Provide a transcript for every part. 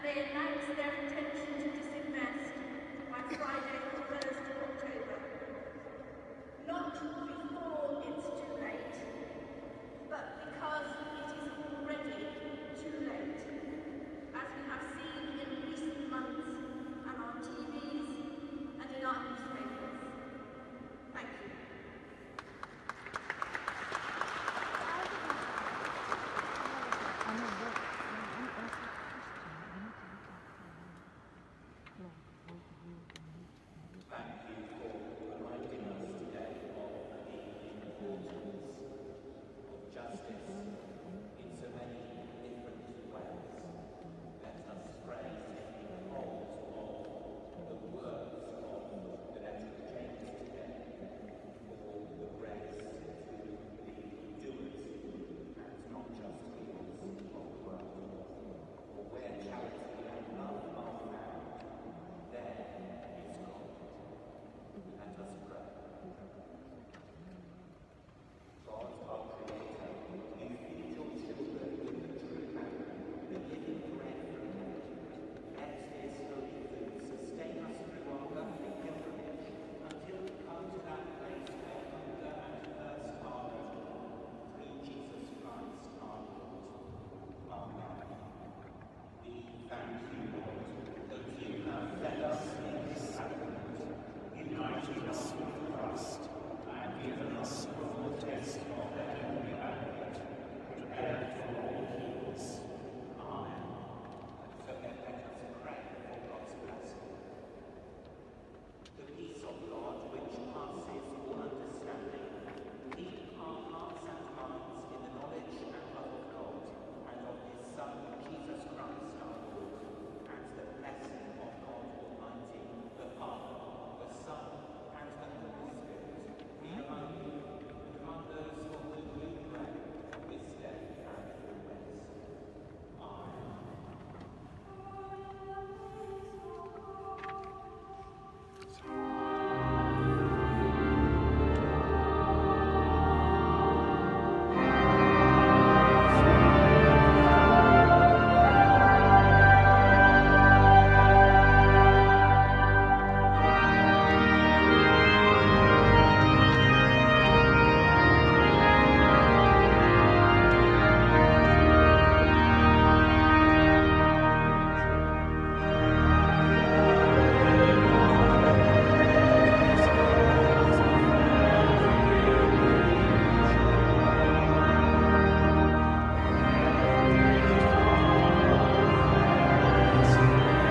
they announce their intention to disinvest by Friday, the 1st of October. Not before it's too late, but because it is already too late, as we have seen in recent months and on TVs and in our newspapers. Thank you.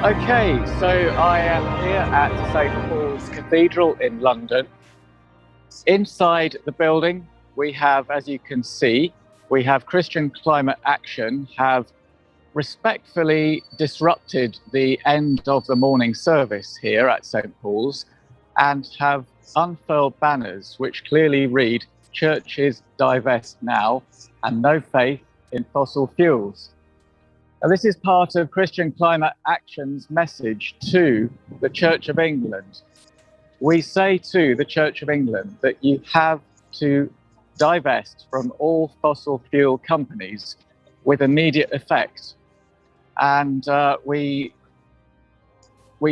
Okay, so I am here at St. Paul's Cathedral in London. Inside the building, we have, as you can see, we have Christian Climate Action have respectfully disrupted the end of the morning service here at St. Paul's and have unfurled banners which clearly read, "Churches divest now and no faith in fossil fuels." Now, this is part of Christian Climate Action's message to the Church of England. We say to the Church of England that you have to divest from all fossil fuel companies with immediate effect. And we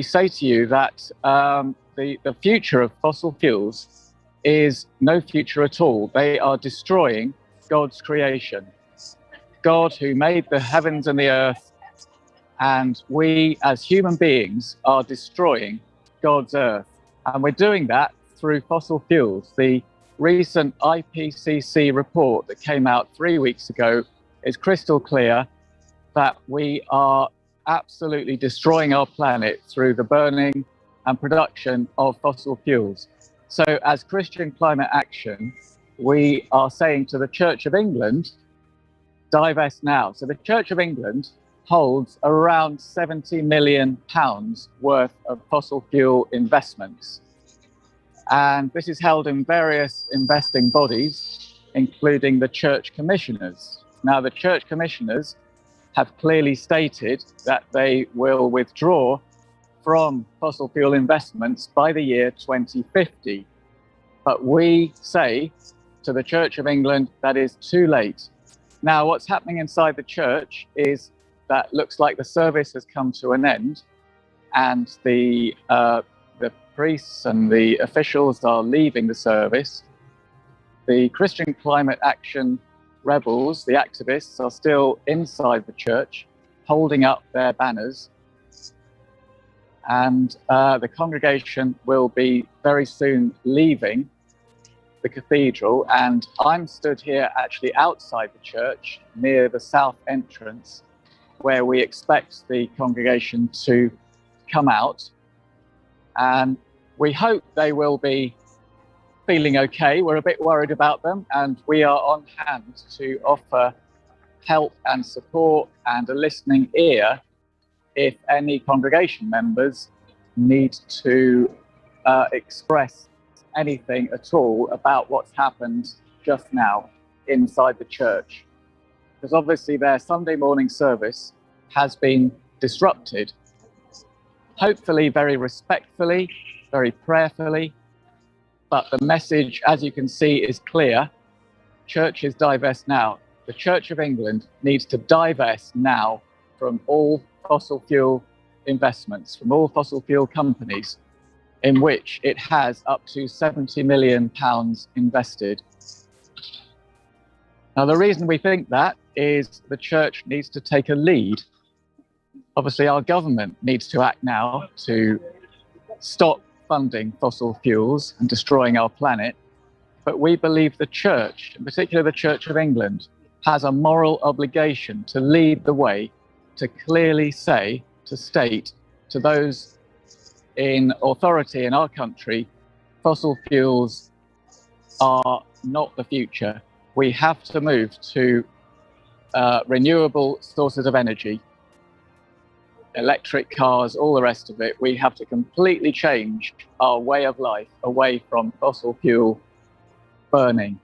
say to you that the future of fossil fuels is no future at all. They are destroying God's creation. God who made the heavens and the earth, and we as human beings are destroying God's earth. And we're doing that through fossil fuels. The recent IPCC report that came out 3 weeks ago is crystal clear that we are absolutely destroying our planet through the burning and production of fossil fuels. So as Christian Climate Action, we are saying to the Church of England, divest now. So the Church of England holds around £70 million worth of fossil fuel investments. And this is held in various investing bodies, including the Church Commissioners. Now, the Church Commissioners have clearly stated that they will withdraw from fossil fuel investments by the year 2050. But we say to the Church of England that is too late. Now, what's happening inside the church is that looks like the service has come to an end, and the priests and the officials are leaving the service. The Christian Climate Action rebels, the activists, are still inside the church, holding up their banners. And the congregation will be very soon leaving the cathedral. And I'm stood here actually outside the church, near the south entrance, where we expect the congregation to come out. And we hope they will be feeling okay. We're a bit worried about them, and we are on hand to offer help and support and a listening ear if any congregation members need to express anything at all about what's happened just now inside the church. Because obviously their Sunday morning service has been disrupted, hopefully very respectfully, very prayerfully, but the message, as you can see, is clear. Churches divest now. The Church of England needs to divest now from all fossil fuel investments, from all fossil fuel companies in which it has up to £70 million invested. Now, the reason we think that is the church needs to take a lead. Obviously, our government needs to act now to stop funding fossil fuels and destroying our planet. But we believe the church, in particular the Church of England, has a moral obligation to lead the way, to clearly say, to state to those in authority in our country, fossil fuels are not the future. We have to move to renewable sources of energy, electric cars, all the rest of it. We have to completely change our way of life away from fossil fuel burning.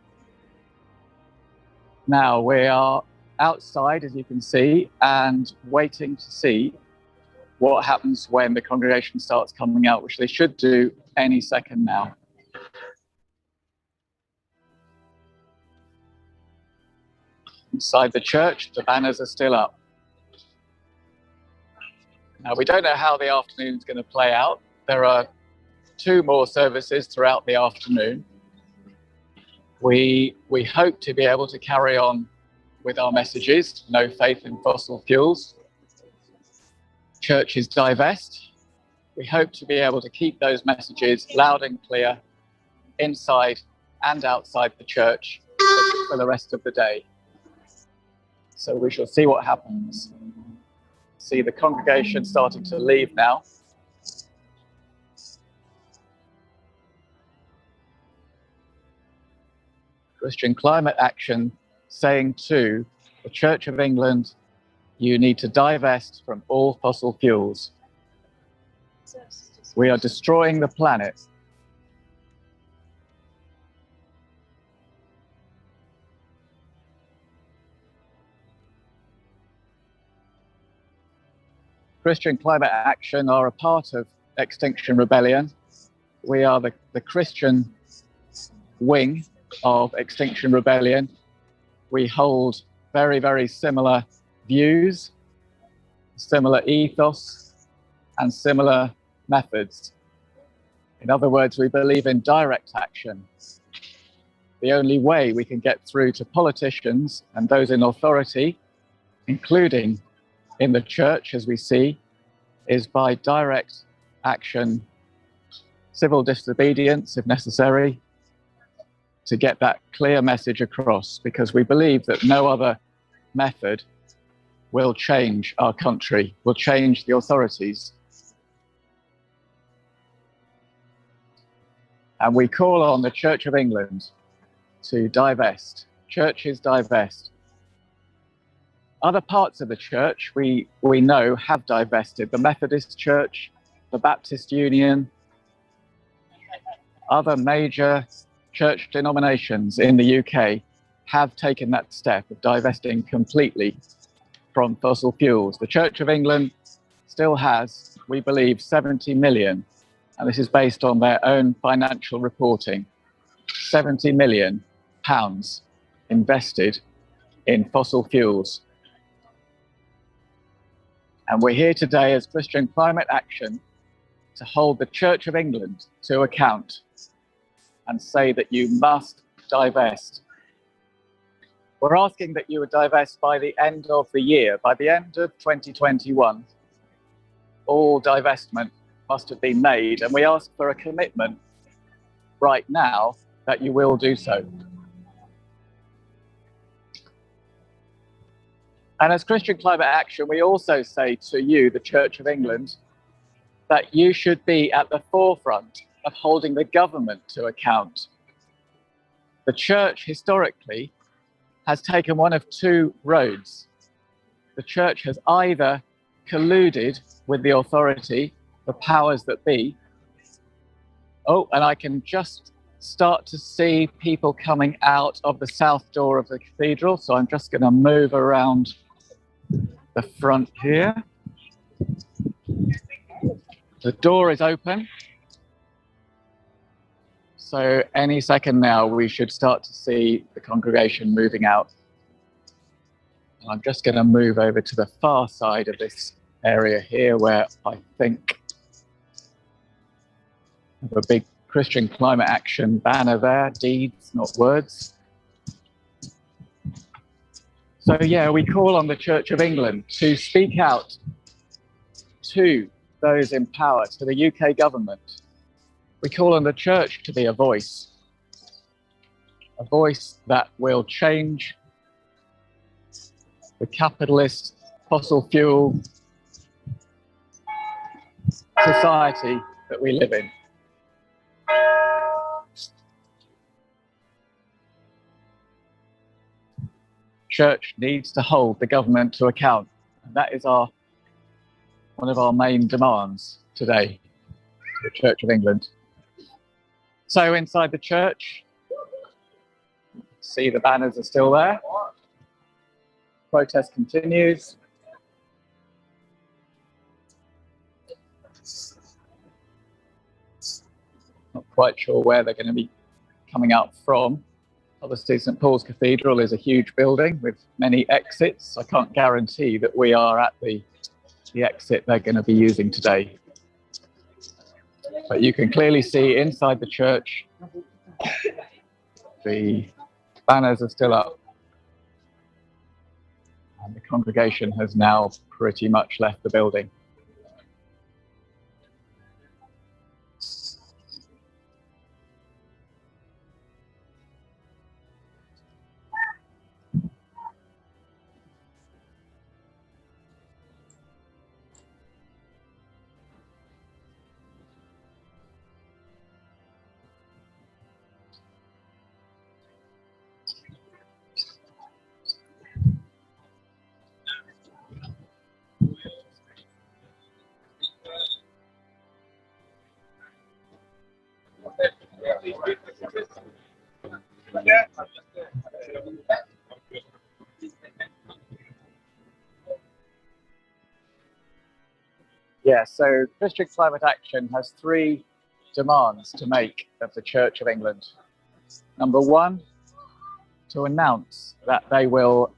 Now we are outside, as you can see, and waiting to see what happens when the congregation starts coming out, which they should do any second now. Inside the church, the banners are still up. Now, we don't know how the afternoon's going to play out. There are 2 more services throughout the afternoon. We hope to be able to carry on with our messages, no faith in fossil fuels. Churches divest. We hope to be able to keep those messages loud and clear inside and outside the church for the rest of the day. So we shall see what happens. See the congregation starting to leave now. Christian Climate Action saying to the Church of England, you need to divest from all fossil fuels. We are destroying the planet. Christian Climate Action are a part of Extinction Rebellion. We are the Christian wing of Extinction Rebellion. We hold very, very similar views, similar ethos, and similar methods. In other words, we believe in direct action. The only way we can get through to politicians and those in authority, including in the church, as we see, is by direct action, civil disobedience if necessary, to get that clear message across, because we believe that no other method will change our country, will change the authorities. And we call on the Church of England to divest. Churches divest. Other parts of the church we know have divested. The Methodist Church, the Baptist Union, other major church denominations in the UK have taken that step of divesting completely from fossil fuels. The Church of England still has, we believe, 70 million, and this is based on their own financial reporting, 70 million pounds invested in fossil fuels. And we're here today as Christian Climate Action to hold the Church of England to account and say that you must divest. We're asking that you would divest by the end of the year, by the end of 2021. All divestment must have been made, and we ask for a commitment right now that you will do so. And as Christian Climate Action, we also say to you, the Church of England, that you should be at the forefront of holding the government to account. The Church historically has taken one of two roads. The Church has either colluded with the authority, the powers that be. Oh, and I can just start to see people coming out of the south door of the cathedral, so I'm just going to move around the front here. The door is open. So any second now, we should start to see the congregation moving out. I'm just going to move over to the far side of this area here, where I think I have a big Christian Climate Action banner there, deeds, not words. So yeah, we call on the Church of England to speak out to those in power, to the UK government. We call on the Church to be a voice that will change the capitalist fossil fuel society that we live in. Church needs to hold the government to account, and that is one of our main demands today, the Church of England. So inside the church, see the banners are still there. Protest continues. Not quite sure where they're going to be coming out from. Obviously, St. Paul's Cathedral is a huge building with many exits. I can't guarantee that we are at the exit they're going to be using today. But you can clearly see inside the church, the banners are still up. And the congregation has now pretty much left the building. Yeah, so Christian Climate Action has three demands to make of the Church of England. Number one, to announce that they will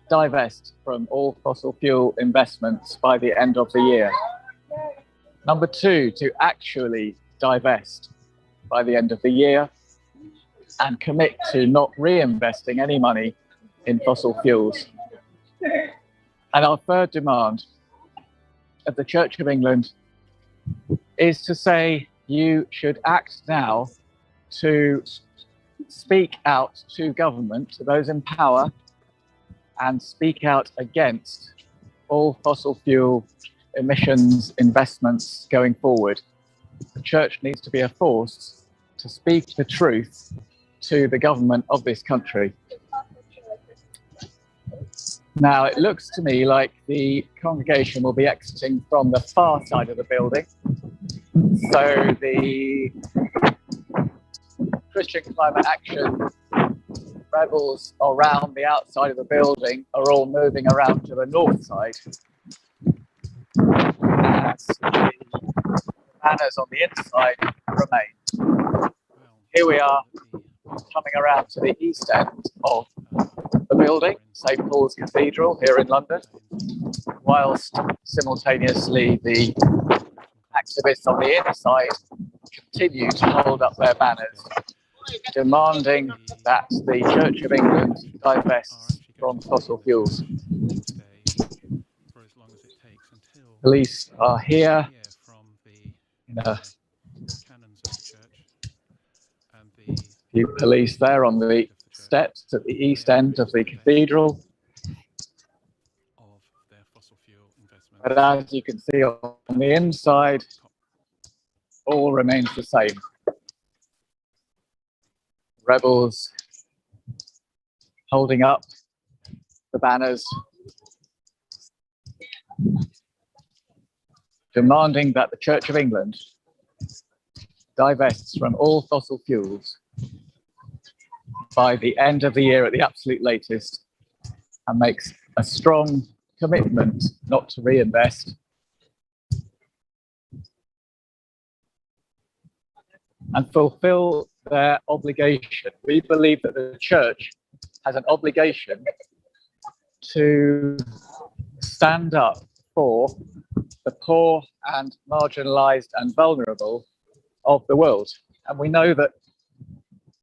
divest from all fossil fuel investments by the end of the year. Number two, to actually divest by the end of the year and commit to not reinvesting any money in fossil fuels. And our third demand of the Church of England is to say you should act now to speak out to government, to those in power, and speak out against all fossil fuel emissions investments going forward. The Church needs to be a force to speak the truth to the government of this country. Now, it looks to me like the congregation will be exiting from the far side of the building. So the Christian Climate Action rebels around the outside of the building are all moving around to the north side. And the banners on the inside remain. Here we are coming around to the east end of the building, St. Paul's Cathedral here in London. whilst simultaneously the activists on the inside continue to hold up their banners, demanding that the Church of England divests from fossil fuels. Police are here in a few police there on the steps at the east end of the cathedral. But as you can see on the inside, all remains the same. Rebels holding up the banners, demanding that the Church of England divests from all fossil fuels by the end of the year at the absolute latest, and makes a strong commitment not to reinvest. And fulfill their obligation. We believe that the Church has an obligation to stand up for the poor and marginalized and vulnerable of the world. And we know that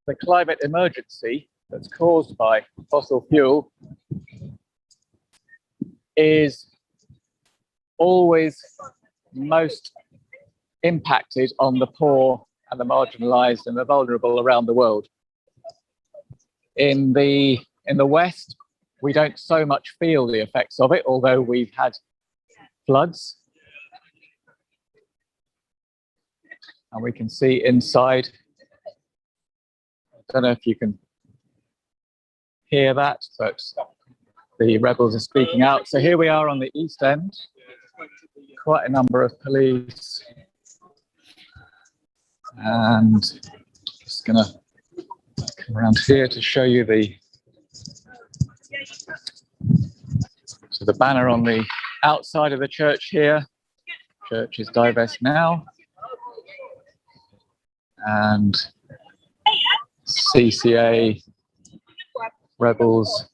the climate emergency that's caused by fossil fuel is always most impacted on the poor and the marginalized and the vulnerable around the world. In the West, we don't so much feel the effects of it, although we've had floods. And we can see inside, I don't know if you can hear that, but the rebels are speaking out. So here we are on the east end, quite a number of police. And just gonna come around here to show you the banner on the outside of the church here. Church is divest now. And CCA rebels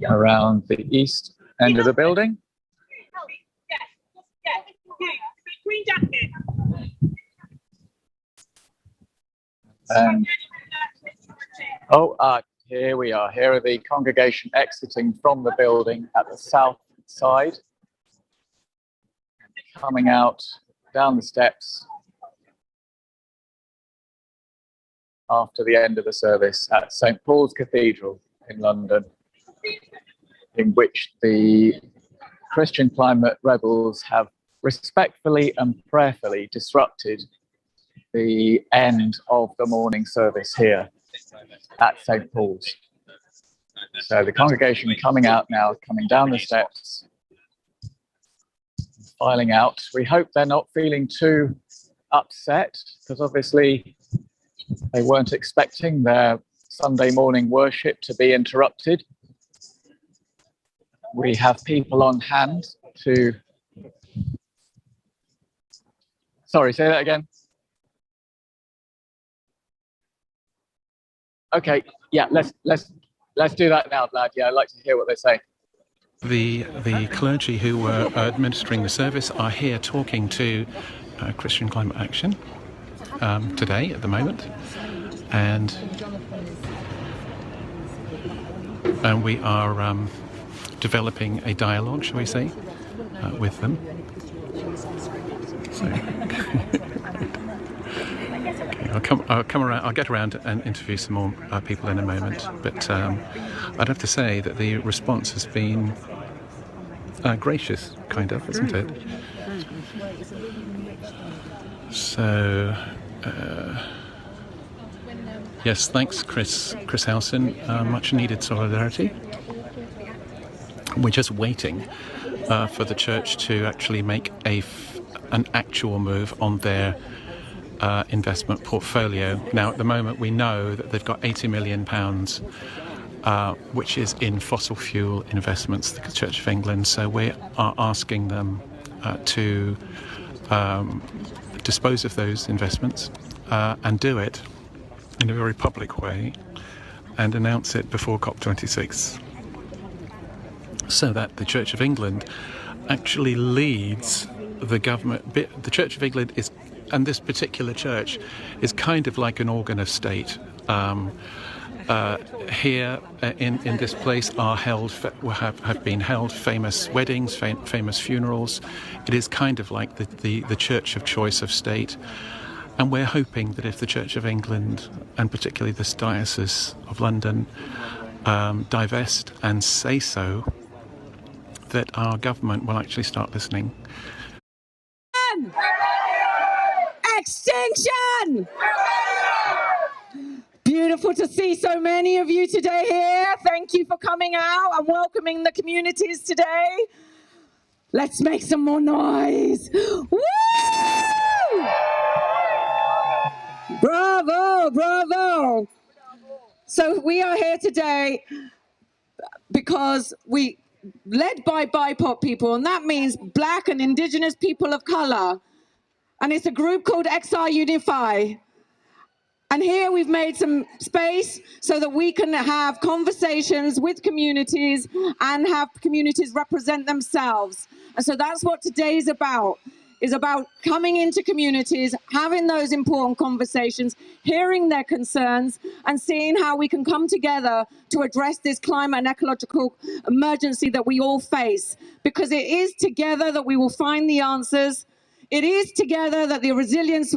around the east end of the building. Here we are. Here are the congregation exiting from the building at the south side, coming out down the steps after the end of the service at St. Paul's Cathedral in London, in which the Christian climate rebels have respectfully and prayerfully disrupted the end of the morning service here at St. Paul's. So the congregation coming out now, coming down the steps, filing out. We hope they're not feeling too upset, because obviously they weren't expecting their Sunday morning worship to be interrupted. We have people on hand to... Sorry, say that again. Okay, yeah, let's do that now, lad. Yeah, I'd like to hear what they say. The clergy who were administering the service are here talking to Christian Climate Action today, at the moment, and we are developing a dialogue, shall we say, with them. So. I'll come around. I'll get around and interview some more people in a moment. But I'd have to say that the response has been gracious, kind of, isn't it? So, yes, thanks, Chris Howson. Much needed solidarity. We're just waiting for the church to actually make an actual move on their investment portfolio. Now, at the moment, we know that they've got £80 million, which is in fossil fuel investments, the Church of England. So we are asking them to dispose of those investments and do it in a very public way and announce it before COP26. so that the Church of England actually leads the government. The Church of England is, and this particular church, is kind of like an organ of state. Here in this place have been held famous weddings, famous funerals. It is kind of like the church of choice of state. And we're hoping that if the Church of England, and particularly this Diocese of London, divest and say so, that our government will actually start listening. Extinction! Beautiful to see so many of you today here. Thank you for coming out and welcoming the communities today. Let's make some more noise. Woo! Bravo, bravo. So we are here today because we led by BIPOC people, and that means Black and Indigenous people of color. And it's a group called Unify. And here we've made some space so that we can have conversations with communities and have communities represent themselves. And so that's what today is about coming into communities, having those important conversations, hearing their concerns, and seeing how we can come together to address this climate and ecological emergency that we all face. Because it is together that we will find the answers. It is together that the resilience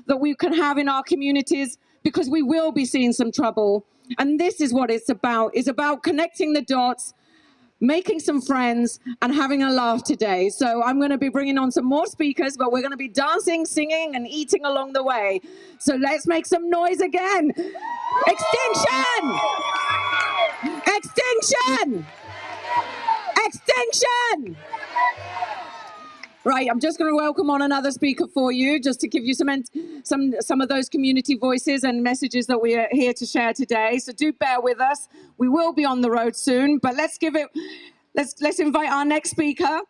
that we can have in our communities, because we will be seeing some trouble. And this is what it's about. It's about connecting the dots, making some friends, and having a laugh today. So I'm going to be bringing on some more speakers, but we're going to be dancing, singing, and eating along the way. So let's make some noise again. Extinction! Extinction! Extinction! Right, I'm just going to welcome on another speaker for you, just to give you some of those community voices and messages that we are here to share today. So do bear with us. We will be on the road soon, but let's invite our next speaker. Are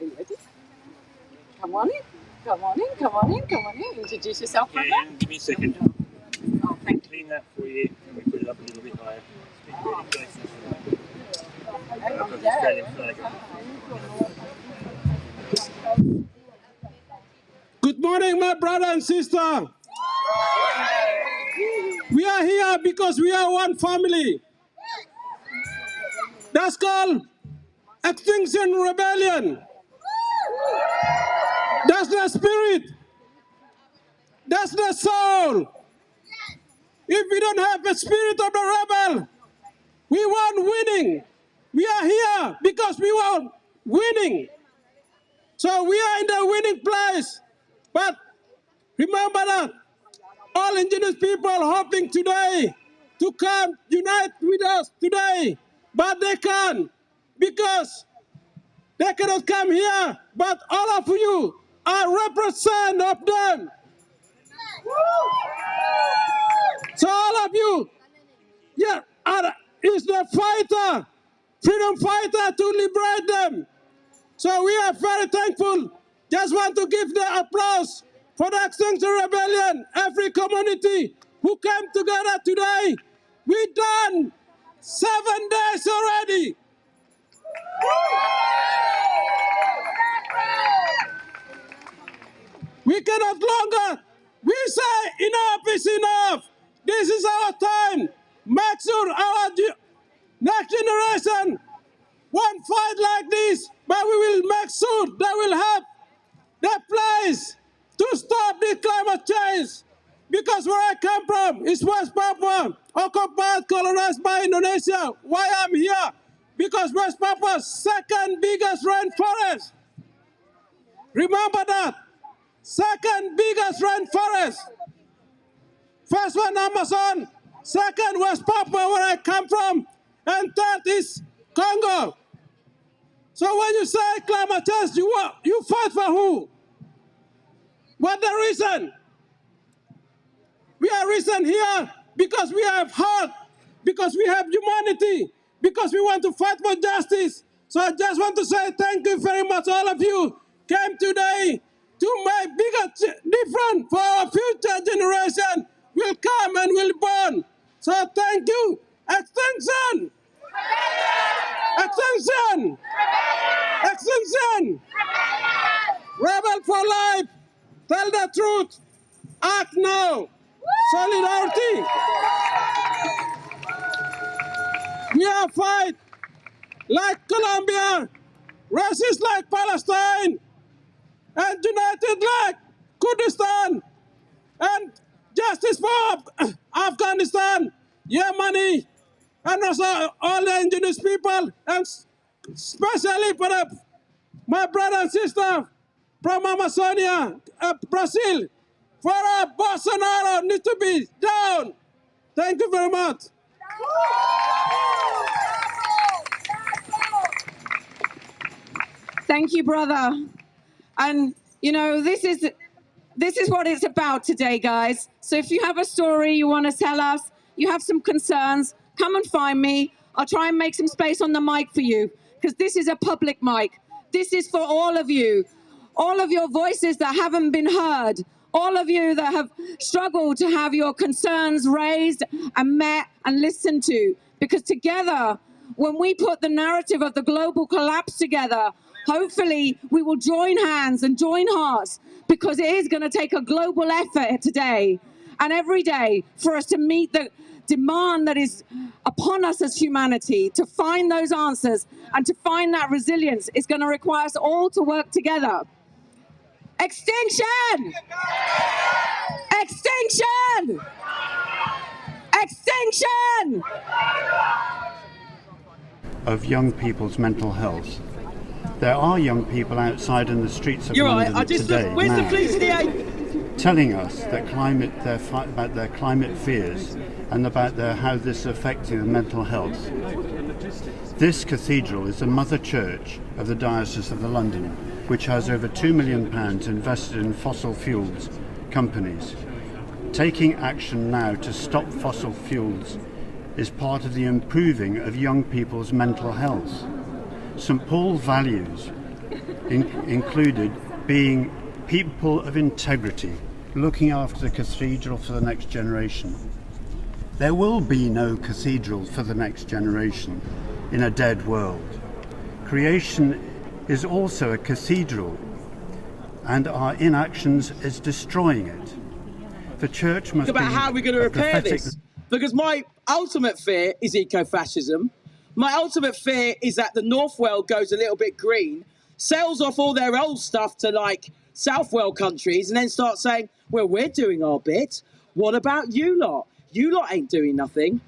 you ready? Come on in. Come on in. Come on in. Come on in. Introduce yourself, brother. Give me a second. Oh, thank you. Clean that for you. Can we put it up a little bit higher? Speak really close. Good morning, my brother and sister. We are here because we are one family. That's called Extinction Rebellion. That's the spirit. That's the soul. If we don't have the spirit of the rebel, we weren't winning. We are here because we were winning. So we are in the winning place. But remember that all indigenous people are hoping today to come unite with us today. But they can't because they cannot come here. But all of you are representatives of them. So all of you, yeah, is the fighter. Freedom fighter to liberate them. So we are very thankful. Just want to give the applause for the Extinction Rebellion, every community who came together today. We done 7 days already. We cannot longer. We say enough is enough. This is our time. Make sure our next generation won't fight like this, but we will make sure they will have the place to stop the climate change. Because where I come from is West Papua, occupied, colonized by Indonesia. Why I'm here? Because West Papua's second biggest rainforest. Remember that. Second biggest rainforest. First one Amazon, second West Papua where I come from, and third is Congo. So when you say climate change, you fight for who? What the reason? We are reason here because we have heart, because we have humanity, because we want to fight for justice. So I just want to say thank you very much, all of you came today to make bigger difference for our future generation will come and will born. So thank you. Extinction! Extinction! Extinction! Rebel for life! Tell the truth! Act now! Solidarity! We are fight like Colombia, racist like Palestine, and united like Kurdistan, and justice for Afghanistan, Yemeni, and also all the indigenous people, and especially for my brother and sister from Amazonia, Brazil. Farrell, Bolsonaro needs to be down. Thank you very much. Thank you, brother. And, you know, this is what it's about today, guys. So if you have a story you want to tell us, you have some concerns, come and find me. I'll try and make some space on the mic for you, because this is a public mic. This is for all of you, all of your voices that haven't been heard, all of you that have struggled to have your concerns raised and met and listened to. Because together, when we put the narrative of the global collapse together, hopefully we will join hands and join hearts, because it is going to take a global effort today and every day for us to meet the demand that is upon us as humanity, to find those answers and to find that resilience. It's going to require us all to work together. Extinction! Extinction! Extinction! Of young people's mental health. There are young people outside in the streets of London today now, telling us that about their climate fears and about how this is affecting their mental health. This cathedral is the mother church of the Diocese of London, which has over £2 million invested in fossil fuels companies. Taking action now to stop fossil fuels is part of the improving of young people's mental health. St. Paul's values included being people of integrity, looking after the cathedral for the next generation. There will be no cathedral for the next generation in a dead world. Creation is also a cathedral, and our inactions is destroying it. The church must about how we're going to repair this, because my ultimate fear is eco-fascism. My ultimate fear is that the North World goes a little bit green, sells off all their old stuff to like South World countries, and then starts saying, well, we're doing our bit. What about you lot? You lot ain't doing nothing.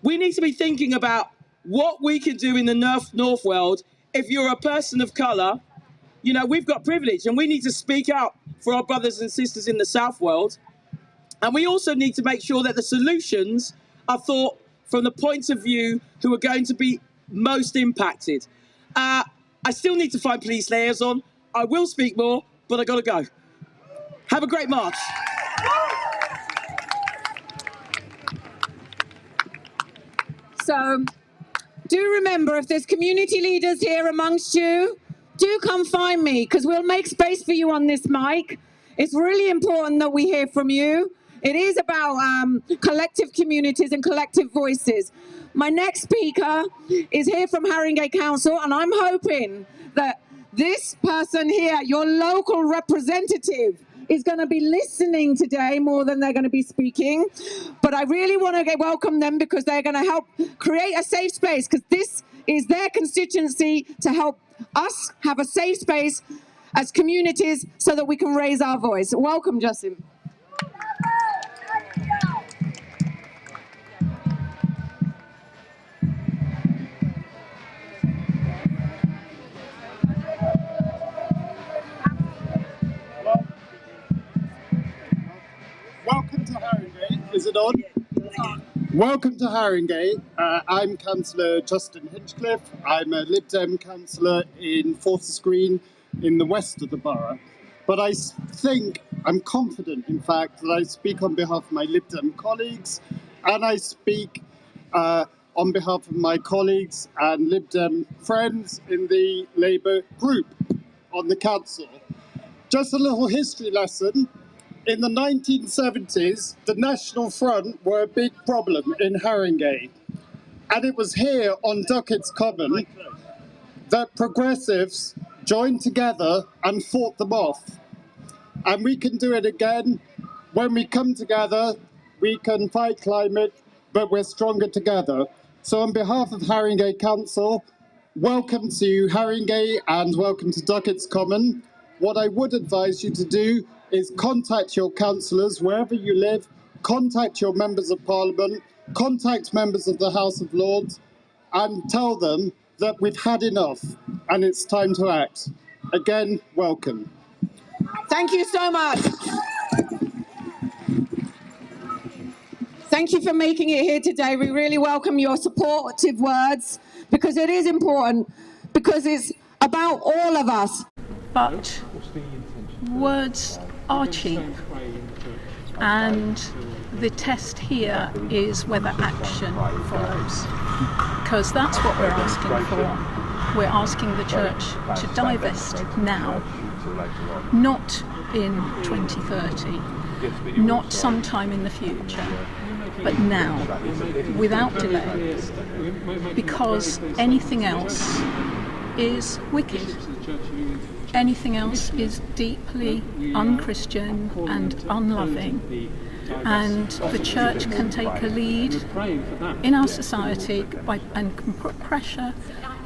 We need to be thinking about what we can do in the North World. If you're a person of colour, you know, we've got privilege, and we need to speak out for our brothers and sisters in the South World. And we also need to make sure that the solutions are thought from the point of view who are going to be most impacted. I still need to find police liaison. I will speak more, but I got to go. Have a great march. So do remember, if there's community leaders here amongst you, do come find me, because we'll make space for you on this mic. It's really important that we hear from you. It is about collective communities and collective voices. My next speaker is here from Haringey Council, and I'm hoping that this person here, your local representative, is going to be listening today more than they're going to be speaking. But I really want to welcome them, because they're going to help create a safe space, because this is their constituency, to help us have a safe space as communities so that we can raise our voice. Welcome, Justin. Welcome to Haringey. Is it on? Welcome to Haringey. I'm Councillor Justin Hinchcliffe. I'm a Lib Dem councillor in Forces Green in the west of the borough. But I think, I'm confident, in fact, that I speak on behalf of my Lib Dem colleagues, and I speak on behalf of my colleagues and Lib Dem friends in the Labour group on the council. Just a little history lesson. In the 1970s, the National Front were a big problem in Haringey. And it was here on Duckett's Common that progressives joined together and fought them off. And we can do it again. When we come together, we can fight climate, but we're stronger together. So on behalf of Haringey Council, welcome to Haringey and welcome to Duckett's Common. What I would advise you to do is contact your councillors wherever you live, contact your members of parliament, contact members of the House of Lords, and tell them that we've had enough and it's time to act. Again, welcome. Thank you so much. Thank you for making it here today. We really welcome your supportive words because it is important, because it's about all of us. But words are cheap, and the test here is whether action follows, because that's what we're asking for. We're asking the church to divest now, not in 2030, not sometime in the future, but now, without delay, because anything else is wicked. Anything else is deeply un-Christian and unloving. And the church can take a lead in our society and can put pressure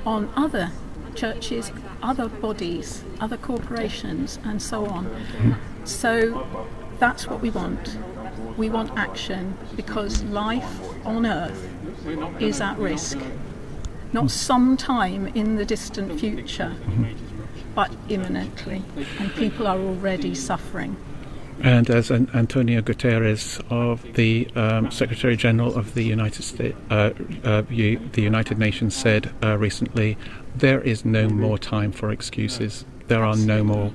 on other churches, other bodies, other corporations, and so on. So that's what we want. We want action, because life on Earth is at risk. Not sometime in the distant future, but imminently, and people are already suffering. And as Antonio Guterres, of the Secretary General of the the United Nations, said recently, there is no more time for excuses. There are no more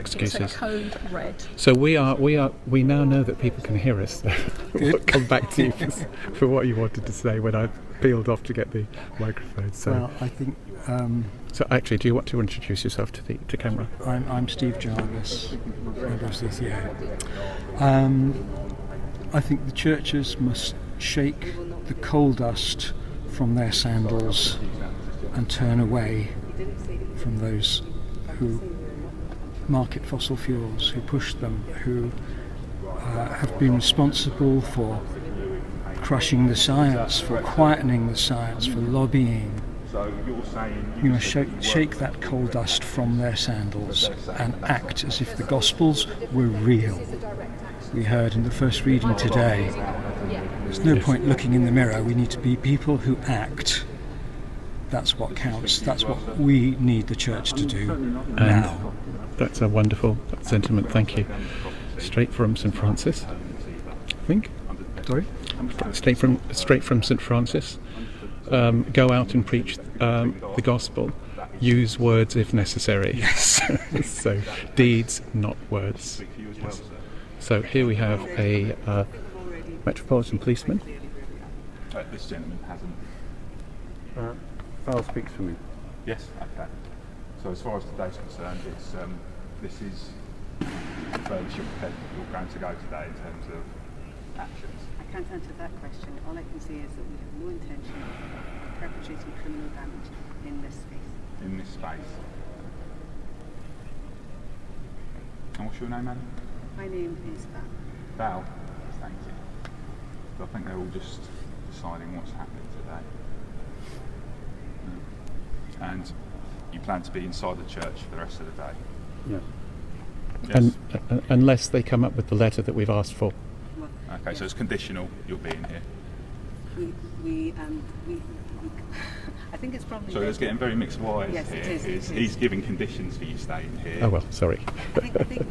excuses. It's a code red. So we now know that people can hear us. We'll come back to you for what you wanted to say when I peeled off to get the microphone. So, well, I think. So actually, do you want to introduce yourself to camera? I'm Steve Jarvis, member of CCA. I think the churches must shake the coal dust from their sandals and turn away from those who market fossil fuels, who push them, who have been responsible for crushing the science, for quietening the science, for lobbying. You must shake that coal dust from their sandals and act as if the Gospels were real. We heard in the first reading today, there's no point looking in the mirror, we need to be people who act. That's what counts, that's what we need the church to do now. That's a wonderful sentiment, thank you. Straight from St. Francis, I think. Sorry? Straight from St. Francis. Go out and preach the gospel. Use words if necessary. Yes. So deeds, not words. Yes. So here we have a Metropolitan policeman. This gentleman hasn't. Farrell speaks for me. Yes. Okay. So as far as today's concerned, it's this is the furthest you're going to go today in terms of actions. I can't answer that question. All I can say is that we have no intention of perpetrating criminal damage in this space. In this space. And what's your name, madam? My name is Val. Val? Thank you. So I think they're all just deciding what's happening today. And you plan to be inside the church for the rest of the day? Yes. Yes. And unless they come up with the letter that we've asked for. Okay, so it's conditional, you'll be in here. We I think it's probably... So it's getting very mixed wires yes, here. It is. He's giving conditions for you staying here. Oh well, sorry. I think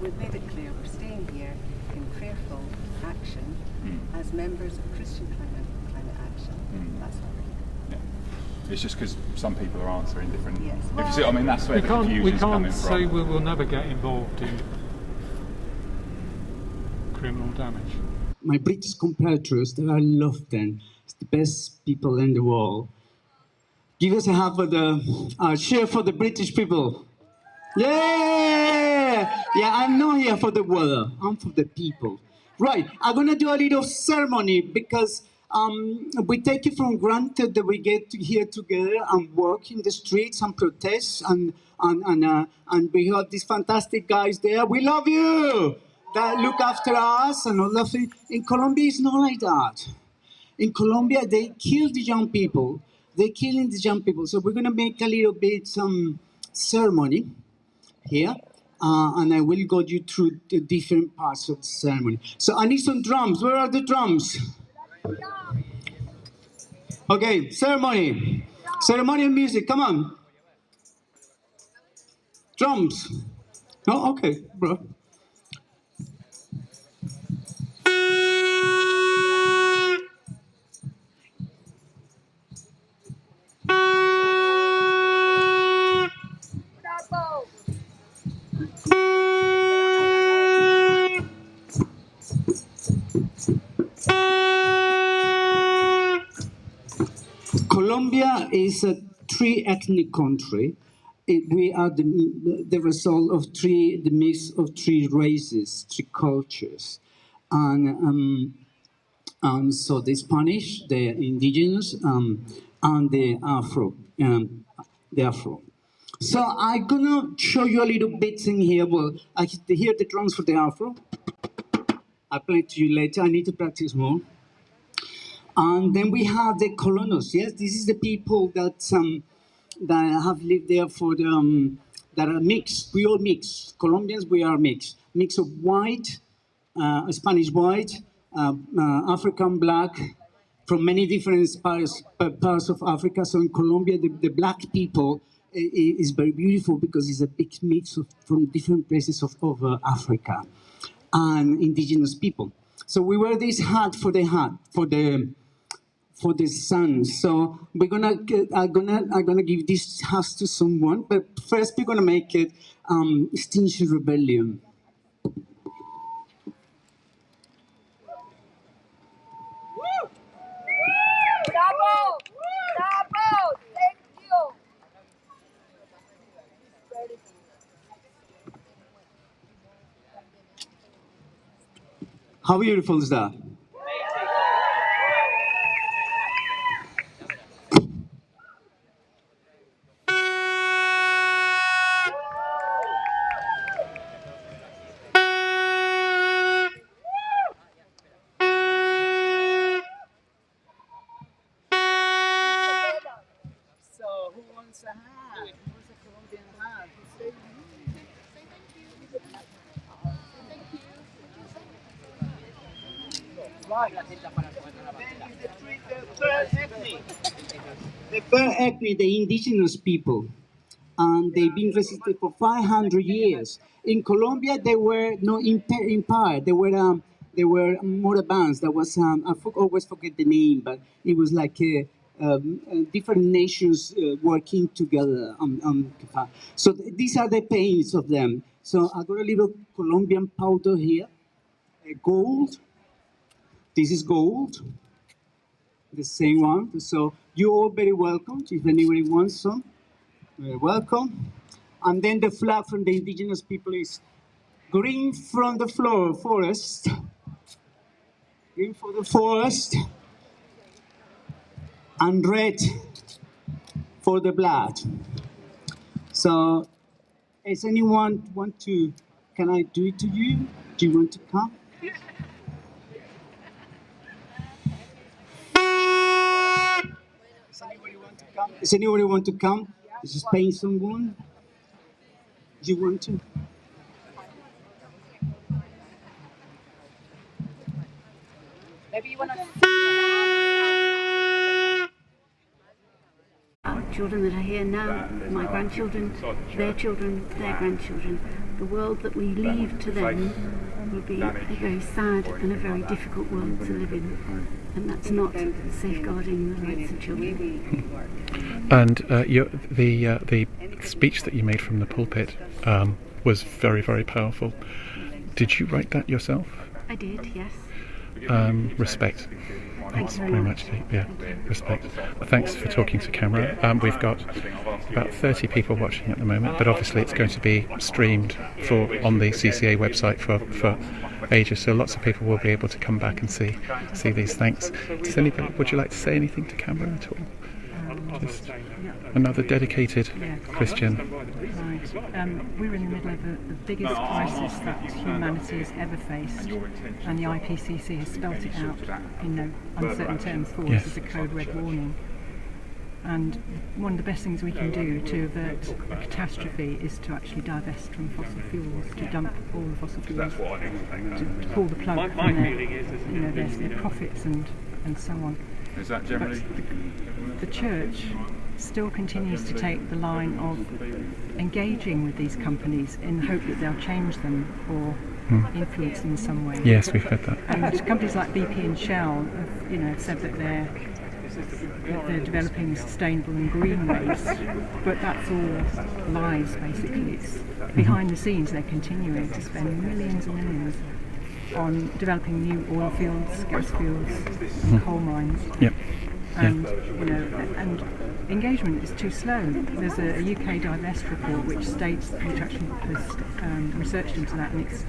we've made it clear we're staying here in prayerful action as members of Christian climate action. That's all. Yeah. It's just because some people are answering different... Yes. If you see what I mean, that's where the confusion's coming from. We can't say we will never get involved in criminal damage. My British competitors, that I love them, it's the best people in the world. Give us a hand for the cheer for the British people. Yeah! Yeah, I'm not here for the weather, I'm for the people. Right, I'm gonna do a little ceremony because We take it for granted that we get here together and work in the streets and protest, and we have these fantastic guys there. We love you! That look after us and all of it. In Colombia, it's not like that. In Colombia, they kill the young people. They're killing the young people. So we're going to make a little bit some ceremony here. And I will go you through the different parts of the ceremony. So I need some drums. Where are the drums? Okay, ceremony. Ceremonial music, come on. Drums. No, okay, bro. Colombia is a three-ethnic country. We are the result of the mix of three races, three cultures, and so the Spanish, the indigenous, and the Afro. So I'm gonna show you a little bit in here. Well, I hear the drums for the Afro. I'll play to you later. I need to practice more. And then we have the colonos. Yes, this is the people that have lived there for that are mixed. We all mix. Colombians, we are mixed. Mix of white, Spanish white, African black, from many different parts of Africa. So in Colombia, the black people is very beautiful because it's a big mix from different places of Africa and indigenous people. So we wear this hat for the sun. So I'm gonna give this hat to someone, but first we're gonna make it Extinction Rebellion. Bravo! Bravo! Thank you! How beautiful is that? So, who wants a hat? Who wants a Colombian hat? The first ethnic, the indigenous people, and they've been resisted for 500 years. In Colombia, they were no empire. They were Morabans. That was I always forget the name, but it was like different nations working together. So these are the paints of them. So I got a little Colombian powder here, gold. This is gold, the same one. So you're all very welcome. If anybody wants some, very welcome. And then the flag from the indigenous people is green from the forest, green for the forest, and red for the blood. So, does anyone want to? Can I do it to you? Do you want to come? Does anybody want to come? Just paint someone? Do you want to? Maybe you want to. Our children that are here now, my grandchildren, their children, their grandchildren, the world that we leave to them will be a very sad and a very difficult world to live in. And that's not safeguarding the rights of children. And the speech that you made from the pulpit was very, very powerful. Did you write that yourself? I did, yes. Respect. Thanks very much. Yeah, respect. Well, thanks for talking to camera. We've got about 30 people watching at the moment, but obviously it's going to be streamed on the CCA website for ages, so lots of people will be able to come back and see these. Thanks. Does anybody? Would you like to say anything to camera at all? Just another dedicated Christian. Right. We're in the middle of the biggest crisis that humanity has ever faced, and the IPCC has spelt it out in no uncertain terms for us as a code red warning. And one of the best things we can do to avert a catastrophe is to actually divest from fossil fuels, to dump all the fossil fuels, to pull the plug from their profits and so on. Is that generally? But the church still continues to take the line of engaging with these companies in the hope that they'll change them or influence them in some way. Yes, we've heard that. And companies like BP and Shell have said that they're developing sustainable and green ways, but that's all lies basically. It's behind the scenes they're continuing to spend millions and millions on developing new oil fields, gas fields, and coal mines. Yep. And and engagement is too slow. There's a UK Divest report which states, which actually has researched into that, and its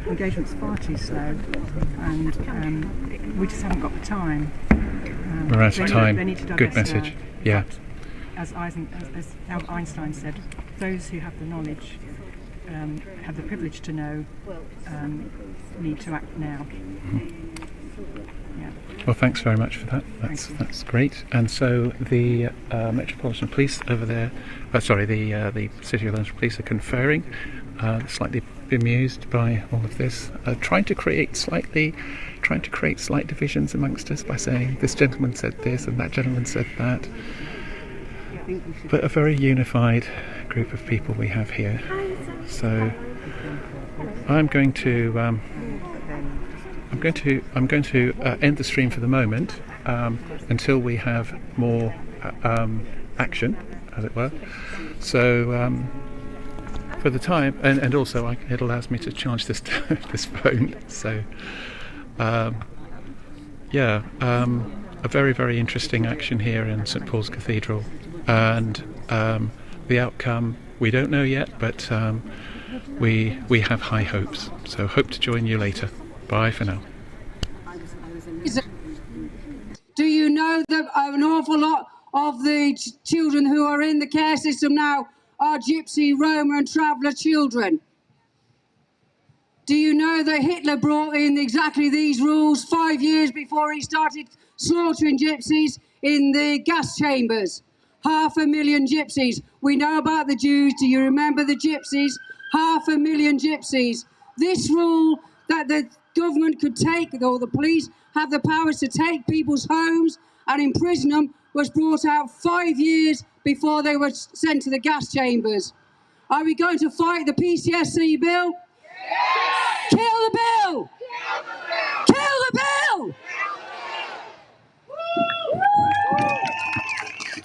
engagement's far too slow, and we just haven't got the time. We're out of time. They need to Good divest message. now. Yeah. As Albert Einstein said, those who have the knowledge, have the privilege to know, need to act now. Yeah. Well, thanks very much for that. That's great. And so the Metropolitan Police over there, the City of London Police are conferring, slightly bemused by all of this, trying to create slight divisions amongst us by saying this gentleman said this and that gentleman said that. But a very unified group of people we have here. So I'm going to end the stream for the moment until we have more action, as it were. So for the time, and also it allows me to charge this this phone. So a very, very interesting action here in St Paul's Cathedral, and the outcome we don't know yet, but we have high hopes. So hope to join you later. Bye for now. Do you know that an awful lot of the children who are in the care system now are Gypsy, Roma and Traveller children? Do you know that Hitler brought in exactly these rules 5 years before he started slaughtering gypsies in the gas chambers? 500,000 gypsies. We know about the Jews. Do you remember the gypsies? 500,000 gypsies. This rule that the government could take, or the police have the powers to take people's homes and imprison them, was brought out 5 years before they were sent to the gas chambers. Are we going to fight the PCSC bill? Yes! Kill the bill! Kill the bill!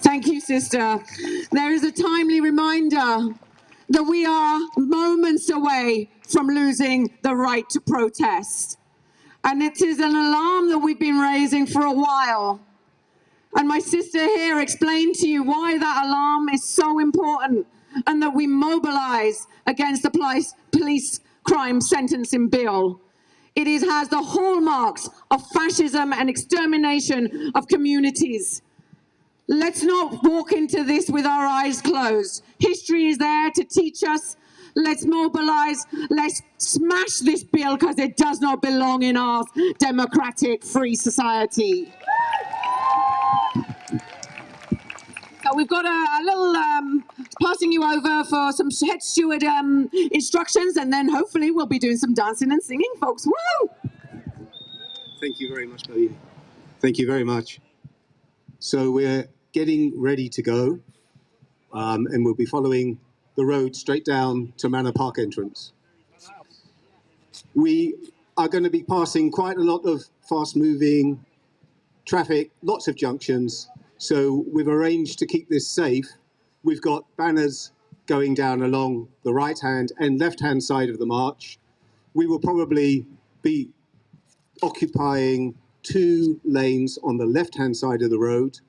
Thank you, sister. There is a timely reminder that we are moments away from losing the right to protest. And it is an alarm that we've been raising for a while. And my sister here explained to you why that alarm is so important, and that we mobilize against the police crime sentencing bill. It has the hallmarks of fascism and extermination of communities. Let's not walk into this with our eyes closed. History is there to teach us. Let's mobilize. Let's smash this bill because it does not belong in our democratic, free society. So we've got a little passing you over for some head steward instructions, and then hopefully we'll be doing some dancing and singing, folks. Woo! Thank you very much, Melina. Thank you very much. So we're getting ready to go, and we'll be following the road straight down to Manor Park entrance. We are going to be passing quite a lot of fast-moving traffic, lots of junctions, so we've arranged to keep this safe. We've got banners going down along the right-hand and left-hand side of the march. We will probably be occupying 2 lanes on the left-hand side of the road.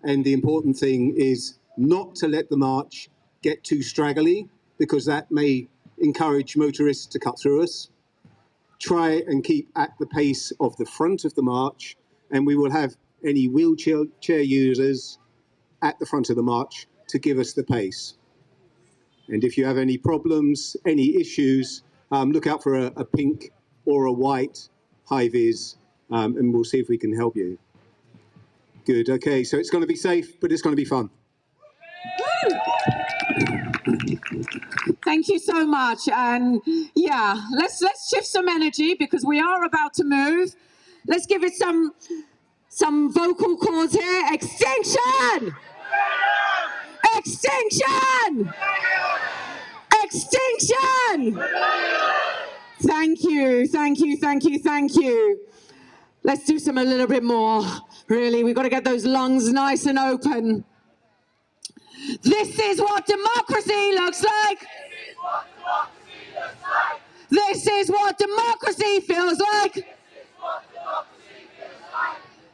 And the important thing is not to let the march get too straggly, because that may encourage motorists to cut through us. Try and keep at the pace of the front of the march, and we will have any wheelchair users at the front of the march to give us the pace. And if you have any problems, any issues, look out for a pink or a white high-vis, and we'll see if we can help you. Good, okay, so it's going to be safe, but it's going to be fun. Thank you so much. And yeah, let's shift some energy, because we are about to move. Let's give it some vocal cords here. Extinction! Extinction! Extinction! Thank you, thank you, thank you, thank you. Let's do a little bit more. Really, we've got to get those lungs nice and open. This is what democracy looks like. This is what democracy feels like.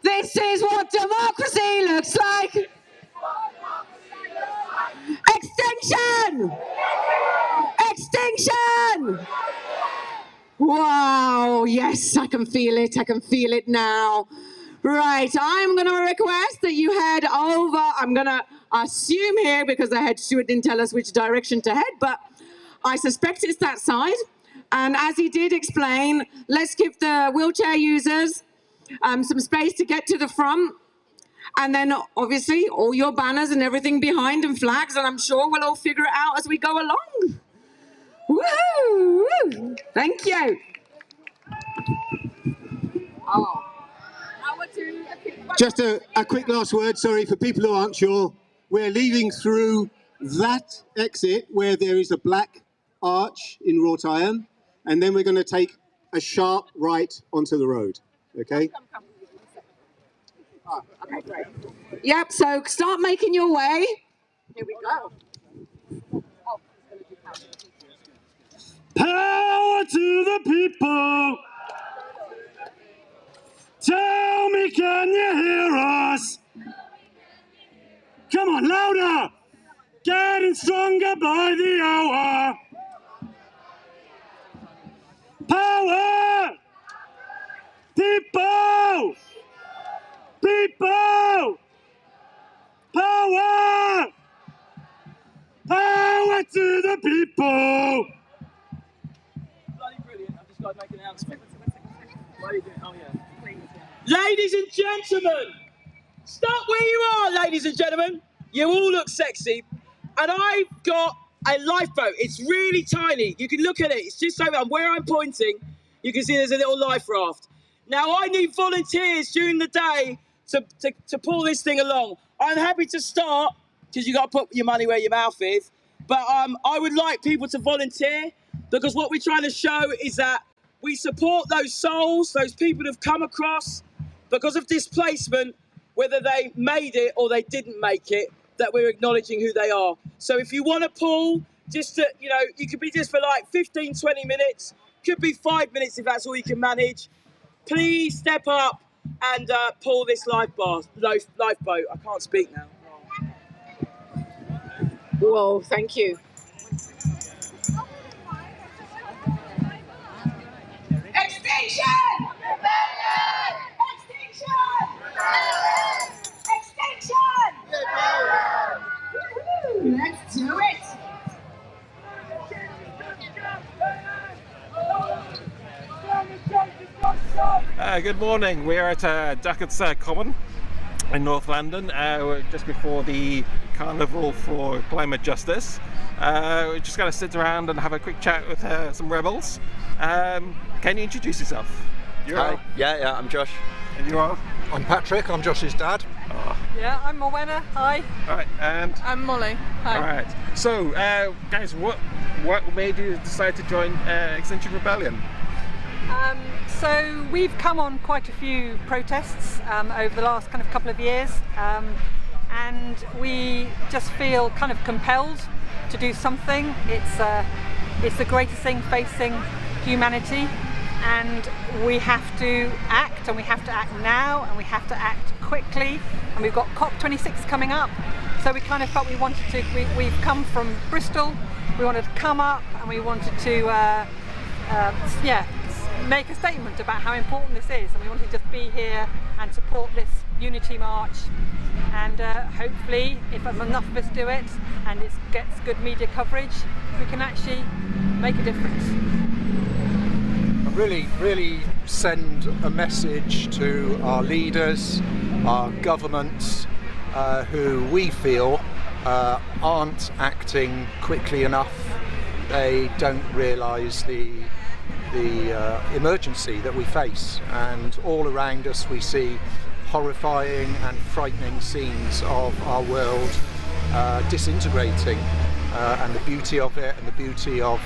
This is what democracy looks like. Extinction! Extinction! Wow, yes, I can feel it. I can feel it now. Right, I'm going to request that you head over. I'm going to assume here, because the head steward didn't tell us which direction to head, but I suspect it's that side. And as he did explain, let's give the wheelchair users some space to get to the front. And then obviously all your banners and everything behind and flags, and I'm sure we'll all figure it out as we go along. Woo! Thank you. Oh. Just a quick last word, sorry, for people who aren't sure. We're leaving through that exit where there is a black arch in wrought iron, and then we're going to take a sharp right onto the road, okay? Oh, okay, great. Yep, so start making your way. Here we go. Power to the people! Tell me, can you hear us? Come on, louder! Getting stronger by the hour. Power! People! People! Power! Power to the people! Bloody brilliant. I've just got to make an announcement. What are you doing? Oh, yeah. Ladies and gentlemen, stop where you are, ladies and gentlemen. You all look sexy. And I've got a lifeboat. It's really tiny. You can look at it. It's just over where I'm pointing. You can see there's a little life raft. Now, I need volunteers during the day to pull this thing along. I'm happy to start, because you've got to put your money where your mouth is. But I would like people to volunteer, because what we're trying to show is that we support those souls, those people who've come across because of displacement, whether they made it or they didn't make it, that we're acknowledging who they are. So if you want to pull, just to, you could be just for like 15, 20 minutes, could be 5 minutes if that's all you can manage. Please step up and pull this lifeboat. I can't speak now. Whoa, thank you. Extinction! Rebellion! Extinction! Rebellion! Extinction! Rebellion! Let's do it! Good morning. We're at Duckett's Common in North London. We're just before the Carnival for Climate Justice. We're just going to sit around and have a quick chat with some rebels. Can you introduce yourself? Hi. Yeah, I'm Josh. And you are? I'm Patrick. I'm Josh's dad. Oh. Yeah, I'm Morwenna. Hi. All right, and I'm Molly. Hi. All right. So, guys, what made you decide to join Extinction Rebellion? So we've come on quite a few protests over the last kind of couple of years, and we just feel kind of compelled to do something. It's the greatest thing facing humanity, and we have to act, and we have to act now, and we have to act quickly, and we've got COP26 coming up, so we kind of felt we wanted to, we've come from Bristol, we wanted to come up and we wanted to make a statement about how important this is, and we wanted to just be here and support this unity march, and hopefully if enough of us do it and it gets good media coverage, we can actually make a difference. Really send a message to our leaders, our governments, who we feel aren't acting quickly enough. They don't realise the emergency that we face, and all around us we see horrifying and frightening scenes of our world disintegrating, and the beauty of it, and the beauty of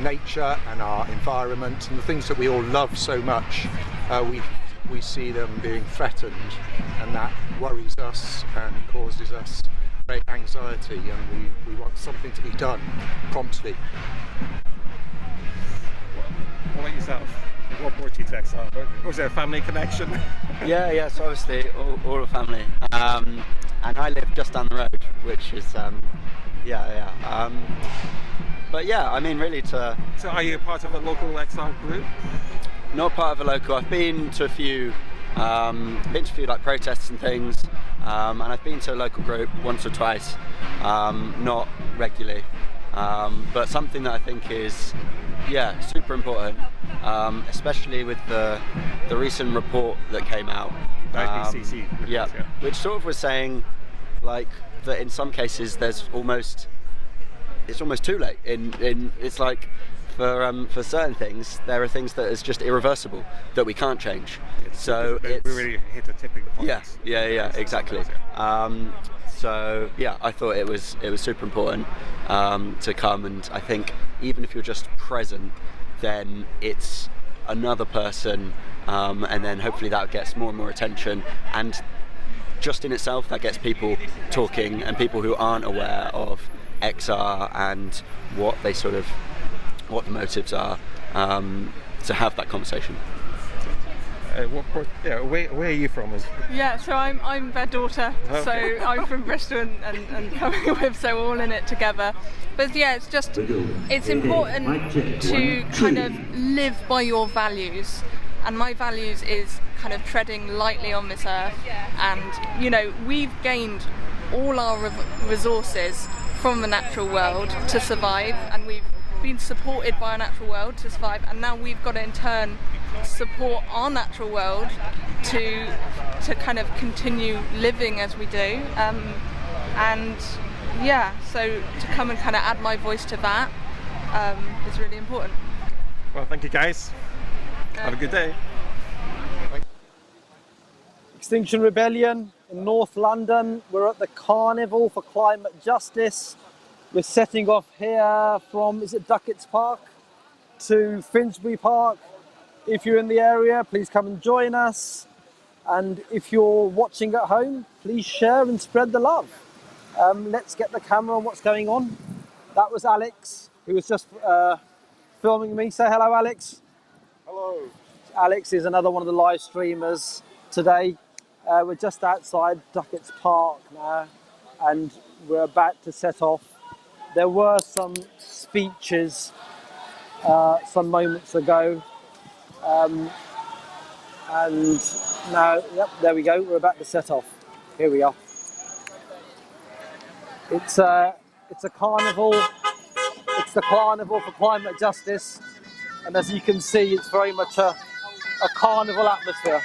nature and our environment and the things that we all love so much, we see them being threatened, and that worries us and causes us great anxiety, and we want something to be done promptly. What about yourself? What brought you to Exile? Was there a family connection? Yeah, so obviously all the family, and I live just down the road, which is but yeah, I mean, really to... So are you part of a local Exile group? Not part of a local. I've been to a few like protests and things, and I've been to a local group once or twice, not regularly, but something that I think is super important, especially with the recent report that came out. The IPCC. Which sort of was saying like that in some cases it's almost too late. It's like for certain things there are things that is just irreversible that we can't change. So we really hit a tipping point. Yeah, exactly. So yeah, I thought it was super important to come, and I think even if you're just present, then it's another person, and then hopefully that gets more and more attention, and just in itself that gets people talking, and people who aren't aware of XR and what the motives are, to have that conversation. Where are you from? Yeah, so I'm their daughter, okay. So I'm from Bristol and coming with, so we're all in it together. But yeah, it's important to kind of live by your values, and my values is kind of treading lightly on this earth, and we've gained all our resources from the natural world to survive, and we've been supported by our natural world to survive, and now we've got to in turn support our natural world to kind of continue living as we do, so to come and kind of add my voice to that is really important. Well, thank you guys. Have a good day. Extinction Rebellion in North London. We're at the Carnival for Climate Justice. We're setting off here from, is it Duckett's Park, to Finsbury Park. If you're in the area, please come and join us. And if you're watching at home, please share and spread the love. Let's get the camera on what's going on. That was Alex, who was just filming me. Say hello, Alex. Hello. Alex is another one of the live streamers today. We're just outside Duckett's Park now, and we're about to set off. There were some speeches some moments ago, and now, there we go, we're about to set off. Here we are. It's a carnival. It's the Carnival for Climate Justice, and as you can see, it's very much a carnival atmosphere.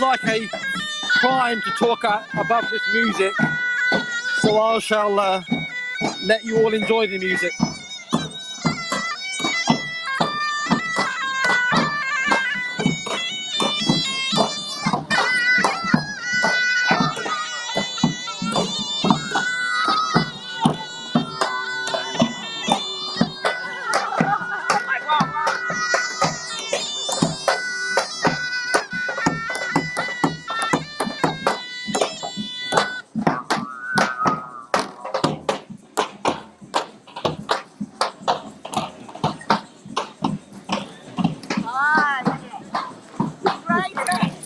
like a crime to talk above this music, so I shall let you all enjoy the music.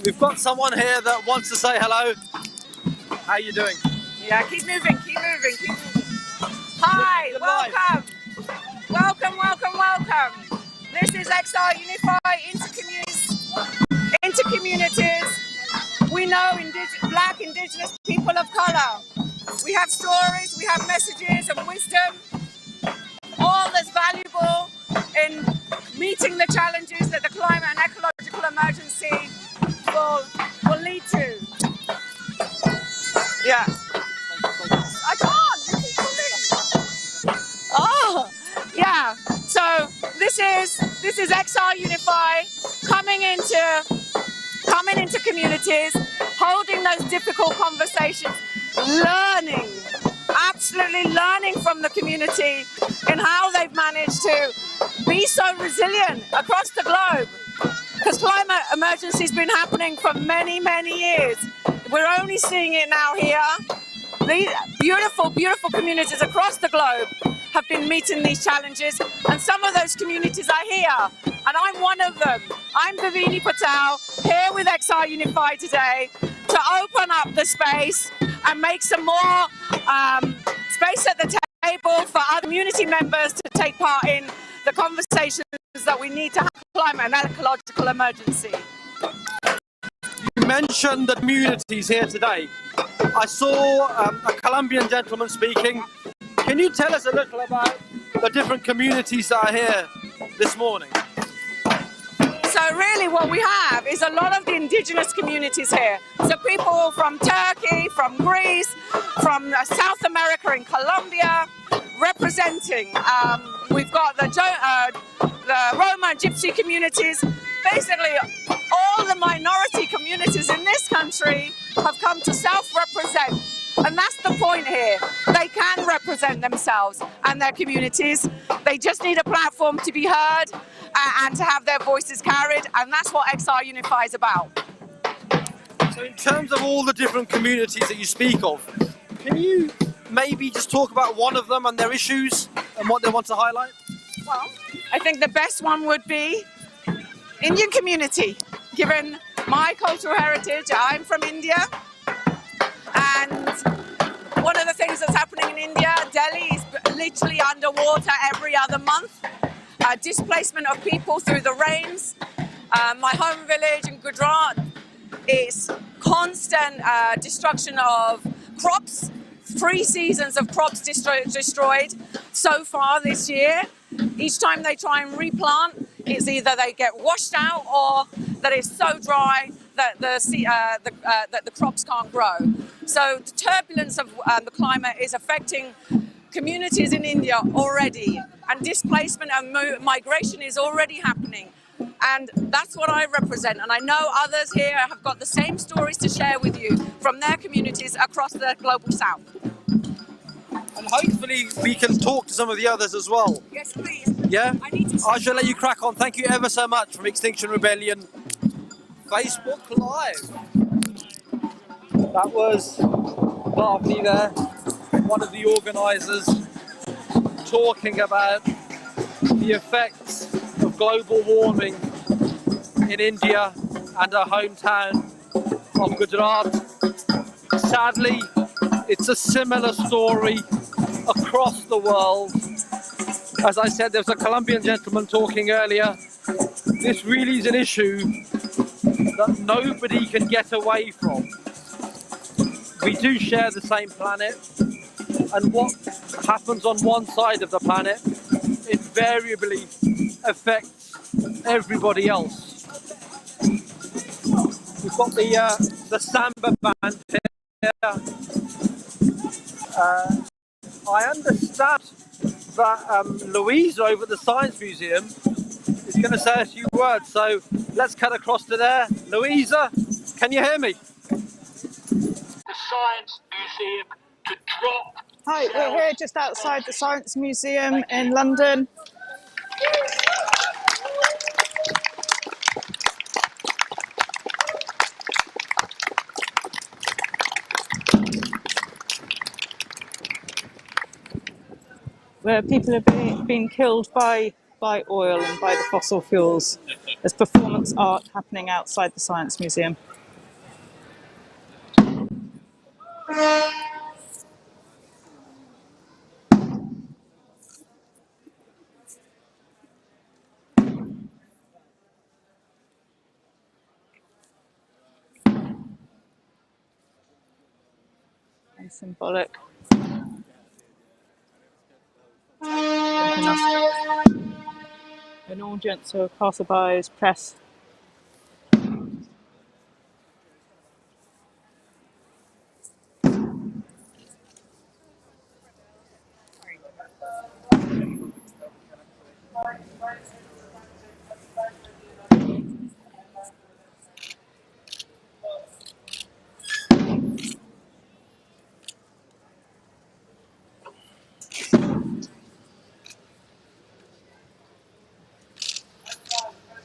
We've got someone here that wants to say hello. How are you doing? Yeah, keep moving, keep moving, keep moving. Hi, welcome. Welcome, welcome, welcome. This is XR Unify Intercommunities. We know Black, Indigenous people of colour. We have stories, we have messages and wisdom. All that's valuable in meeting the challenges that the climate and ecological emergency will lead to. Yeah. I can't. You keep pulling. Oh, yeah. So this is XR Unify coming into communities, holding those difficult conversations, learning, absolutely learning from the community in how they've managed to be so resilient across the globe. Because climate emergency has been happening for many, many years. We're only seeing it now here. These beautiful, beautiful communities across the globe have been meeting these challenges, and some of those communities are here, and I'm one of them. I'm Bhavini Patel, here with XR Unify today to open up the space and make some more space at the table for other community members to take part in the conversations that we need to have climate and ecological emergency. You mentioned the communities here today. I saw a Colombian gentleman speaking. Can you tell us a little about the different communities that are here this morning? So really what we have is a lot of the indigenous communities here. So people from Turkey, from Greece, from South America in Colombia, representing. We've got the Roma and Gypsy communities. Basically, all the minority communities in this country have come to self-represent. And that's the point here. They can represent themselves and their communities. They just need a platform to be heard and to have their voices carried. And that's what XR Unify is about. So in terms of all the different communities that you speak of, can you maybe just talk about one of them and their issues and what they want to highlight? Well, I think the best one would be Indian community. Given my cultural heritage, I'm from India, and one of the things that's happening in India, Delhi is literally underwater every other month. Displacement of people through the rains. My home village in Gujarat is constant destruction of crops. 3 seasons of crops destroyed so far this year. Each time they try and replant, it's either they get washed out or that it's so dry that the crops can't grow. So the turbulence of the climate is affecting communities in India already, and displacement and migration is already happening. And that's what I represent. And I know others here have got the same stories to share with you from their communities across the global south. And hopefully we can talk to some of the others as well. Yes, please. Yeah? I shall let you crack on. Thank you ever so much from Extinction Rebellion Facebook Live. That was Bhavni there, one of the organisers, talking about the effects of global warming in India and her hometown of Gujarat. Sadly, it's a similar story across the world. As I said, there was a Colombian gentleman talking earlier. This really is an issue that nobody can get away from. We do share the same planet, and what happens on one side of the planet invariably affects everybody else. We've got the samba band here. I understand that Louise over at the Science Museum is going to say a few words, so let's cut across to there. Louisa, can you hear me? The Science Museum to drop. Hi, we're here just outside the Science Museum in London. Where people are being killed by oil and by the fossil fuels. There's performance art happening outside the Science Museum. And symbolic. An audience of passerbys, press.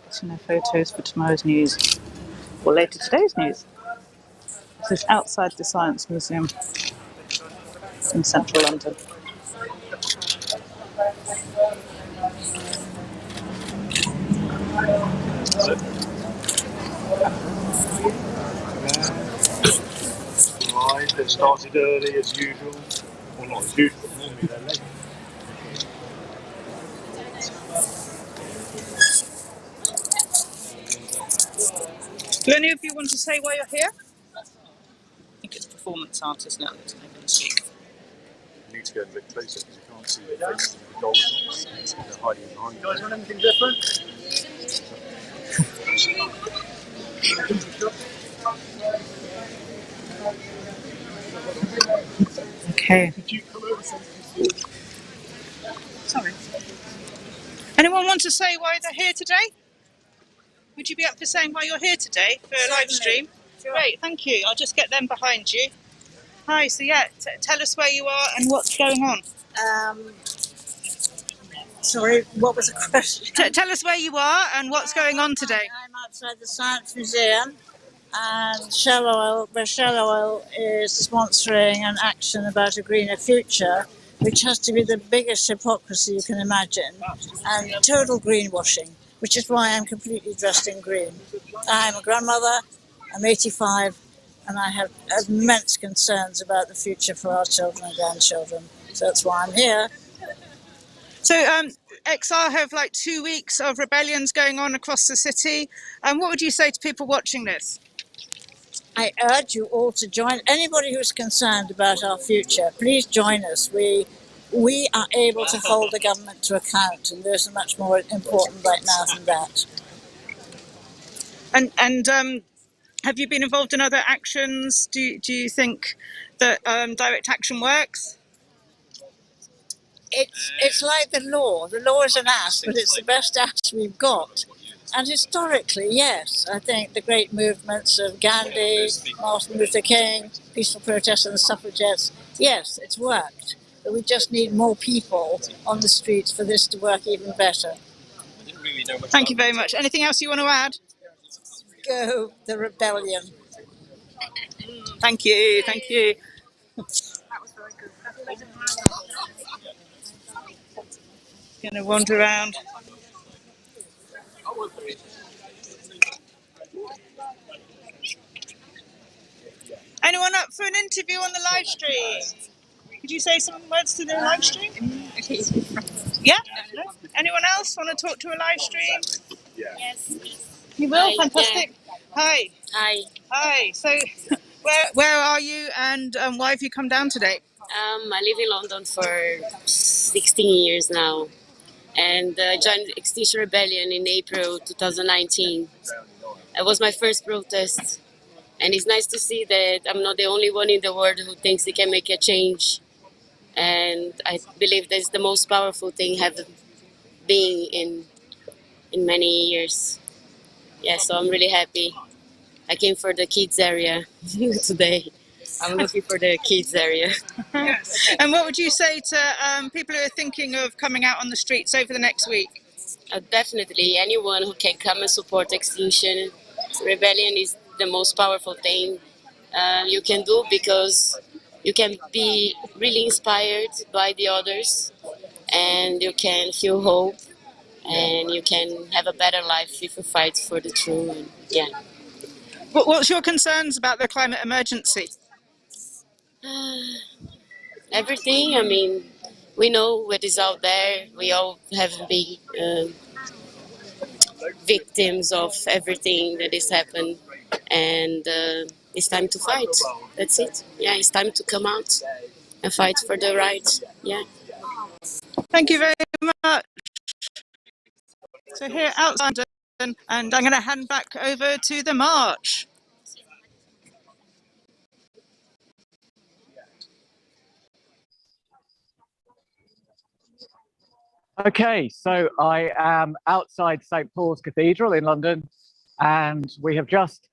Getting their photos for tomorrow's news, or later today's news. This is outside the Science Museum in central London. Right, they started early as usual. Well, not as usual, normally they're late. Do any of you want to say why you're here? I think it's performance art, isn't it? They're going to speak. You need to go a bit closer because you can't see the faces of the goals. They're hiding behind you. You guys want anything different? Okay. Sorry. Anyone want to say why they're here today? Would you be up for saying why you're here today for a live stream? Sure. Great, thank you. I'll just get them behind you. Hi, so yeah, tell us where you are and what's going on. Sorry, what was the question? Tell us where you are and what's going on today. I'm outside the Science Museum, and Shell Oil is sponsoring an action about a greener future, which has to be the biggest hypocrisy you can imagine, and total greenwashing, which is why I'm completely dressed in green. I'm a grandmother, I'm 85, and I have immense concerns about the future for our children and grandchildren. So that's why I'm here. So XR have like 2 weeks of rebellions going on across the city. What would you say to people watching this? I urge you all to join. Anybody who's concerned about our future, please join us. We are able to hold the government to account, and there's much more important right now than that. And have you been involved in other actions? Do you think that direct action works? It's like the law. The law is an ass, but it's the best ass we've got. And historically, yes, I think the great movements of Gandhi, Martin Luther King, peaceful protests and the suffragettes, yes, it's worked. But we just need more people on the streets for this to work even better. Thank you very much. Anything else you want to add? Go the rebellion. Thank you, thank you. Going to wander around. Anyone up for an interview on the live stream? Could you say some words to the live stream? Yeah? Anyone else want to talk to a live stream? Yes. You will? Hi. Fantastic. Yeah. Hi. Hi. Hi. So where are you and why have you come down today? I live in London for 16 years now, and I joined Extinction Rebellion in April 2019. It was my first protest And it's nice to see that I'm not the only one in the world who thinks they can make a change. And I believe that's the most powerful thing have been in many years. Yeah, so I'm really happy. I came for the kids area today. I'm looking for the kids area. Yes. And what would you say to people who are thinking of coming out on the streets over the next week? Definitely, anyone who can come and support Extinction Rebellion is the most powerful thing you can do, because you can be really inspired by the others, and you can feel hope, and you can have a better life if you fight for the truth. And, yeah. What's your concerns about the climate emergency? Everything. I mean, we know what is out there. We all have been victims of everything that has happened, and it's time to fight. That's it. Yeah, it's time to come out and fight for the right. Yeah. Thank you very much. So here outside, and I'm going to hand back over to the march. Okay, so I am outside St. Paul's Cathedral in London, and we have just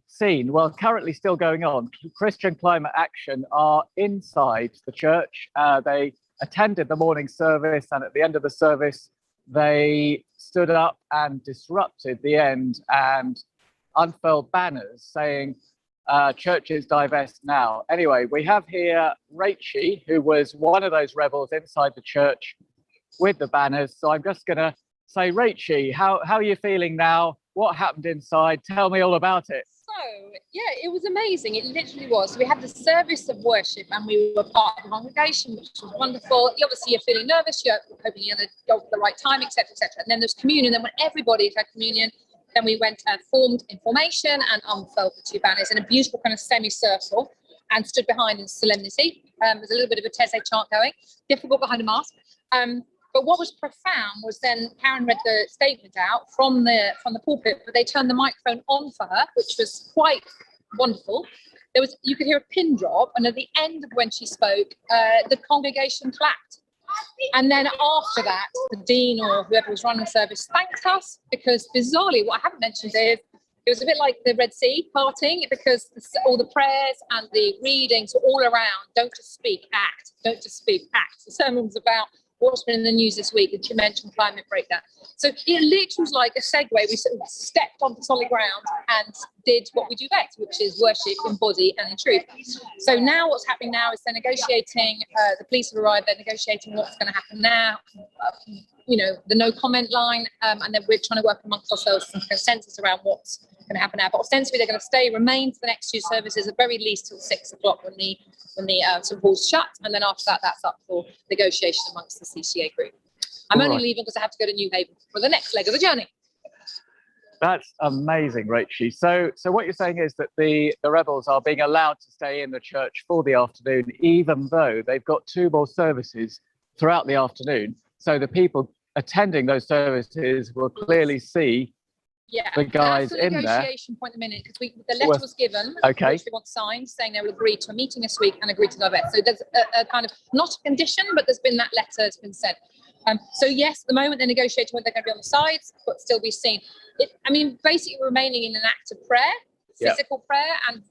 seen, well, currently still going on, Christian Climate Action are inside the church. They attended the morning service, and at the end of the service, they stood up and disrupted the end and unfurled banners saying, churches divest now. Anyway, we have here Rachie, who was one of those rebels inside the church with the banners. So I'm just going to say, Rachie, how are you feeling now? What happened inside? Tell me all about it. So, yeah, it was amazing. It literally was. So we had the service of worship and we were part of the congregation, which was wonderful. Obviously, you're feeling nervous. You're hoping you're going to go at the right time, etc., etc. And then there's communion. Then when everybody had communion, then we went and formed in formation and unfurled the two banners in a beautiful kind of semicircle and stood behind in solemnity. There's a little bit of a Tese chant going, difficult behind a mask. But what was profound was then Karen read the statement out from the pulpit, but they turned the microphone on for her, which was quite wonderful. You could hear a pin drop, and at the end of when she spoke, the congregation clapped. And then after that, the dean or whoever was running the service thanked us, because bizarrely, what I haven't mentioned is it was a bit like the Red Sea parting, because all the prayers and the readings were all around. Don't just speak, act. Don't just speak, act. The sermon was about what's been in the news this week, and she mentioned climate breakdown. So it literally was like a segue. We sort of stepped onto solid ground and did what we do best, which is worship in body and in truth. So now what's happening now is they're negotiating, the police have arrived, they're negotiating what's going to happen now, the no comment line, and then we're trying to work amongst ourselves some consensus around what's going to happen now. But ostensibly they're going to remain for the next two services, at very least till 6 o'clock when the St. Paul's shut, and then after that, that's up for negotiation amongst the CCA group. I'm only leaving because I have to go to New Haven for the next leg of the journey. That's amazing, Rachie. So what you're saying is that the rebels are being allowed to stay in the church for the afternoon, even though they've got 2 more services throughout the afternoon. So the people attending those services will clearly see the guys that's the in there. negotiation point at the minute, because the letter was given, which they want signed, saying they will agree to a meeting this week and agree to divest. So there's a kind of, not a condition, but there's been that letter that's been sent. So yes, at the moment they're negotiating whether they're going to be on the sides, but still be seen. Basically remaining in an act of prayer, physical prayer, and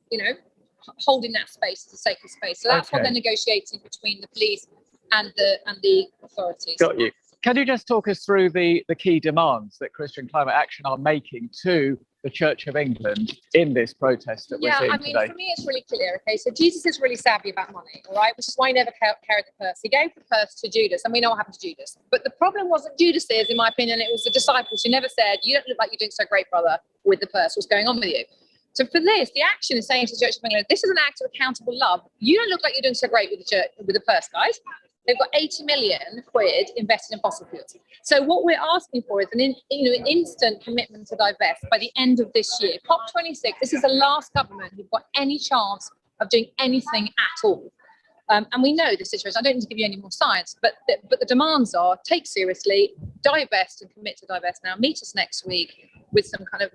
holding that space as a sacred space. So that's what they're negotiating between the police and the authorities. Got you. Can you just talk us through the key demands that Christian Climate Action are making to the Church of England in this protest that we're seeing today? For me, it's really clear. Okay, so Jesus is really savvy about money, all right, which is why he never carried the purse. He gave the purse to Judas, and we know what happened to Judas. But the problem wasn't Judas's, in my opinion. It was the disciples who never said, "You don't look like you're doing so great, brother, with the purse. What's going on with you?" So for this, the action is saying to the Church of England, "This is an act of accountable love. You don't look like you're doing so great with the church, with the purse, guys." They've got 80 million quid invested in fossil fuels. So what we're asking for is an instant commitment to divest by the end of this year. COP26, this is the last government who've got any chance of doing anything at all. And we know the situation. I don't need to give you any more science, but the demands are take seriously, divest and commit to divest now. Meet us next week with some kind of,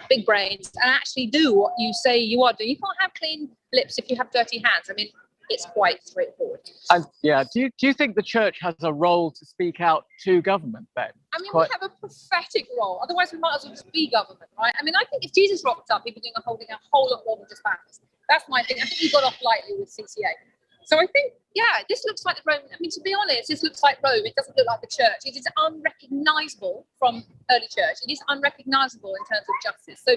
big brains and actually do what you say you are doing. You can't have clean lips if you have dirty hands. I mean, it's quite straightforward. And do you think the church has a role to speak out to government then? I mean, we have a prophetic role. Otherwise, we might as well just be government, right? I mean, I think if Jesus rocked up, he'd be holding a whole lot more than just banners. That's my thing. I think he got off lightly with CCA. So I think, this looks like Rome. I mean, to be honest, this looks like Rome. It doesn't look like the church. It is unrecognisable from early church. It is unrecognisable in terms of justice. So,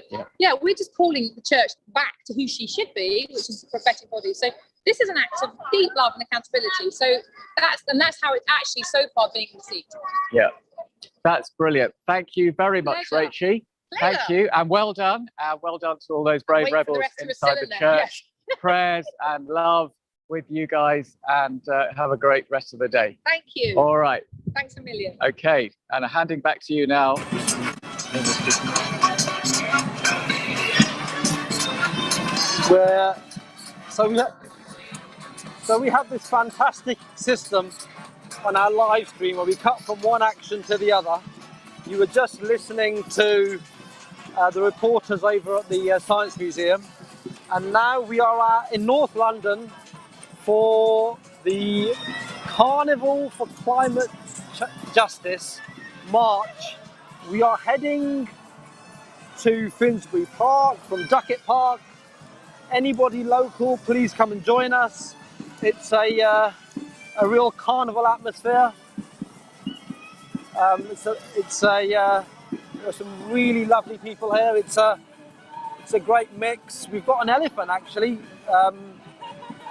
we're just calling the church back to who she should be, which is the prophetic body. So this is an act of deep love and accountability. So that's how it's actually so far being received. Yeah, that's brilliant. Thank you very much, Rachie. Thank you, and well done. Well done to all those brave rebels inside the church. Yes. Prayers and love with you guys, and have a great rest of the day. Thank you. All right. Thanks a million. Okay, and handing back to you now. So we have this fantastic system on our live stream where we cut from one action to the other. You were just listening to the reporters over at the Science Museum, and now we are in North London for the Carnival for Climate Justice March. We are heading to Finsbury Park from Duckett Park. Anybody local, please come and join us. It's a real carnival atmosphere. There's some really lovely people here. It's a great mix. We've got an elephant actually,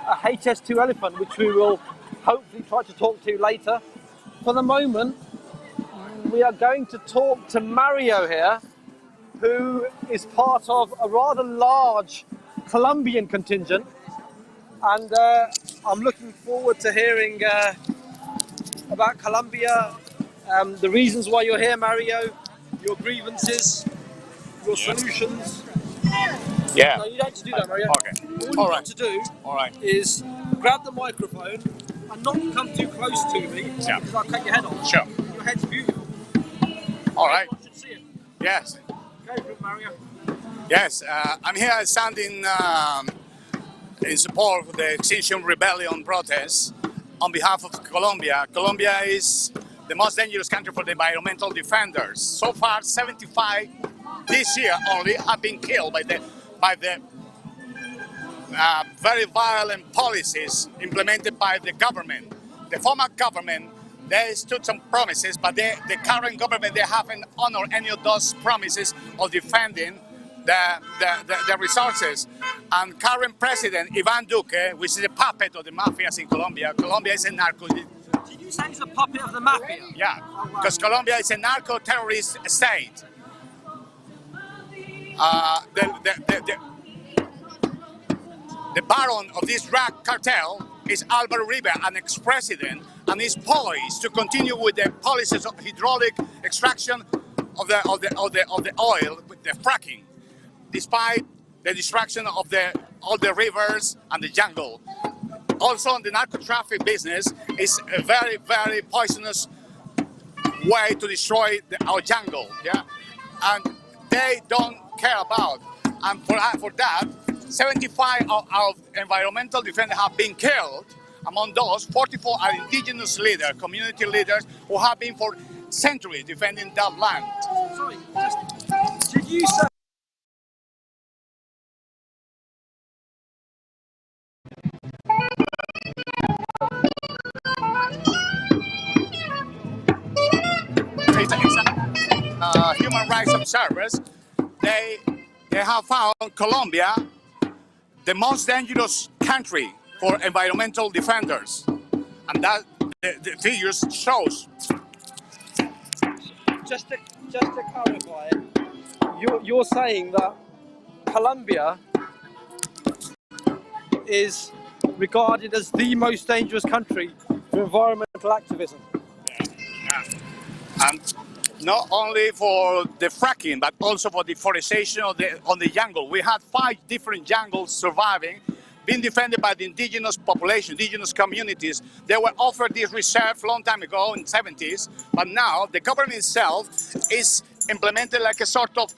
a HS2 elephant, which we will hopefully try to talk to later. For the moment, we are going to talk to Mario here, who is part of a rather large Colombian contingent, and I'm looking forward to hearing about Colombia, the reasons why you're here, Mario, your grievances, your solutions. Yeah. No, you don't have to do that, Mario. Okay. All you have to do All right. is grab the microphone and not come too close to me, because I'll cut your head off. Sure. Your head's beautiful. All right. I should see it. Yes. Go for it, Mario. Yes. I'm here standing in support of the Extinction Rebellion protests on behalf of Colombia. Colombia is the most dangerous country for the environmental defenders. So far, 75 this year only have been killed by the very violent policies implemented by the government. The former government, they stood some promises, but the current government, they haven't honored any of those promises of defending the resources. And current president, Ivan Duque, which is a puppet of the mafias in Colombia. Colombia is a narco. Did you say he's a puppet of the mafia? Yeah, because Colombia is a narco-terrorist state. The baron of this drug cartel is Albert Uribe, an ex-president, and is poised to continue with the policies of hydraulic extraction of the oil with the fracking, despite the destruction of all the rivers and the jungle. Also, the narco-traffic business is a very, very poisonous way to destroy our jungle. Yeah, and they don't care about. And for that, 75 of environmental defenders have been killed. Among those, 44 are indigenous leaders, community leaders, who have been for centuries defending that land. Sorry, did you say? Human rights observers, they have found Colombia the most dangerous country for environmental defenders, and that the figures shows. Just to clarify, you're saying that Colombia is regarded as the most dangerous country for environmental activism. Yeah. And not only for the fracking, but also for deforestation on the jungle. We had 5 different jungles surviving being defended by the indigenous population, indigenous communities. They were offered this reserve a long time ago in the 70s, but now the government itself is implemented like a sort of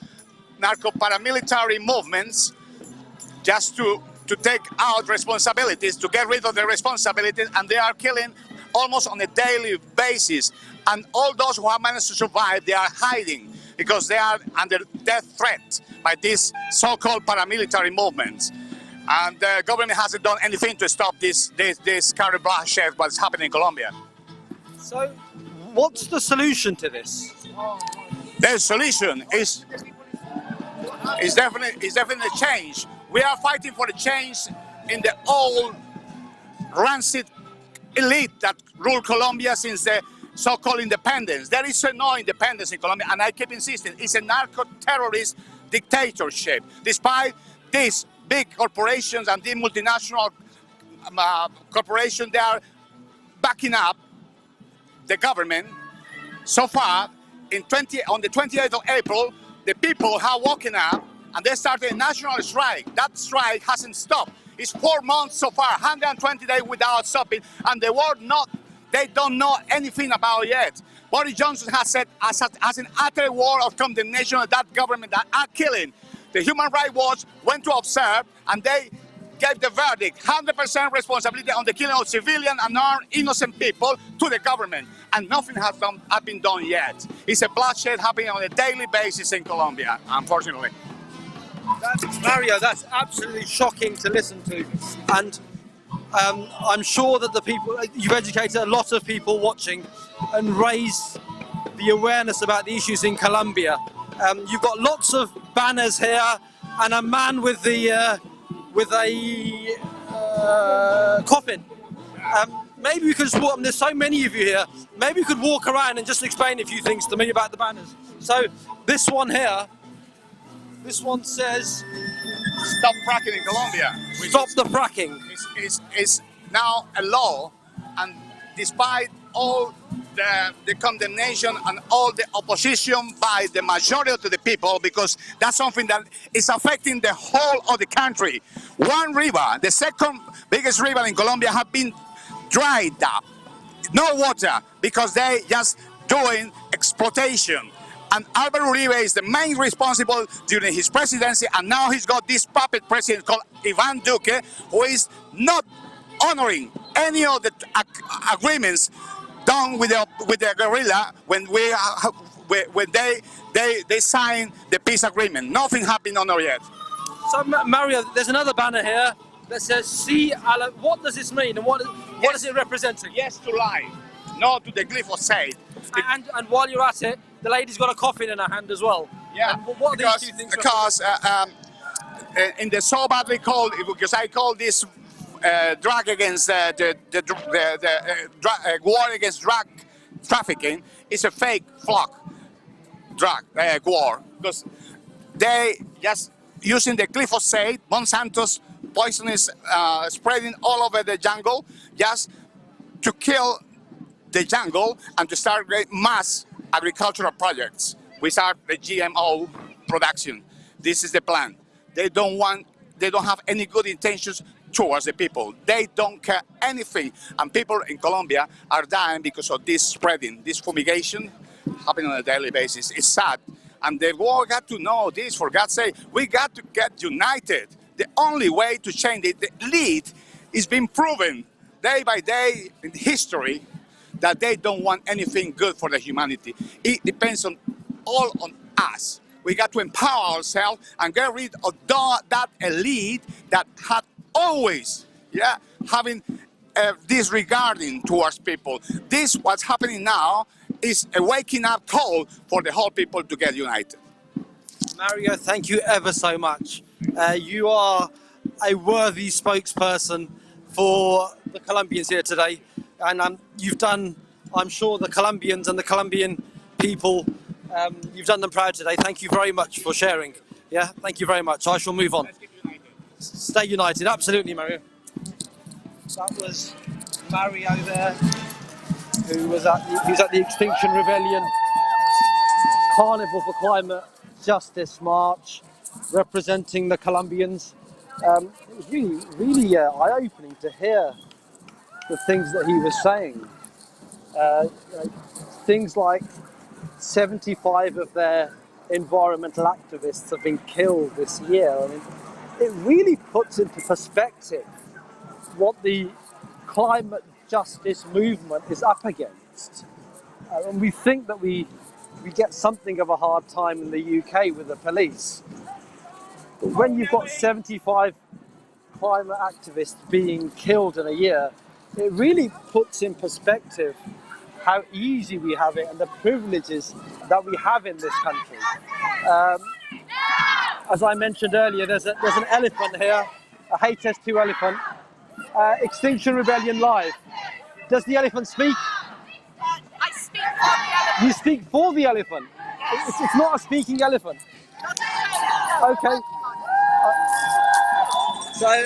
narco-paramilitary movements just to take out responsibilities, to get rid of the responsibilities, and they are killing almost on a daily basis. And all those who have managed to survive, they are hiding because they are under death threat by these so-called paramilitary movements. And the government hasn't done anything to stop this current bloodshed what's happening in Colombia. So, what's the solution to this? The solution is definitely a change. We are fighting for a change in the old rancid elite that ruled Colombia since the so-called independence. There is no independence in Colombia, and I keep insisting, it's a narco-terrorist dictatorship. Despite these big corporations and the multinational corporations, they are backing up the government. So far, on the 28th of April, the people have woken up and they started a national strike. That strike hasn't stopped. It's 4 months so far, 120 days without stopping, and the world they don't know anything about it yet. Boris Johnson has said, as an utter war of condemnation of that government that are killing. The Human Rights Watch went to observe, and they gave the verdict, 100% responsibility on the killing of civilian and innocent people to the government, and nothing has been done yet. It's a bloodshed happening on a daily basis in Colombia, unfortunately. Mario, that's absolutely shocking to listen to, and I'm sure that the people, you've educated a lot of people watching and raised the awareness about the issues in Colombia. You've got lots of banners here and a man with a coffin. Maybe we could just walk, there's so many of you here, maybe you could walk around and just explain a few things to me about the banners. So this one here, this one says, "Stop fracking in Colombia." Stop the fracking. It's now a law, and despite all the condemnation and all the opposition by the majority of the people, because that's something that is affecting the whole of the country. One river, the second biggest river in Colombia, have been dried up. No water, because they just doing exploitation. And Álvaro Uribe is the main responsible during his presidency, and now he's got this puppet president called Iván Duque, who is not honoring any of the agreements done with the guerrilla when they signed the peace agreement. Nothing has been honored yet. So Mario, there's another banner here that says "See Allah." What does this mean, and what is it representing? Yes to life, no to the glyphosate. And while you're at it, the lady's got a coffin in her hand as well. Yeah, and what are these two things? Because in the so badly called, because I call this drug against the war against drug trafficking, is a fake drug war, because they just using the glyphosate, Monsanto's poisonous spreading all over the jungle, just to kill the jungle and to start mass agricultural projects. We start the GMO production. This is the plan. They don't have any good intentions towards the people. They don't care anything. And people in Colombia are dying because of this spreading, this fumigation happening on a daily basis. It's sad. And the world got to know this, for God's sake. We got to get united. The only way to change it, the lead is being proven day by day in history that they don't want anything good for the humanity. It depends all on us. We got to empower ourselves and get rid of that elite that had always, having disregarding towards people. This, what's happening now, is a waking up call for the whole people to get united. Mario, thank you ever so much. You are a worthy spokesperson for the Colombians here today, and you've done, I'm sure, the Colombians and the Colombian people, you've done them proud today. Thank you very much for sharing. Yeah, thank you very much. I shall move on. Stay united, absolutely, Mario. That was Mario there, who was at the Extinction Rebellion Carnival for Climate Justice March, representing the Colombians. It was really eye-opening to hear the things that he was saying. Things like 75 of their environmental activists have been killed this year. I mean, it really puts into perspective what the climate justice movement is up against. And we think that we get something of a hard time in the UK with the police. But when you've got 75 climate activists being killed in a year, it really puts in perspective how easy we have it and the privileges that we have in this country. As I mentioned earlier, there's an elephant here, a HS2 elephant. Extinction Rebellion live. Does the elephant speak? I speak for the elephant. You speak for the elephant? Yes. It's not a speaking elephant. Okay. So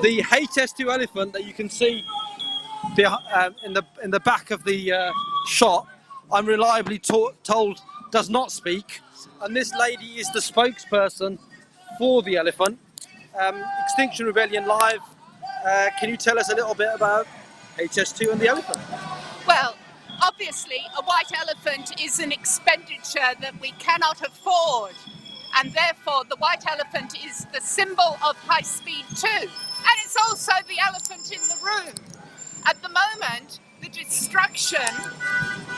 the HS2 elephant that you can see in the back of the shot, I'm reliably told does not speak, and this lady is the spokesperson for the elephant. Extinction Rebellion live. Can you tell us a little bit about HS2 and the elephant? Well, obviously a white elephant is an expenditure that we cannot afford, and therefore the white elephant is the symbol of high speed too, and it's also the elephant in the room. At the moment, the destruction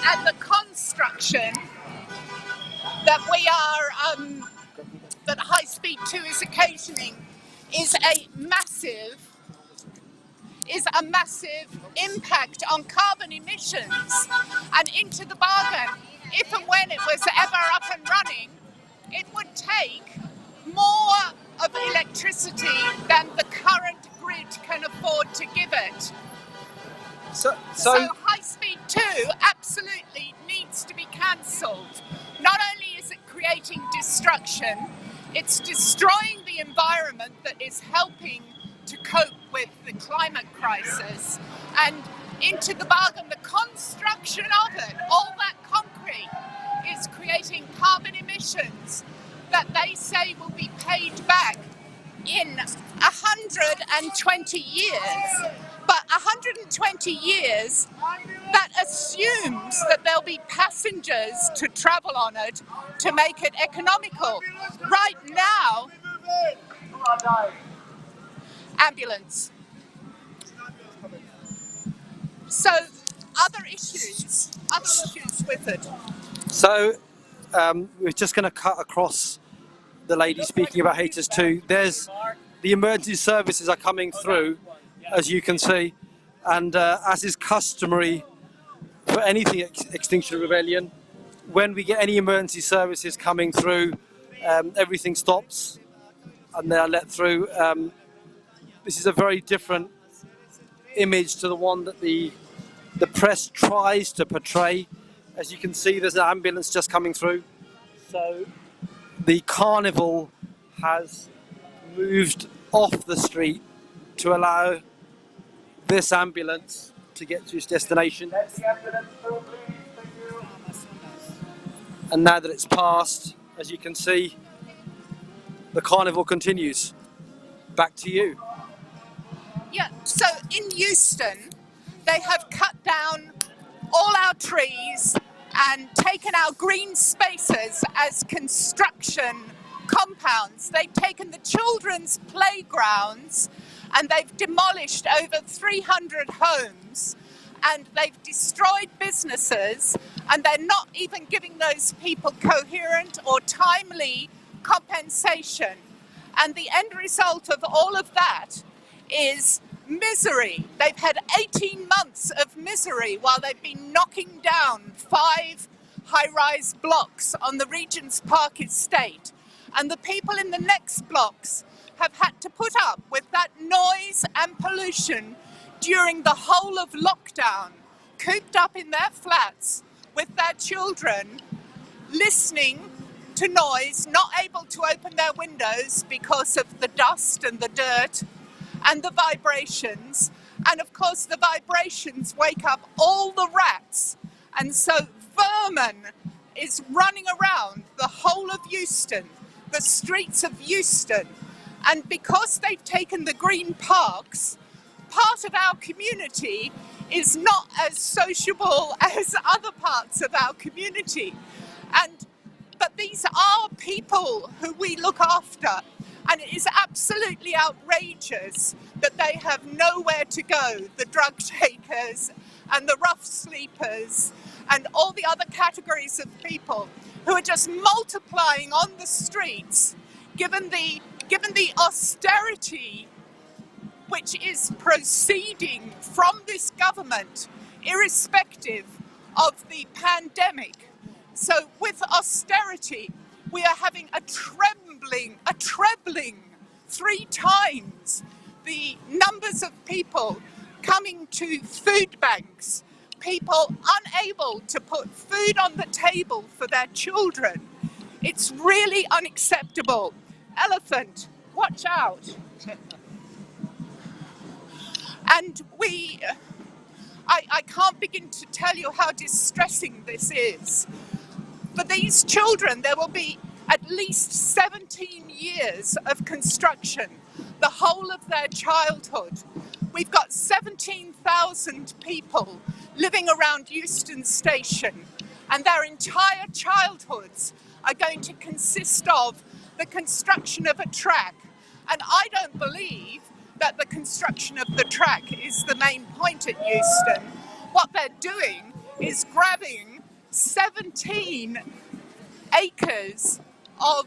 and the construction that that high speed 2 is occasioning is a massive impact on carbon emissions, and into the bargain, if and when it was ever up and running, it would take more of electricity than the current grid can afford to give it. So high speed 2 absolutely needs to be cancelled. Not only is it creating destruction, it's destroying the environment that is helping to cope with the climate crisis, and into the bargain, the construction of it, all that concrete, is creating carbon emissions that they say will be paid back in 120 years. But 120 years, that assumes that there'll be passengers to travel on it to make it economical. Right now, ambulance. So other issues with it. So we're just going to cut across the lady speaking about HS2. There's the emergency services are coming through, as you can see, and as is customary for anything Extinction Rebellion, when we get any emergency services coming through, everything stops and they are let through. This is a very different image to the one that the press tries to portray. As you can see, there's an ambulance just coming through. So the Carnival has moved off the street to allow this ambulance to get to its destination. And now that it's passed, as you can see, the Carnival continues. Back to you. Yeah, so in Euston, they have cut down all our trees and taken our green spaces as construction compounds. They've taken the children's playgrounds and they've demolished over 300 homes, and they've destroyed businesses, and they're not even giving those people coherent or timely compensation. And the end result of all of that is misery. They've had 18 months of misery while they've been knocking down 5 high-rise blocks on the Regent's Park estate. And the people in the next blocks have had to put up with that noise and pollution during the whole of lockdown, cooped up in their flats with their children, listening to noise, not able to open their windows because of the dust and the dirt and the vibrations. And of course the vibrations wake up all the rats, and so vermin is running around the whole of Euston, the streets of Euston, And because they've taken the green parks, part of our community is not as sociable as other parts of our community. But these are people who we look after, and it is absolutely outrageous that they have nowhere to go, the drug takers and the rough sleepers and all the other categories of people who are just multiplying on the streets, given the austerity which is proceeding from this government, irrespective of the pandemic. So with austerity, we are having a trebling 3 times the numbers of people coming to food banks, people unable to put food on the table for their children. It's really unacceptable. Elephant, watch out. And I can't begin to tell you how distressing this is. For these children, there will be at least 17 years of construction, the whole of their childhood. We've got 17,000 people living around Euston Station, and their entire childhoods are going to consist of the construction of a track. And I don't believe that the construction of the track is the main point at Euston. What they're doing is grabbing 17 acres of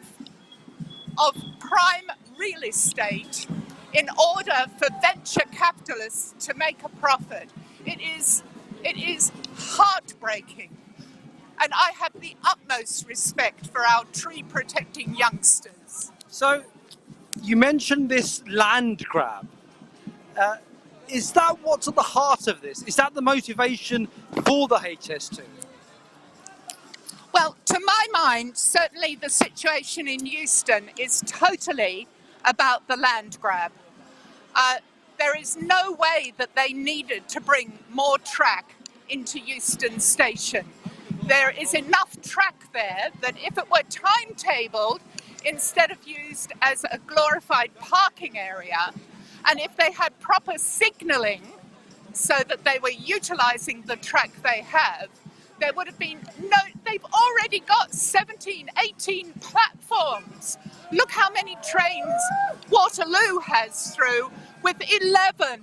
prime real estate in order for venture capitalists to make a profit. It is heartbreaking. And I have the utmost respect for our tree protecting youngsters. So you mentioned this land grab. Is that what's at the heart of this? Is that the motivation for the HS2? Well, to my mind, certainly the situation in Euston is totally about the land grab. There is no way that they needed to bring more track into Euston Station. There is enough track there that if it were timetabled, instead of used as a glorified parking area, and if they had proper signalling so that they were utilising the track they have, there would have been no, they've already got 17, 18 platforms. Look how many trains Waterloo has through with 11.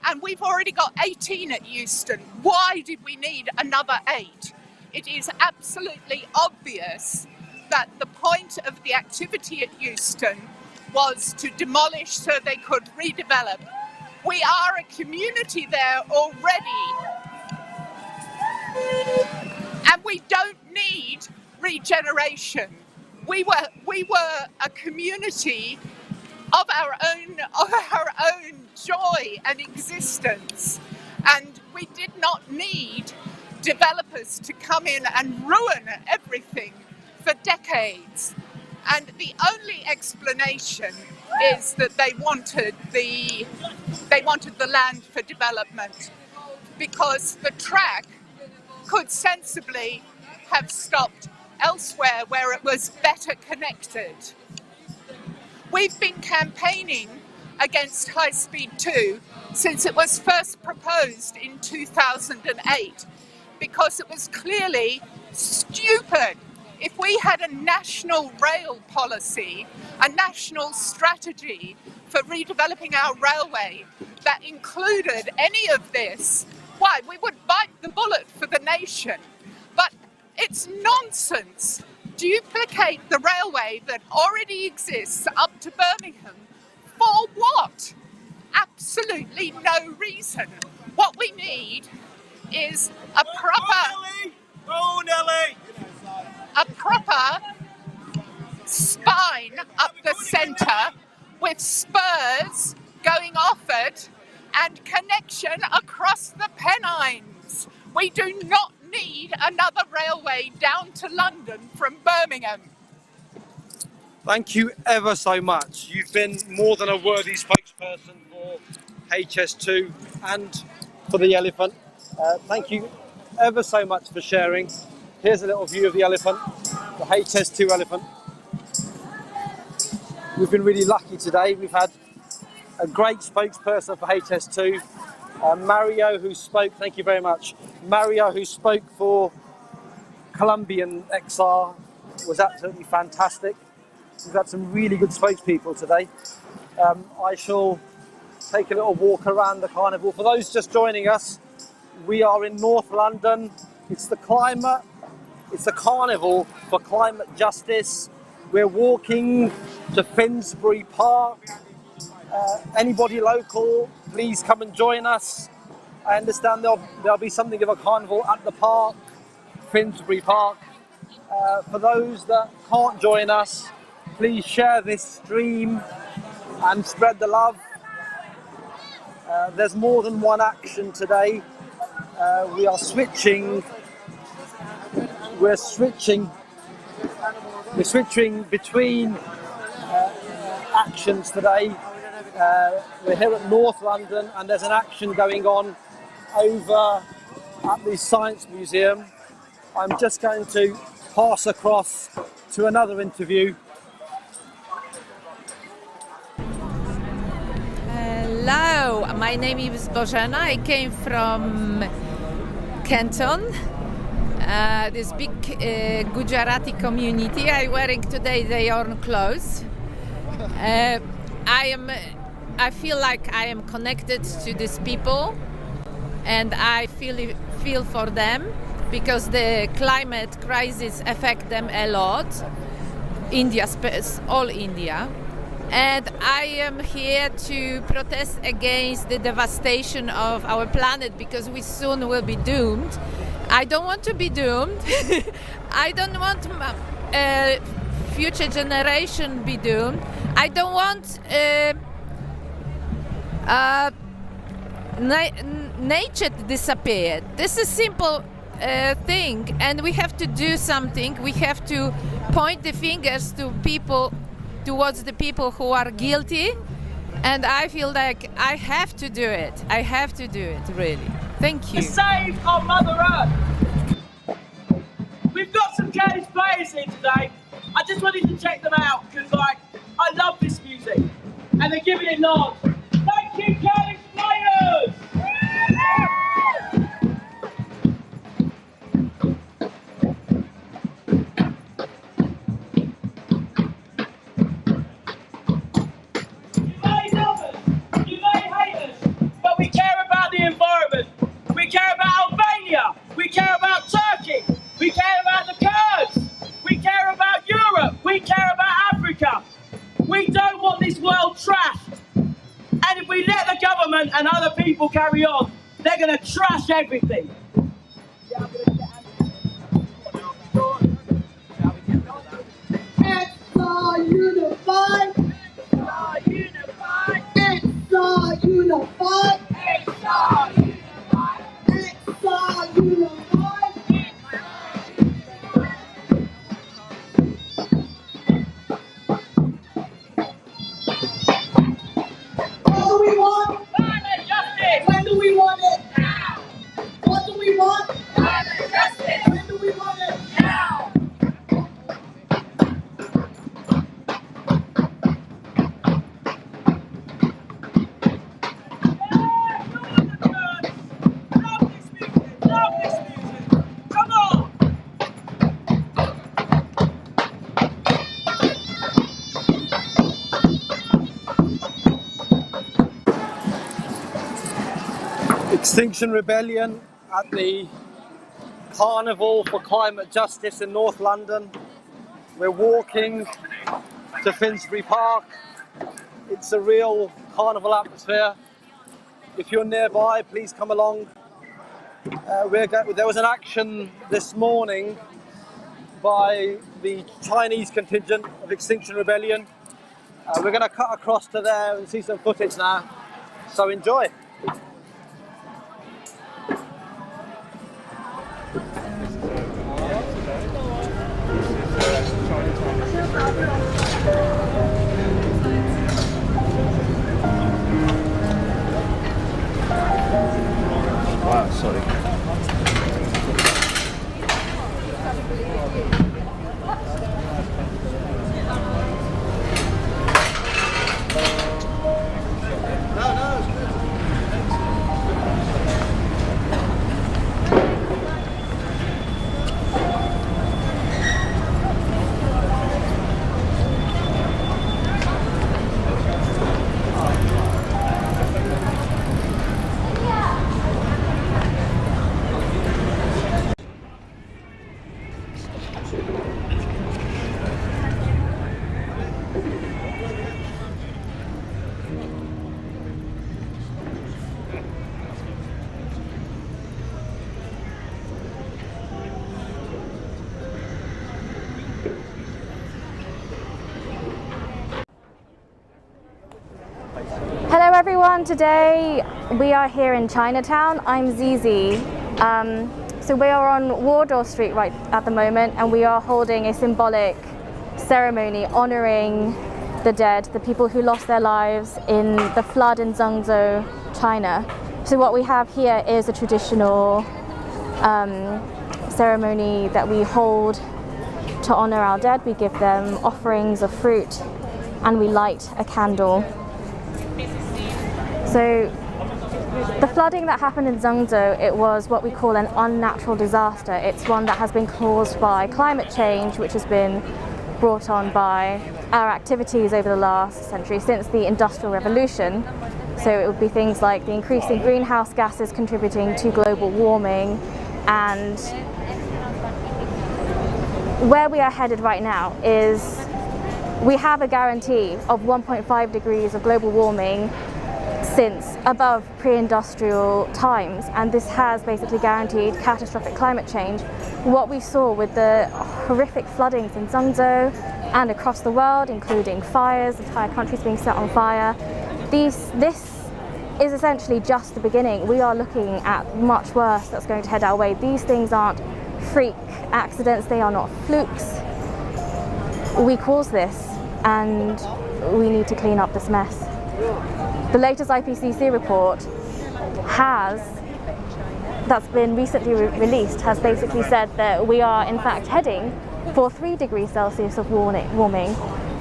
And we've already got 18 at Euston. Why did we need another 8? It is absolutely obvious that the point of the activity at Euston was to demolish so they could redevelop. We are a community there already. And we don't need regeneration. We were a community of our own joy and existence, and we did not need developers to come in and ruin everything for decades. And the only explanation is that they wanted the land for development, because the track could sensibly have stopped elsewhere where it was better connected. We've been campaigning against High Speed 2 since it was first proposed in 2008, because it was clearly stupid. If we had a national rail policy, a national strategy for redeveloping our railway that included any of this, why, we would bite the bullet for the nation. But it's nonsense. Duplicate the railway that already exists up to Birmingham. For what? Absolutely no reason. What we need is a proper spine up the centre with spurs going off it and connection across the Pennines. We do not need another railway down to London from Birmingham. Thank you ever so much. You've been more than a worthy spokesperson for HS2 and for the elephant. Thank you ever so much for sharing. Here's a little view of the elephant, the HS2 elephant. We've been really lucky today. We've had a great spokesperson for HS2, Mario, who spoke, thank you very much, Mario, who spoke for Colombian XR, was absolutely fantastic. We've had some really good spokespeople today. I shall take a little walk around the carnival. For those just joining us, we are in North London. It's the Carnival for Climate Justice. We're walking to Finsbury Park. Anybody local, please come and join us. I understand there'll be something of a carnival at the park, Finsbury Park. For those that can't join us, please share this stream and spread the love. There's more than one action today. We're switching between actions today. We're here at North London and there's an action going on over at the Science Museum. I'm just going to pass across to another interview. Hello, my name is Bożena. I came from Canton, this big Gujarati community. I'm wearing today their own clothes. I feel like I am connected to these people, and I feel for them because the climate crisis affects them a lot. All India. And I am here to protest against the devastation of our planet because we soon will be doomed. I don't want to be doomed. I don't want future generation be doomed. I don't want nature to disappear. This is simple thing, and we have to do something. We have to point the fingers to people, towards the people who are guilty, and I feel like I have to do it. I have to do it, really. Thank you. To save our Mother Earth. We've got some Chinese players here today. I just wanted to check them out because, I love this music, and they're giving it nod. Thank you, Chinese players. We care about the environment. We care about Albania. We care about Turkey. We care about the Kurds. We care about Europe. We care about Africa. We don't want this world trashed. And if we let the government and other people carry on, they're going to trash everything. XR Unify. XR Unify. XR Unify. XR Unify. XR Unify. What do we want? Climate justice. When do we want it? Now. What do we want? Climate justice. When do we want it? Now. Extinction Rebellion at the Carnival for Climate Justice in North London. We're walking to Finsbury Park. It's a real carnival atmosphere. If you're nearby, please come along. There was an action this morning by the Chinese contingent of Extinction Rebellion. We're going to cut across to there and see some footage now, so enjoy. Wow, sorry. everyone, today we are here in Chinatown. I'm Zizi. So we are on Wardour Street right at the moment, and we are holding a symbolic ceremony honouring the dead, the people who lost their lives in the flood in Zhengzhou, China. So what we have here is a traditional ceremony that we hold to honour our dead. We give them offerings of fruit and we light a candle. So the flooding that happened in Zhengzhou, it was what we call an unnatural disaster. It's one that has been caused by climate change, which has been brought on by our activities over the last century, since the Industrial Revolution. So it would be things like the increasing greenhouse gases contributing to global warming, and where we are headed right now is we have a guarantee of 1.5 degrees of global warming since above pre-industrial times, and this has basically guaranteed catastrophic climate change. What we saw with the horrific floodings in Zhengzhou and across the world, including fires, entire countries being set on fire, this is essentially just the beginning. We are looking at much worse that's going to head our way. These things aren't freak accidents, they are not flukes. We caused this and we need to clean up this mess. The latest IPCC report that's been recently released has basically said that we are in fact heading for 3 degrees Celsius of warming.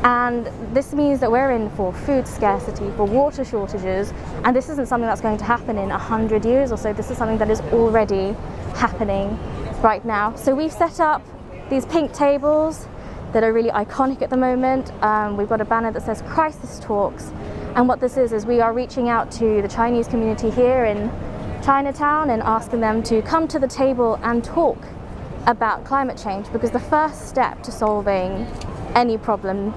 And this means that we're in for food scarcity, for water shortages, and this isn't something that's going to happen in 100 years or so. This is something that is already happening right now. So we've set up these pink tables that are really iconic at the moment. We've got a banner that says Crisis Talks, and what this is we are reaching out to the Chinese community here in Chinatown and asking them to come to the table and talk about climate change, because the first step to solving any problem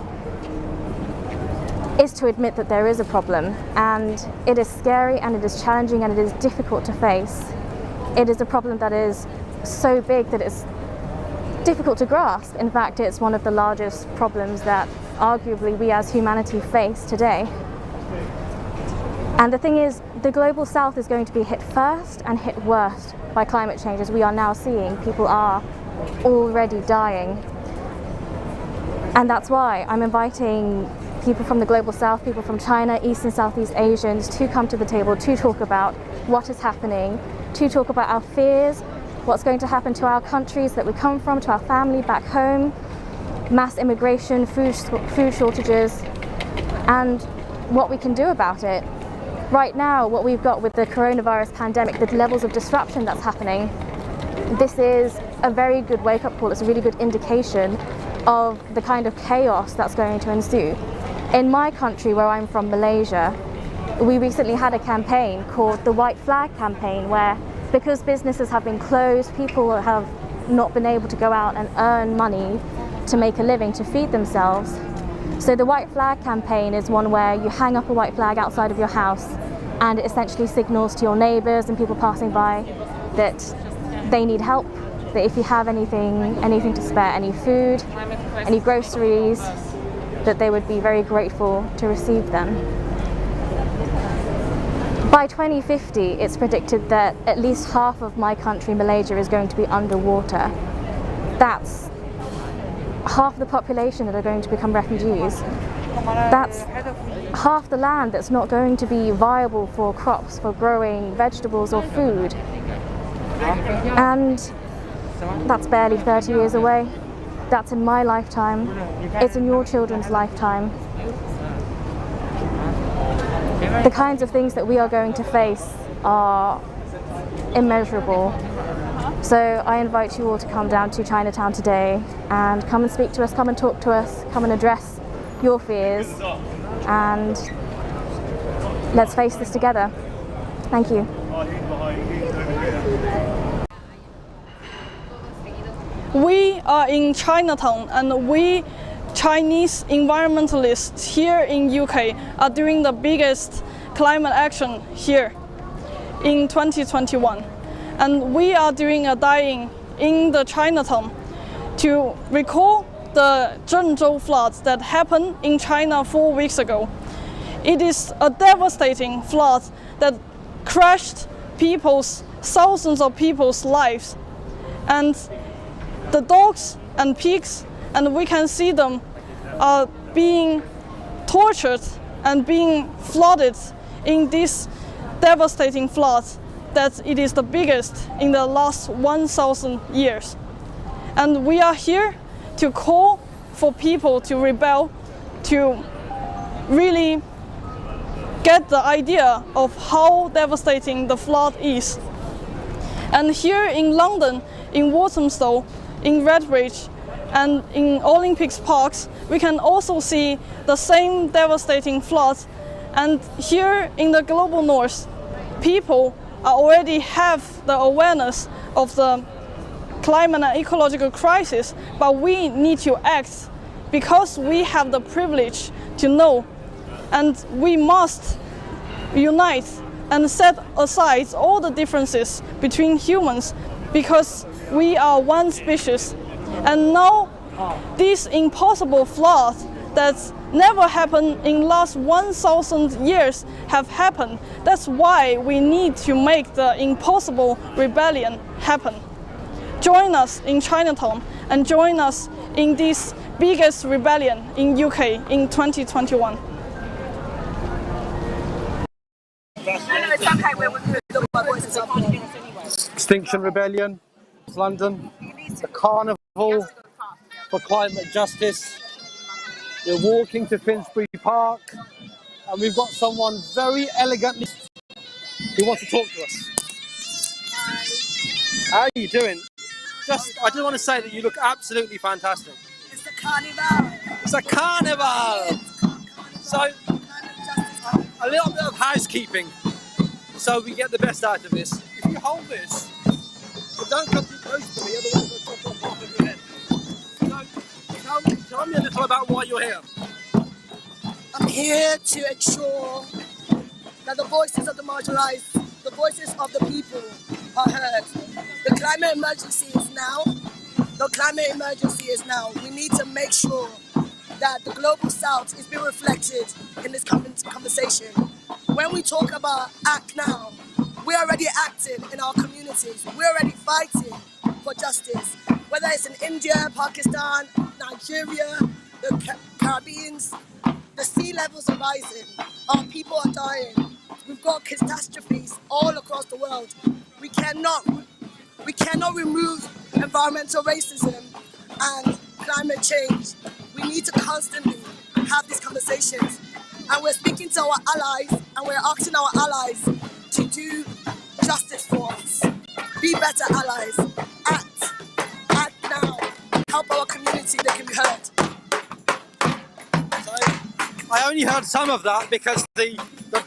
is to admit that there is a problem, and it is scary and it is challenging and it is difficult to face. It is a problem that is so big that it's difficult to grasp. In fact, it's one of the largest problems that arguably we as humanity face today. And the thing is, the global south is going to be hit first and hit worst by climate change, as we are now seeing. People are already dying. And that's why I'm inviting people from the global south, people from China, East and Southeast Asians, to come to the table to talk about what is happening, to talk about our fears, what's going to happen to our countries that we come from, to our family back home, mass immigration, food shortages, and what we can do about it. Right now, what we've got with the coronavirus pandemic, the levels of disruption that's happening, this is a very good wake-up call. It's a really good indication of the kind of chaos that's going to ensue. In my country, where I'm from, Malaysia, we recently had a campaign called the White Flag Campaign, where because businesses have been closed, people have not been able to go out and earn money to make a living, to feed themselves. So the White Flag Campaign is one where you hang up a white flag outside of your house, and it essentially signals to your neighbours and people passing by that they need help, that if you have anything to spare, any food, any groceries, that they would be very grateful to receive them. By 2050, it's predicted that at least half of my country, Malaysia, is going to be underwater. That's half the population that are going to become refugees. That's half the land that's not going to be viable for crops, for growing vegetables or food. And that's barely 30 years away. That's in my lifetime. It's in your children's lifetime. The kinds of things that we are going to face are immeasurable. So I invite you all to come down to Chinatown today and come and speak to us, come and talk to us, come and address your fears, and let's face this together. Thank you. We are in Chinatown, and we Chinese environmentalists here in UK are doing the biggest climate action here in 2021. And we are doing a dying in the Chinatown to recall the Zhengzhou floods that happened in China 4 weeks ago. It is a devastating flood that crushed thousands of people's lives. And the dogs and pigs, and we can see them, are being tortured and being flooded in this devastating flood that it is the biggest in the last 1,000 years. And we are here to call for people to rebel, to really get the idea of how devastating the flood is. And here in London, in Walthamstow, in Redbridge, and in Olympic Parks, we can also see the same devastating floods. And here in the global north, people already have the awareness of the climate and ecological crisis, but we need to act because we have the privilege to know, and we must unite and set aside all the differences between humans because we are one species. And now this impossible flood that never happened in last 1,000 years have happened. That's why we need to make the impossible rebellion happen. Join us in Chinatown and join us in this biggest rebellion in UK in 2021. Extinction Rebellion, London, the Carnival for Climate Justice. We're walking to Finsbury Park, and we've got someone very elegantly who wants to talk to us. Hi. How are you doing? I just want to say that you look absolutely fantastic. It's the Carnival. It's a carnival. So, a little bit of housekeeping, so we get the best out of this. If you hold this, but don't come too close to me, otherwise I'll chop off half of your head. So, tell me a little about why you're here. I'm here to ensure that the voices of the marginalized, the voices of the people are heard. The climate emergency is now. The climate emergency is now. We need to make sure that the global south is being reflected in this conversation. When we talk about act now, we're already acting in our communities. We're already fighting for justice. Whether it's in India, Pakistan, Nigeria, the Caribbean, the sea levels are rising. Our people are dying. We've got catastrophes all across the world. We cannot remove environmental racism and climate change. We need to constantly have these conversations. And we're speaking to our allies, and we're asking our allies to do justice for us. Be better allies. Act now. Help our community, they can be heard. I only heard some of that because the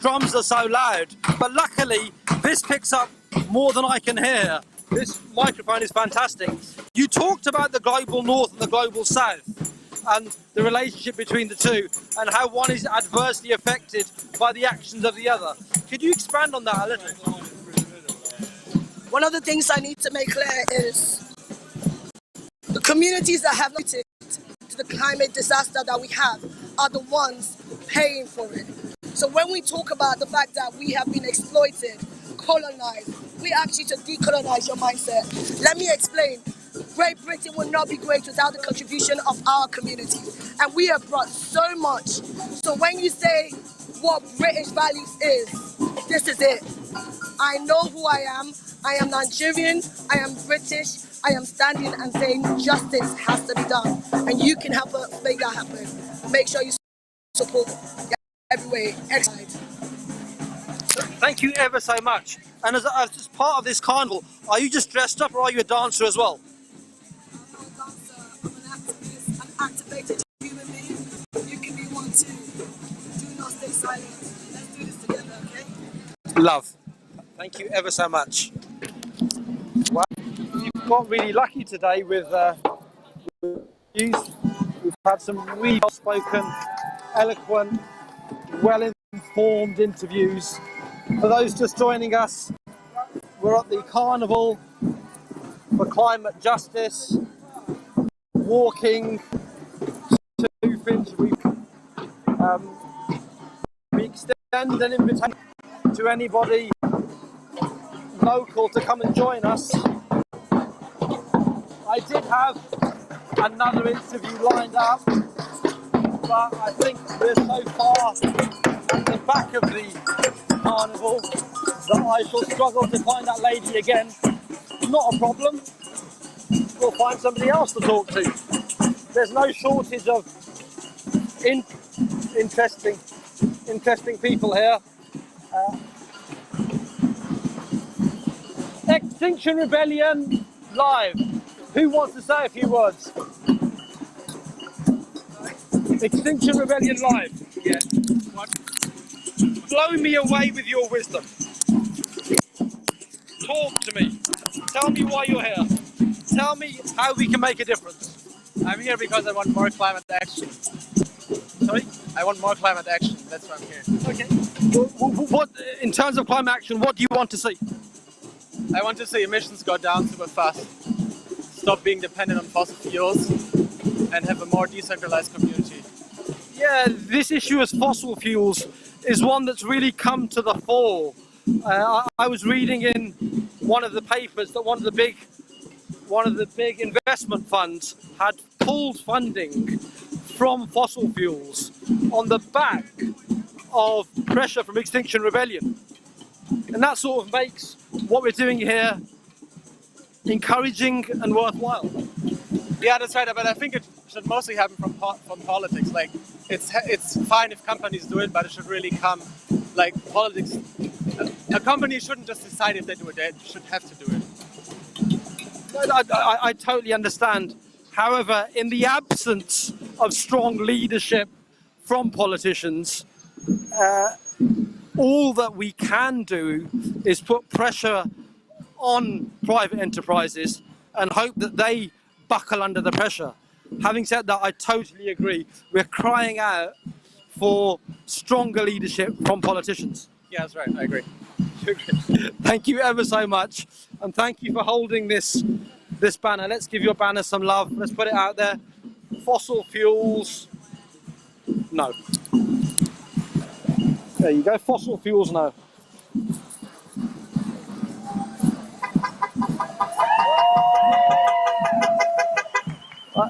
drums are so loud, but luckily this picks up more than I can hear. This microphone is fantastic. You talked about the global north and the global south and the relationship between the two and how one is adversely affected by the actions of the other. Could you expand on that a little? One of the things I need to make clear is the communities that have related to the climate disaster that we have are the ones paying for it. So when we talk about the fact that we have been exploited, colonized, we actually to decolonize your mindset. Let me explain. Great Britain would not be great without the contribution of our community. And we have brought so much. So when you say what British values is, this is it. I know who I am. I am Nigerian. I am British. I am standing and saying justice has to be done. And you can help us make that happen. Make sure you support every way. Excellent. Thank you ever so much. And as part of this carnival, are you just dressed up or are you a dancer as well? I'm not a dancer, I'm an activist, an activated human being. You can be one too. Do not stay silent. Let's do this together, okay? Love. Thank you ever so much. Well, you've got really lucky today with youth. We've had some really well-spoken, eloquent, well-informed interviews. For those just joining us, we're at the Carnival for Climate Justice, walking to Finsbury extend an invitation to anybody local to come and join us. I did have another interview lined up, but I think we're so far at the back of the carnival that I shall struggle to find that lady again. Not a problem. We'll find somebody else to talk to. There's no shortage of interesting people here. Extinction Rebellion live. Who wants to say a few words? Extinction Rebellion live. Yeah. Blow me away with your wisdom. Talk to me. Tell me why you're here. Tell me how we can make a difference. I'm here because I want more climate action. Sorry? I want more climate action. That's why I'm here. Okay. What, in terms of climate action, what do you want to see? I want to see emissions go down super fast. Stop being dependent on fossil fuels and have a more decentralized community. Yeah, this issue of fossil fuels is one that's really come to the fore. I was reading in one of the papers that one of the big investment funds had pulled funding from fossil fuels on the back of pressure from Extinction Rebellion. And that sort of makes what we're doing here encouraging and worthwhile. Yeah, that's right, but I think it should mostly happen from politics. Like, it's fine if companies do it, but it should really come, like, politics. A company shouldn't just decide if they do it, they should have to do it. I totally understand. However, in the absence of strong leadership from politicians, all that we can do is put pressure on private enterprises and hope that they buckle under the pressure. Having said that, I totally agree. We're crying out for stronger leadership from politicians. Yeah, that's right, I agree. Thank you ever so much, and thank you for holding this banner. Let's give your banner some love. Let's put it out there. Fossil fuels, no. There you go, fossil fuels, no.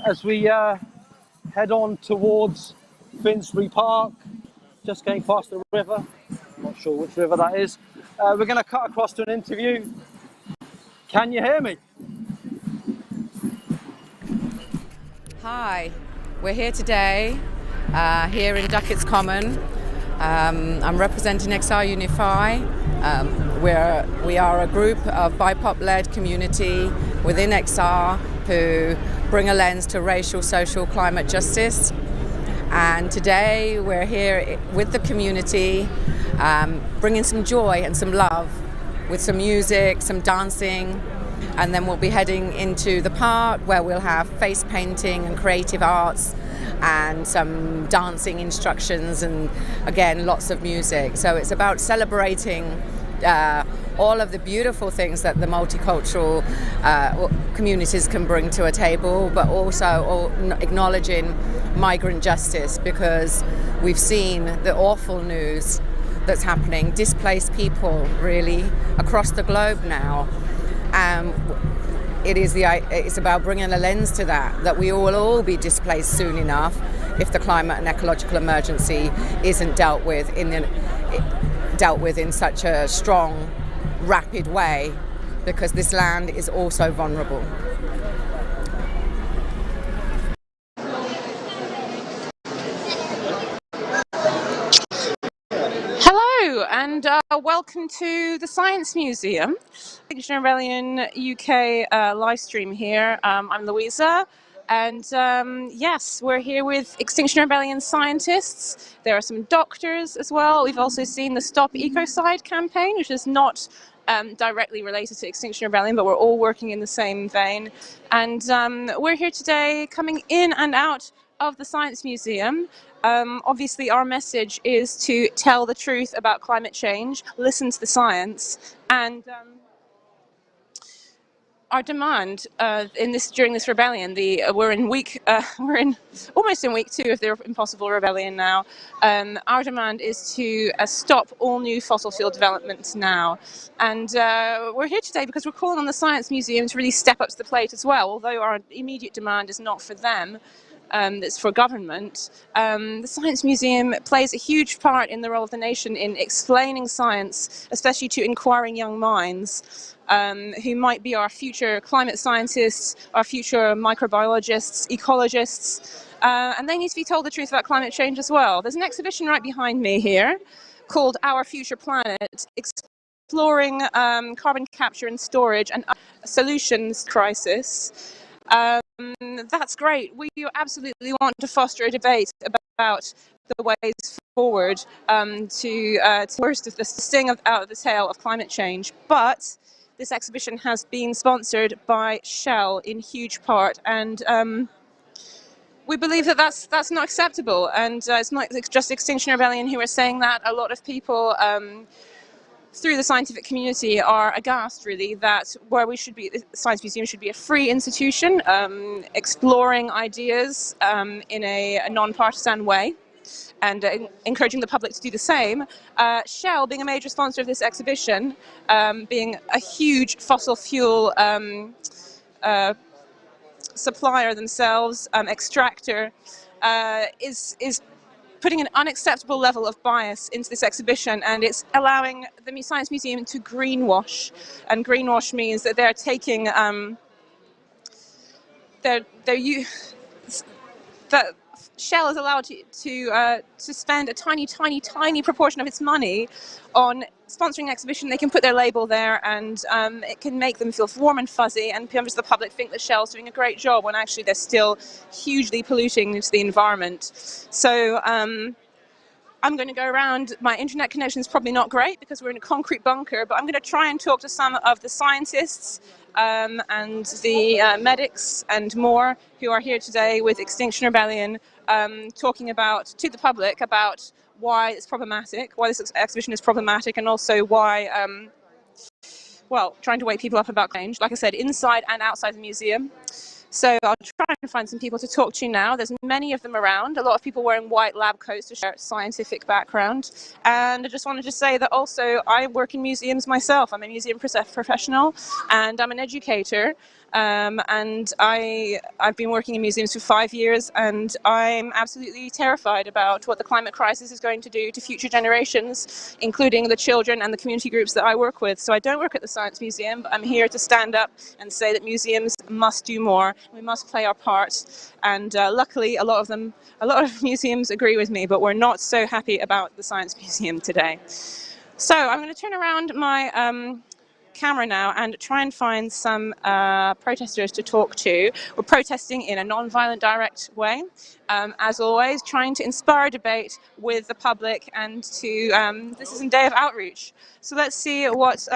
As we head on towards Finsbury Park, just going past the river, not sure which river that is, we're going to cut across to an interview. Can you hear me? Hi, we're here today, here in Duckett's Common. I'm representing XR Unify. We are a group of BIPOC-led community within XR who bring a lens to racial, social, climate justice. And today we're here with the community, bringing some joy and some love with some music, some dancing, and then we'll be heading into the park where we'll have face painting and creative arts and some dancing instructions and again lots of music. So it's about celebrating all of the beautiful things that the multicultural communities can bring to a table, but also acknowledging migrant justice, because we've seen the awful news that's happening, displaced people really across the globe now. It's about bringing a lens to that we will all be displaced soon enough if the climate and ecological emergency isn't dealt with in such a strong, rapid way, because this land is also vulnerable. Hello and welcome to the Science Museum. Extinction Rebellion UK live stream here. I'm Louisa, and yes, we're here with Extinction Rebellion scientists. There are some doctors as well. We've also seen the Stop Ecocide campaign, which is not directly related to Extinction Rebellion, but we're all working in the same vein. And we're here today coming in and out of the Science Museum. Obviously our message is to tell the truth about climate change, listen to the science, and our demand during this rebellion, we're almost in week 2 of the Impossible Rebellion now. Our demand is to stop all new fossil fuel development now, and we're here today because we're calling on the Science Museum to really step up to the plate as well. Although our immediate demand is not for them. It's for government. The Science Museum plays a huge part in the role of the nation in explaining science, especially to inquiring young minds who might be our future climate scientists, our future microbiologists, ecologists, and they need to be told the truth about climate change as well. There's an exhibition right behind me here called Our Future Planet, exploring carbon capture and storage and solutions crisis. That's great. We absolutely want to foster a debate about the ways forward to worst of the sting out of the tail of climate change. But this exhibition has been sponsored by Shell in huge part, and we believe that that's not acceptable. And it's not just Extinction Rebellion who are saying that. A lot of people through the scientific community are aghast, really, that where we should be, the Science Museum should be a free institution, exploring ideas in a non-partisan way, and encouraging the public to do the same. Shell, being a major sponsor of this exhibition, being a huge fossil fuel supplier themselves, extractor, is putting an unacceptable level of bias into this exhibition, and it's allowing the Science Museum to greenwash. And greenwash means that they're taking that Shell is allowed to spend a tiny proportion of its money on sponsoring an exhibition. They can put their label there, and it can make them feel warm and fuzzy, and members of the public think that Shell's doing a great job when actually they're still hugely polluting into the environment. So I'm going to go around. My internet connection is probably not great because we're in a concrete bunker, but I'm going to try and talk to some of the scientists and the medics and more who are here today with Extinction Rebellion, talking to the public about why it's problematic, why this exhibition is problematic, and also why, well, trying to wake people up about change, like I said, inside and outside the museum. So I'll try and find some people to talk to now. There's many of them around, a lot of people wearing white lab coats to share scientific background. And I just wanted to say that also I work in museums myself. I'm a museum professional and I'm an educator. And I've been working in museums for 5 years, and I'm absolutely terrified about what the climate crisis is going to do to future generations, including the children and the community groups that I work with. So I don't work at the Science Museum, but I'm here to stand up and say that museums must do more. We must play our part. And luckily, a lot of museums agree with me, but we're not so happy about the Science Museum today. So I'm going to turn around my camera now and try and find some protesters to talk to. We're protesting in a non-violent, direct way, as always, trying to inspire debate with the public, and to this is a day of outreach. So let's see what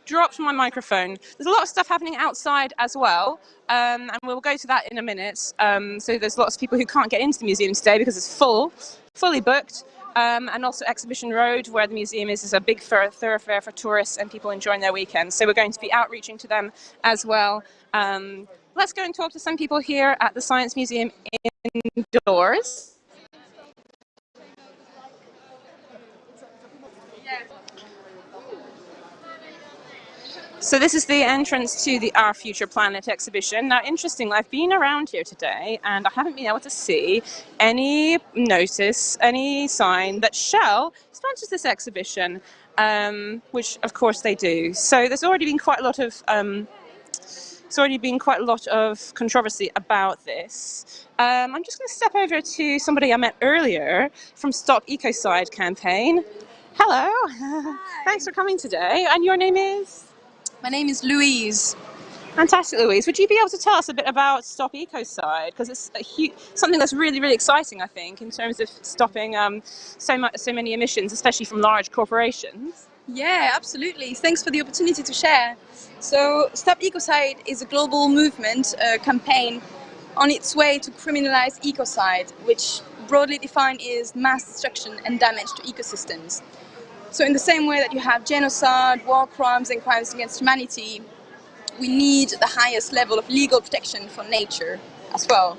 dropped my microphone. There's a lot of stuff happening outside as well, and we'll go to that in a minute. So there's lots of people who can't get into the museum today because it's fully booked. And also Exhibition Road, where the museum is a big thoroughfare for tourists and people enjoying their weekends. So we're going to be outreaching to them as well. Let's go and talk to some people here at the Science Museum indoors. So this is the entrance to the Our Future Planet exhibition. Now, interestingly, I've been around here today and I haven't been able to see any notice, any sign that Shell sponsors this exhibition, which of course they do. So there's already been quite a lot of controversy about this. I'm just going to step over to somebody I met earlier from Stop Ecocide campaign. Hello. Hi. Thanks for coming today. And your name is? My name is Louise. Fantastic, Louise. Would you be able to tell us a bit about Stop Ecocide? Because it's something that's really, really exciting, I think, in terms of stopping so many emissions, especially from large corporations. Yeah, absolutely. Thanks for the opportunity to share. So Stop Ecocide is a global movement, campaign on its way to criminalize ecocide, which broadly defined is mass destruction and damage to ecosystems. So in the same way that you have genocide, war crimes and crimes against humanity, we need the highest level of legal protection for nature as well.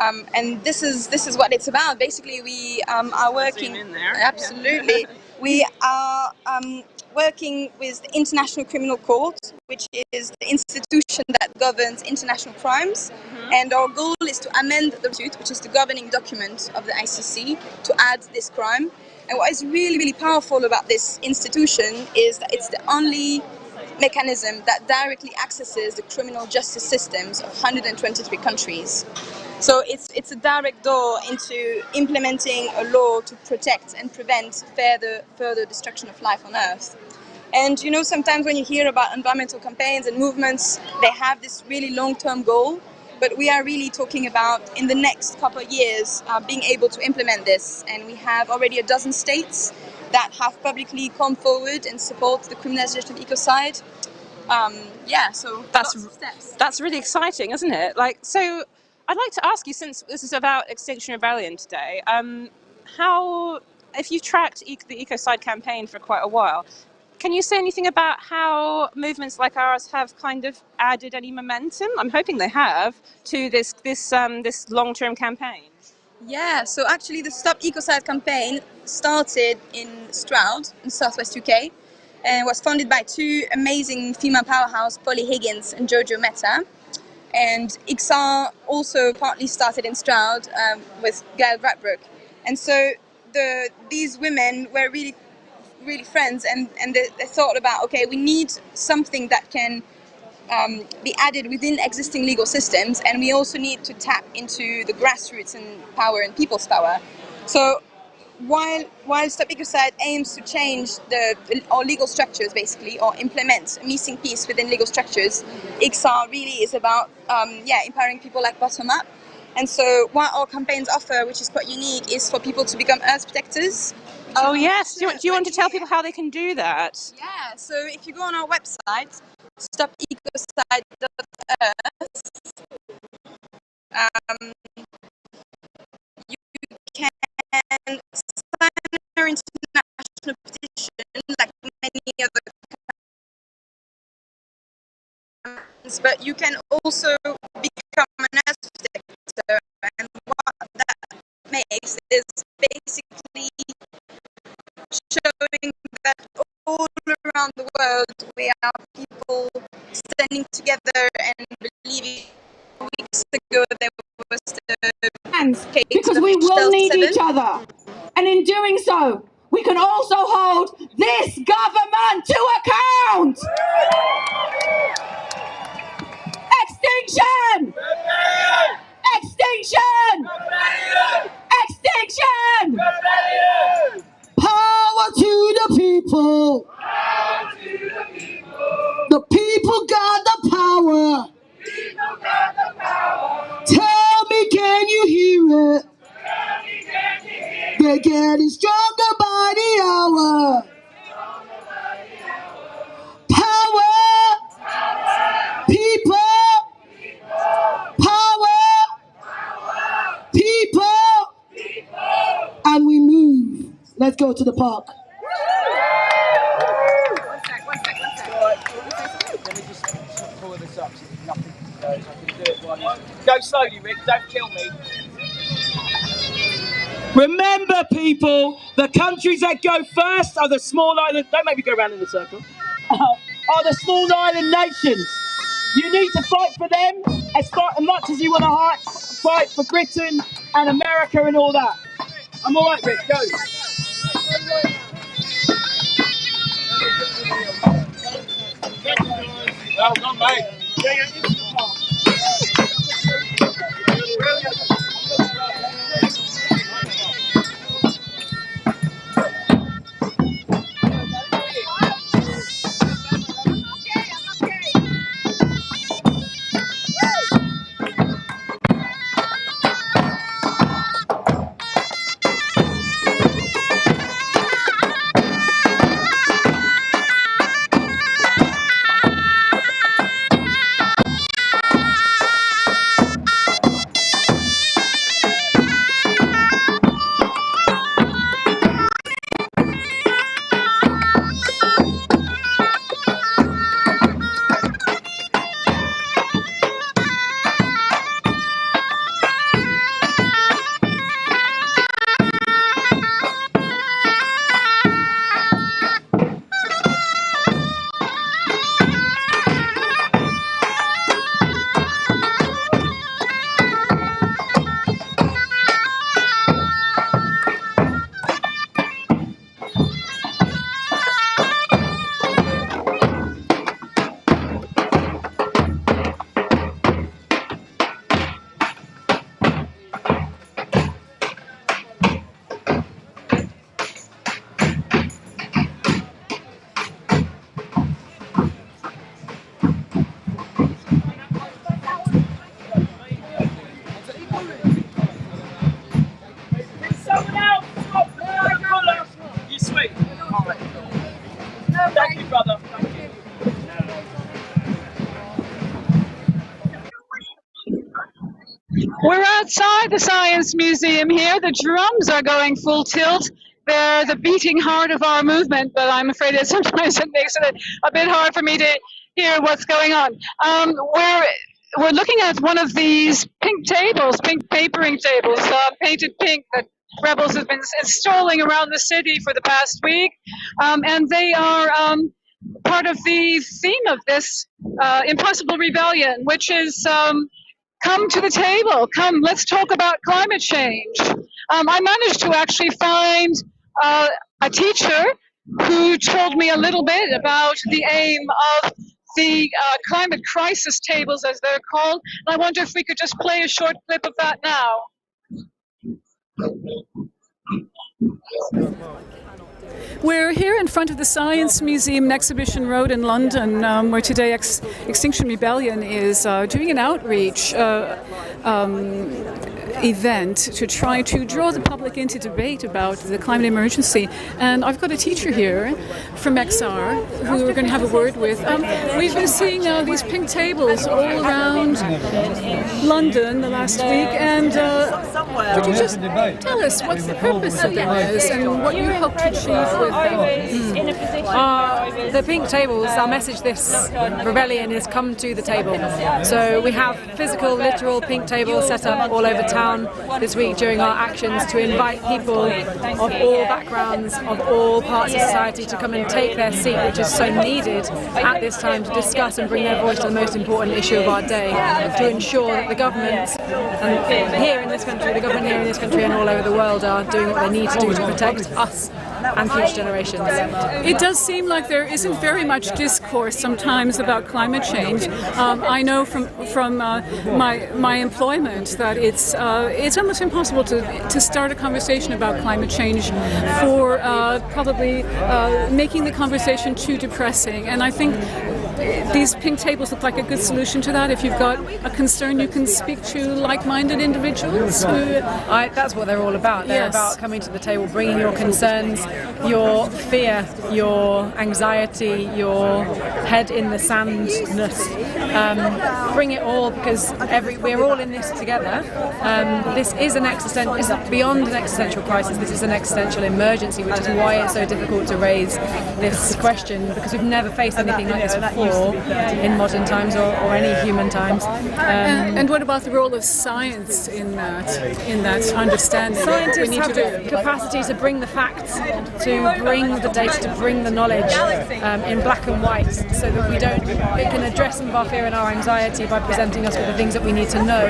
And this is what it's about. Basically, we are working. Zoom in there. Absolutely, we are working with the International Criminal Court, which is the institution that governs international crimes. And our goal is to amend the statute, which is the governing document of the ICC, to add this crime. And what is really, really powerful about this institution is that it's the only mechanism that directly accesses the criminal justice systems of 123 countries. So it's a direct door into implementing a law to protect and prevent further destruction of life on Earth. And you know, sometimes when you hear about environmental campaigns and movements, they have this really long-term goal, but we are really talking about, in the next couple of years, being able to implement this. And we have already a dozen states that have publicly come forward and support the criminalization of ecocide. So that's really exciting, isn't it? Like, so I'd like to ask you, since this is about Extinction Rebellion today, how, if you've tracked the ecocide campaign for quite a while, can you say anything about how movements like ours have kind of added any momentum? I'm hoping they have to this long-term campaign. Yeah, so actually the Stop Ecocide campaign started in Stroud, in southwest UK, and was founded by two amazing female powerhouses, Polly Higgins and Jojo Mehta. And XR also partly started in Stroud with Gail Bradbrook. And so these women were really friends, and they thought about, okay, we need something that can be added within existing legal systems, and we also need to tap into the grassroots and power and people's power. So while Stop Ecocide aims to change our legal structures, basically, or implement a missing piece within legal structures, XR really is about empowering people like bottom up. And so what our campaigns offer, which is quite unique, is for people to become earth protectors. Oh yes, do you want to tell people how they can do that? Yeah, so if you go on our website, stopecocide.earth, you can sign our international petition like many other campaigns, but you can also become an earth protector, and what that makes is basically showing that all around the world we are people standing together and believing. Weeks ago there was the hands, because we will need each other, and in doing so we can also hold this government to account. Extinction! Extinction! Extinction! Power to the people. Power to the people. The people got the power. People got the power. Tell me, can you hear it? Tell me, can you hear it? They're getting stronger by the hour. Power. Power. People. Power. People. And we move. Let's go to the park. One sec. Let me just pull this up so nothing goes. I can do it while you... Go slowly, Rick. Don't kill me. Remember, people, the countries that go first are the small island... Don't make me go around in a circle. Are the small island nations. You need to fight for them as much as you want to fight for Britain and America and all that. I'm all right, Rick. Go. Well done, mate. We're outside the Science Museum here. The drums are going full tilt. They're the beating heart of our movement, but I'm afraid that sometimes it makes it a bit hard for me to hear what's going on. We're looking at one of these pink tables, pink papering tables, painted pink, that rebels have been installing around the city for the past week, and they are part of the theme of this Impossible Rebellion, which is come to the table, come, let's talk about climate change. I managed to actually find a teacher who told me a little bit about the aim of the climate crisis tables, as they're called. And I wonder if we could just play a short clip of that now. We're here in front of the Science Museum in Exhibition Road in London, where today Extinction Rebellion is doing an outreach event to try to draw the public into debate about the climate emergency. And I've got a teacher here from XR who we're going to have a word with. We've been seeing these pink tables all around London the last week, and could you just tell us what's the purpose of this and what you hope to achieve with the pink tables, our message this rebellion is come to the table. So we have physical, literal pink tables set up all over town this week during our actions to invite people of all backgrounds, of all parts of society to come and take their seat, which is so needed at this time, to discuss and bring their voice to the most important issue of our day, to ensure that the governments here in this country, and all over the world are doing what they need to do to protect us and future generations. It does seem like there isn't very much discourse sometimes about climate change. I know from my employment that it's almost impossible to start a conversation about climate change for probably making the conversation too depressing. And I think these pink tables look like a good solution to that. If you've got a concern, you can speak to like-minded individuals. That's what they're all about. They're about coming to the table, bringing your concerns, your fear, your anxiety, your head in the sandness. Bring it all, because we're all in this together. This is it's beyond an existential crisis. This is an existential emergency, which is why it's so difficult to raise this question, because we've never faced anything like this before in modern times or any human times. And what about the role of science in that understanding? Scientists have the capacity to bring the facts, to bring the data, to bring the knowledge in black and white, so that it can address some of our fear and our anxiety by presenting us with the things that we need to know.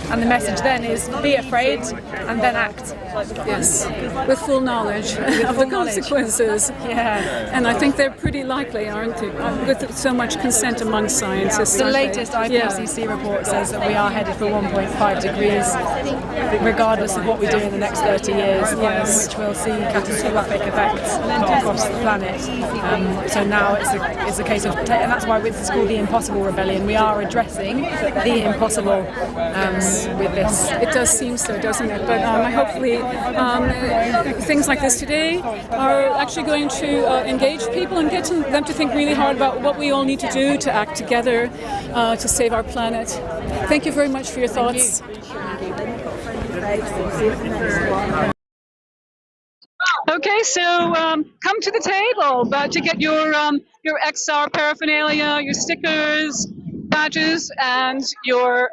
And the message then is be afraid and then act. Yes, with full knowledge of the consequences. Yeah. And I think they're pretty likely, aren't they? With so much consent among scientists. The latest IPCC report says that we are headed for 1.5 degrees, regardless of what we do in the next 30 years, which will see catastrophic effects across the planet. So now it's a case of, and that's why it's called the Impossible Rebellion. We are addressing the impossible with this. It does seem so, doesn't it? But hopefully things like this today are actually going to engage people and get them to think really hard about what we all need to do to act together to save our planet. Thank you very much for your thoughts. Okay, so come to the table, but to get your XR paraphernalia, your stickers, badges, and your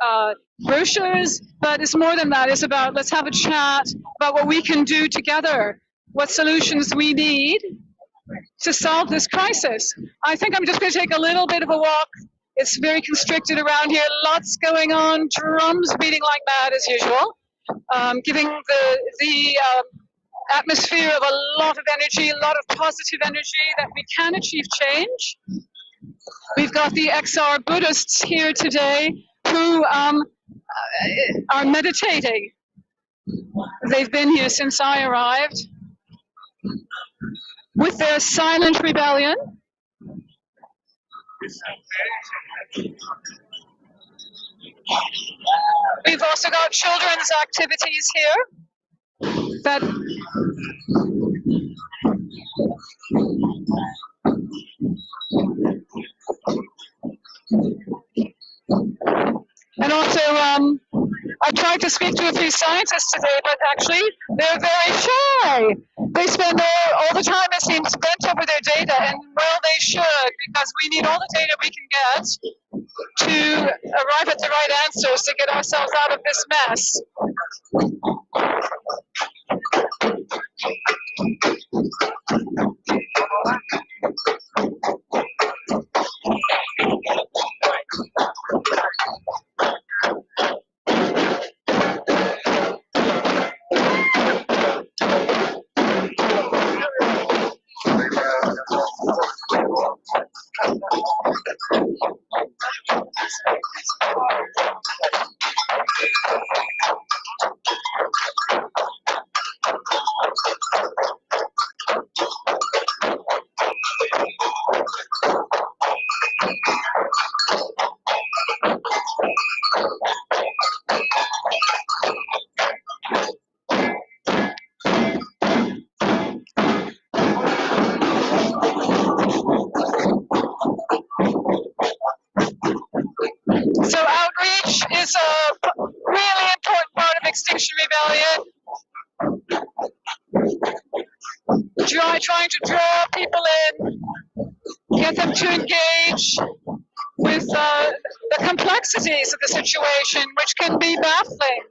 brochures. But it's more than that. It's about, let's have a chat about what we can do together, what solutions we need to solve this crisis. I think I'm just going to take a little bit of a walk. It's very constricted around here, lots going on, drums beating like mad as usual, giving the atmosphere of a lot of energy, a lot of positive energy that we can achieve change. We've got the XR Buddhists here today who are meditating. They've been here since I arrived with their silent rebellion. We've also got children's activities here that and also I tried to speak to a few scientists today, but actually they're very shy. They spend all the time, it seems, bent over their data, and well, they should, because we need all the data we can get to arrive at the right answers to get ourselves out of this mess. So outreach is a really important part of Extinction Rebellion. Trying to draw people in, get them to engage with the complexities of the situation, which can be baffling.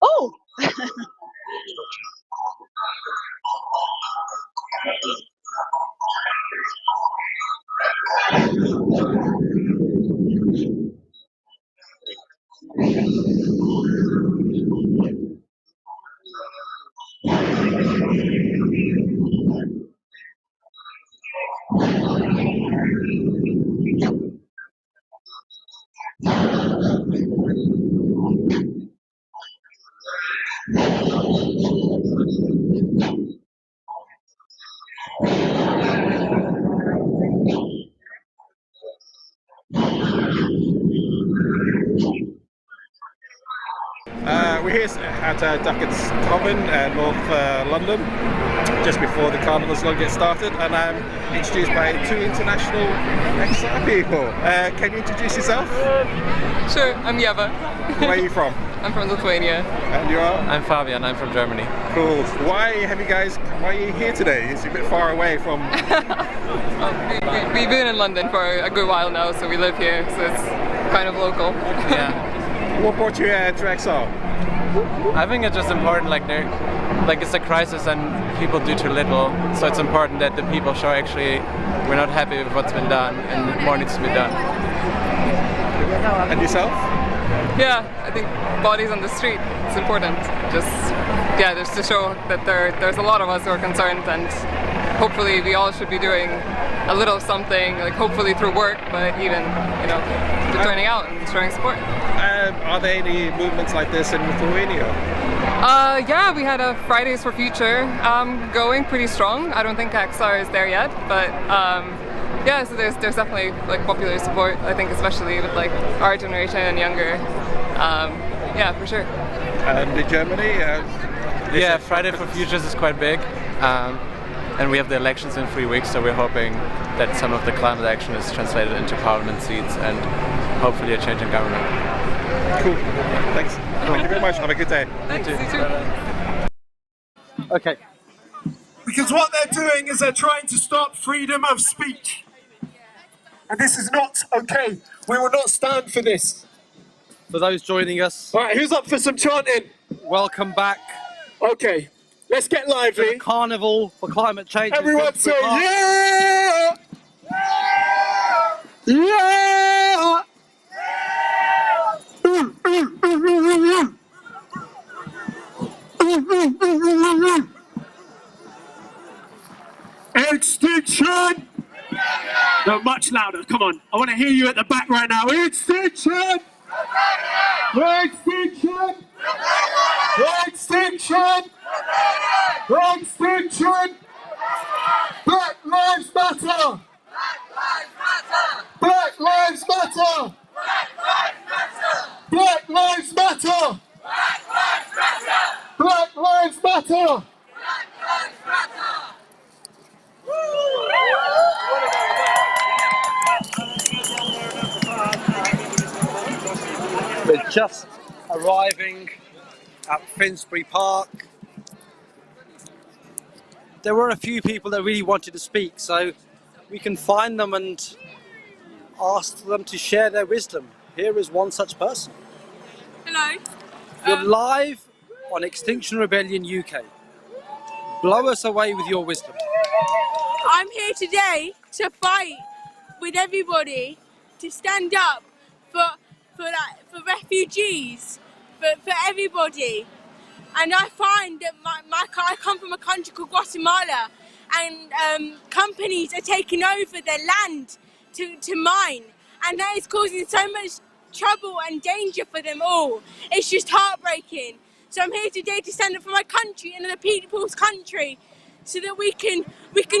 Oh! We're here at Duckett's Common, North London, just before the Carnival's going to get started, and I'm introduced by two international XR people. Can you introduce yourself? Sure, I'm Yeva. Where are you from? I'm from Lithuania. And you are? I'm Fabian, I'm from Germany. Cool. Why are you here today? It's a bit far away from... We've been in London for a good while now, so we live here, so it's kind of local. Yeah. What brought you to XR? I think it's just important, like it's a crisis and people do too little, so it's important that the people show actually we're not happy with what's been done and more needs to be done. And yourself? Yeah, I think bodies on the street is important. Just to show that there's a lot of us who are concerned, and hopefully we all should be doing a little something, like hopefully through work, but even, turning out and showing support. Are there any movements like this in Lithuania? Yeah, we had a Fridays for Future going pretty strong. I don't think XR is there yet, but yeah, so there's definitely like popular support, I think, especially with like our generation and younger. Yeah, for sure. And in Germany? Yeah, Friday for Futures is quite big. And we have the elections in 3 weeks, so we're hoping that some of the climate action is translated into parliament seats and hopefully a change in government. Cool. Thanks. Thank you very much. Have a good day. Thanks. You too. Okay. Because what they're doing is they're trying to stop freedom of speech. And this is not okay. We will not stand for this. For those joining us. All right, who's up for some chanting? Welcome back. Okay. Let's get lively. The Carnival for climate change. Everyone say yeah! Yeah! Yeah! come on. I want to hear you at the back right now. Extinction! Extinction! Extinction! Extinction! Black Lives Matter! Black Lives Matter! Black Lives Matter! Black Lives Matter! We're just arriving at Finsbury Park. There were a few people that really wanted to speak, so we can find them and ask them to share their wisdom. Here is one such person. Hello. You're live on Extinction Rebellion UK. Blow us away with your wisdom. I'm here today to fight with everybody to stand up for refugees, for everybody. And I find that I come from a country called Guatemala, and companies are taking over their land to mine, and that is causing so much trouble and danger for them all. It's just heartbreaking. So I'm here today to stand up for my country and the people's country, so that we can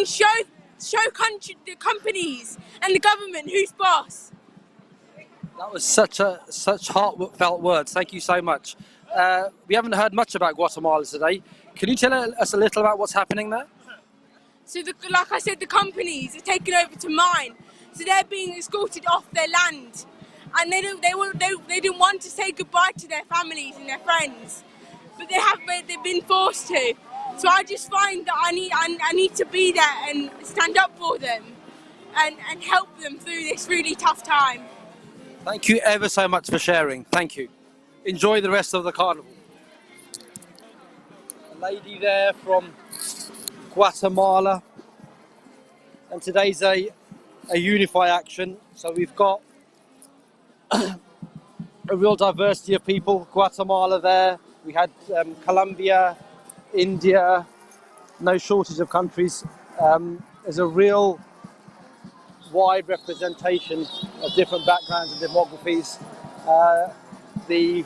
show the companies and the government who's boss. That was such heartfelt words. Thank you so much. We haven't heard much about Guatemala today. Can you tell us a little about what's happening there? So, like I said, the companies are taking over to mine, so they're being escorted off their land, and they didn't want to say goodbye to their families and their friends, but they've been forced to. So I just find that I need to be there and stand up for them, and help them through this really tough time. Thank you ever so much for sharing. Thank you. Enjoy the rest of the carnival. A lady there from Guatemala, and today's a Unify action, so we've got a real diversity of people. Guatemala there, we had Colombia, India, no shortage of countries. There's a real wide representation of different backgrounds and demographies. The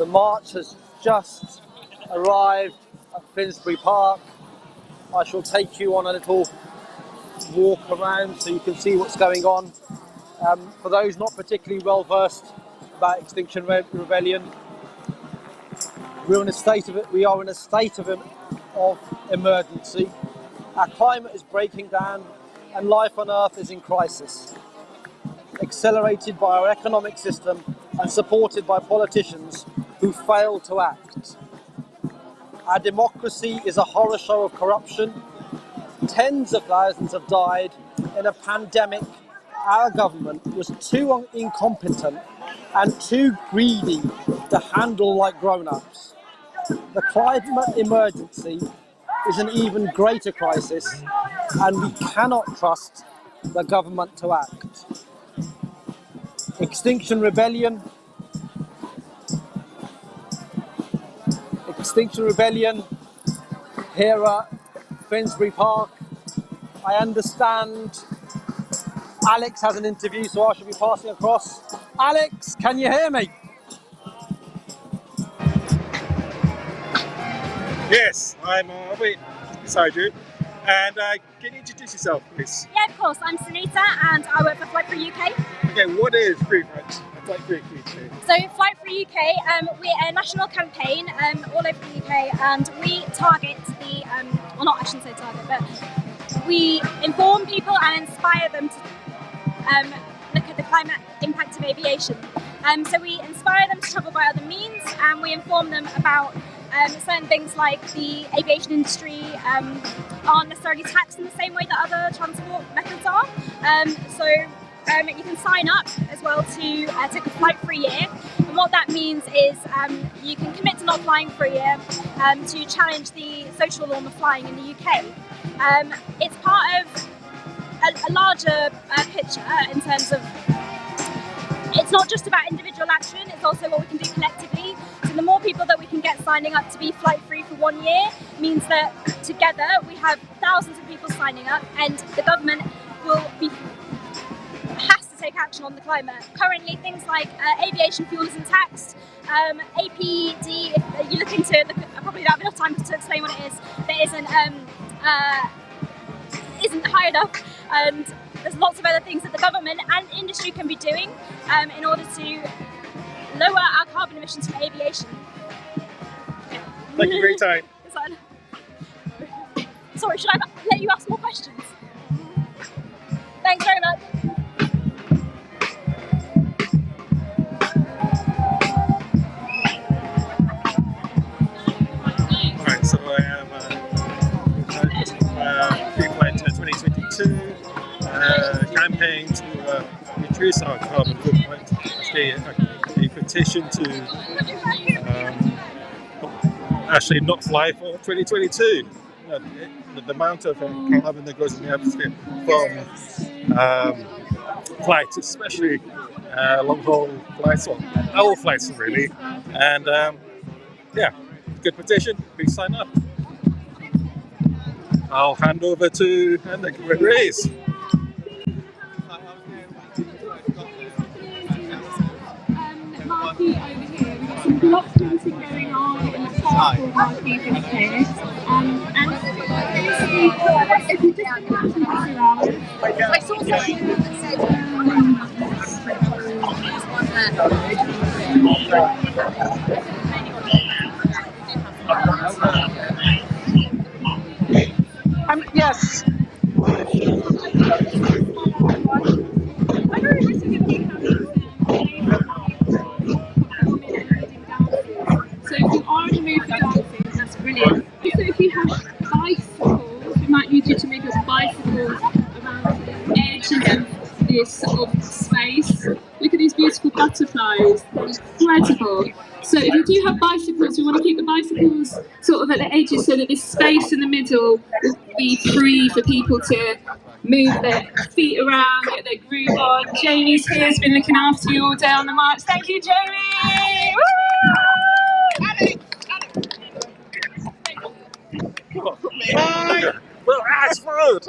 march has just arrived at Finsbury Park. I shall take you on a little walk around so you can see what's going on. For those not particularly well versed about Extinction Rebellion, we are in a state of emergency. Our climate is breaking down and life on Earth is in crisis, accelerated by our economic system and supported by politicians who fail to act. Our democracy is a horror show of corruption. Tens of thousands have died in a pandemic. Our government was too incompetent and too greedy to handle like grown-ups. The climate emergency is an even greater crisis, and we cannot trust the government to act. Extinction Rebellion here at Finsbury Park. I understand Alex has an interview, so I shall be passing across. Alex, can you hear me? Yes, I'm beside you. And can you introduce yourself, please? Yeah, of course. I'm Sunita and I work for Flight Free UK. Okay, what is Free Flight? Flight Free UK? So Flight Free UK, we're a national campaign all over the UK, and we target the, well, not I shouldn't say target, but we inform people and inspire them to look at the climate impact of aviation. So we inspire them to travel by other means, and we inform them about certain things like the aviation industry aren't necessarily taxed in the same way that other transport methods are. So you can sign up as well to take a flight for a year, and what that means is you can commit to not flying for a year to challenge the social norm of flying in the UK. It's part of a larger picture in terms of it's not just about individual action, it's also what we can do collectively. So the more people that we can get signing up to be flight free for 1 year means that together we have thousands of people people signing up, and the government has to take action on the climate. Currently, things like aviation fuel isn't taxed. APD, if you look into it, I probably don't have enough time to explain what it is. That isn't high enough, and there's lots of other things that the government and industry can be doing in order to lower our carbon emissions from aviation. Thank you for your time. Sorry, should I let you ask more questions? Thanks very much. Alright, so I am pre-flight 2022 campaign to reduce our carbon footprint. A petition to actually not fly for 2022. The amount of carbon that goes in the atmosphere from flights, especially long-haul flights, or our flights really. And yeah, good petition, please sign up. I'll hand over to Grace. Marquee over here, we've got some block printing going on in the purple marquee over here. And basically, if you just imagine I saw something that said yes. So if you are in the mood for dancing, that's brilliant. Also, if you have bicycles, we might need you to make us bicycles around the edges of this sort of space. Look at these beautiful butterflies, they're incredible. So if you do have bicycles, we want to keep the bicycles sort of at the edges so that this space in the middle will be free for people to move their feet around, get their groove on. Jamie's here, has been looking after you all day on the march. Thank you, Jamie! Well, that's food!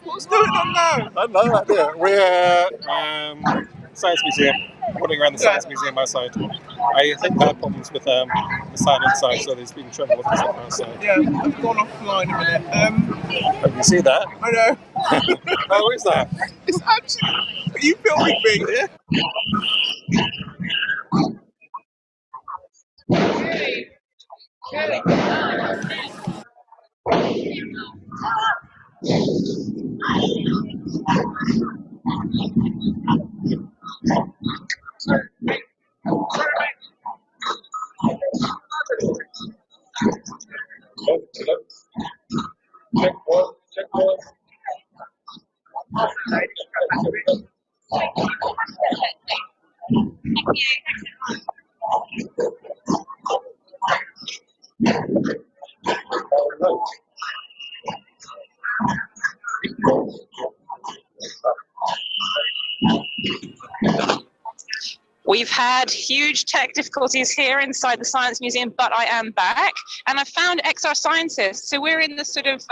What's going on now? I have no idea. We're Science Museum, running around the Science Museum outside. I think they had problems with the sign inside, so there's been trouble with the stuff outside. Yeah, I've gone offline a minute. Have you see that? I know. How is that? It's actually. Are you filming me here? We've had huge tech difficulties here inside the Science Museum, but I am back and I found XR scientists. So we're in the sort of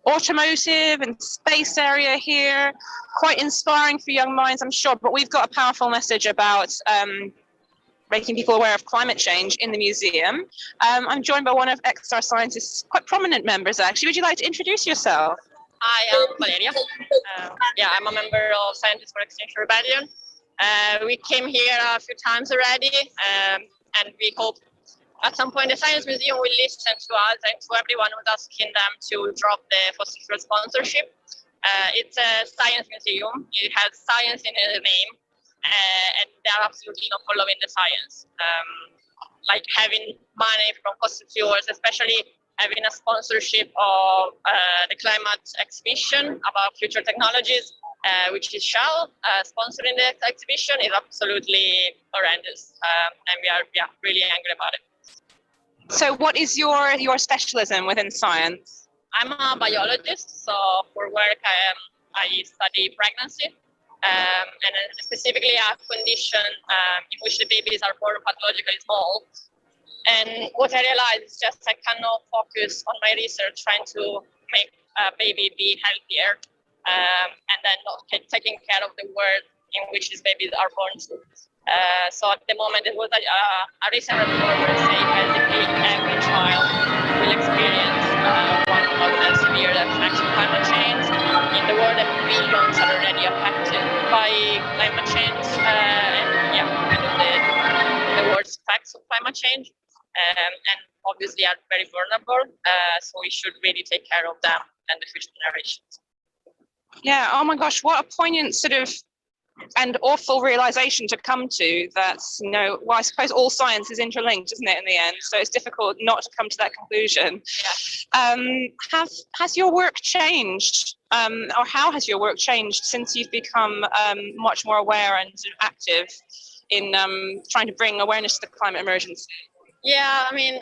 automotive and space area here, quite inspiring for young minds, I'm sure, but we've got a powerful message about making people aware of climate change in the museum. I'm joined by one of XR scientists, quite prominent members actually. Would you like to introduce yourself? Hi, I'm Valeria. I'm a member of Scientists for Extinction Rebellion. We came here a few times already, and we hope at some point the Science Museum will listen to us and to everyone who's asking them to drop the fossil fuel sponsorship. It's a science museum. It has science in the name, and they're absolutely not following the science. Like having money from fossil fuels, especially having a sponsorship of the climate exhibition about future technologies, which is Shell sponsoring the exhibition, is absolutely horrendous, and we are really angry about it. So what is your specialism within science? I'm a biologist, so for work I study pregnancy, and specifically a condition in which the babies are born pathologically small. And what I realized is just I cannot focus on my research trying to make a baby be healthier, and then not taking care of the world in which these babies are born to. So at the moment, it was a recent report where say basically every child will experience one of the severe effects of climate change. In the world, billions are already affected by climate change, and yeah, kind of the worst effects of climate change, and obviously are very vulnerable. So we should really take care of them and the future generations. Yeah, oh my gosh, what a poignant sort of and awful realization to come to that, you know, well, I suppose all science is interlinked, isn't it, in the end? So it's difficult not to come to that conclusion. Yeah. Has your work changed, or how has your work changed since you've become much more aware and sort of active in trying to bring awareness to the climate emergency? Yeah, I mean,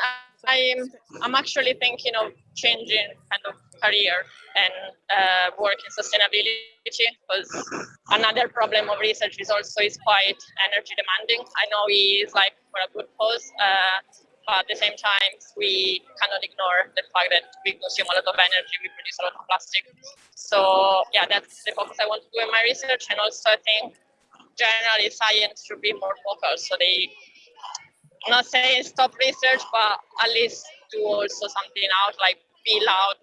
I'm actually thinking of changing kind of career and work in sustainability, because another problem of research is also is quite energy demanding. I know it's like for a good cause, but at the same time, we cannot ignore the fact that we consume a lot of energy, we produce a lot of plastic. So yeah, that's the focus I want to do in my research. And also I think generally science should be more focused. So I'm not saying stop research, but at least do also something out, like be loud,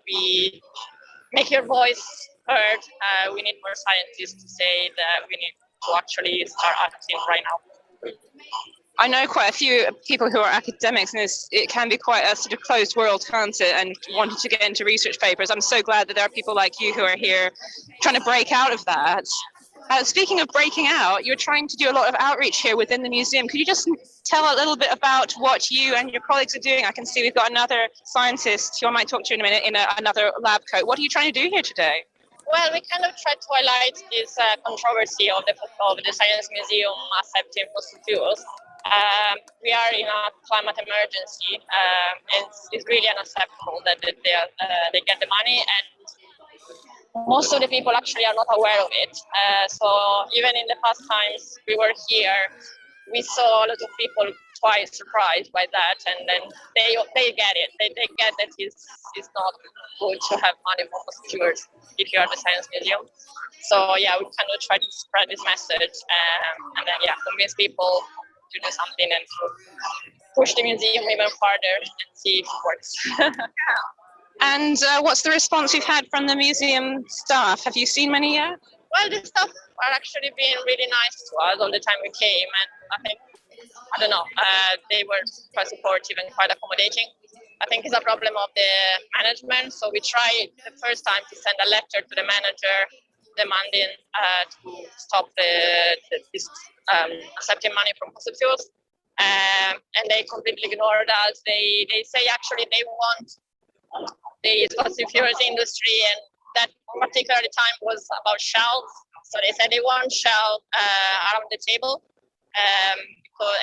make your voice heard. We need more scientists to say that we need to actually start acting right now. I know quite a few people who are academics, and it can be quite a sort of closed world, can't it? And wanting to get into research papers. I'm so glad that there are people like you who are here trying to break out of that. Speaking of breaking out, you're trying to do a lot of outreach here within the museum. Could you just tell a little bit about what you and your colleagues are doing? I can see we've got another scientist who I might talk to in a minute in another lab coat. What are you trying to do here today? Well, we kind of try to highlight this controversy of the Science Museum accepting fossil fuels. We are in a climate emergency. It's really unacceptable that they get the money, and most of the people actually are not aware of it. So even in the past times we were here, we saw a lot of people quite surprised by that, and then they get it. They get that it's not good to have money for fossil fuels if you are the Science Museum. So yeah, we kind of try to spread this message, and then yeah, convince people to do something and to push the museum even further and see if it works. And what's the response you've had from the museum staff? Have you seen many yet? Well, the staff are actually being really nice to us all the time we came, and I think, I don't know, they were quite supportive and quite accommodating. I think it's a problem of the management, so we tried the first time to send a letter to the manager demanding to stop this accepting money from fossil fuels, and they completely ignored us. They say actually they want the fossil fuels industry, and that particular time was about Shell. So they said they want Shell around the table,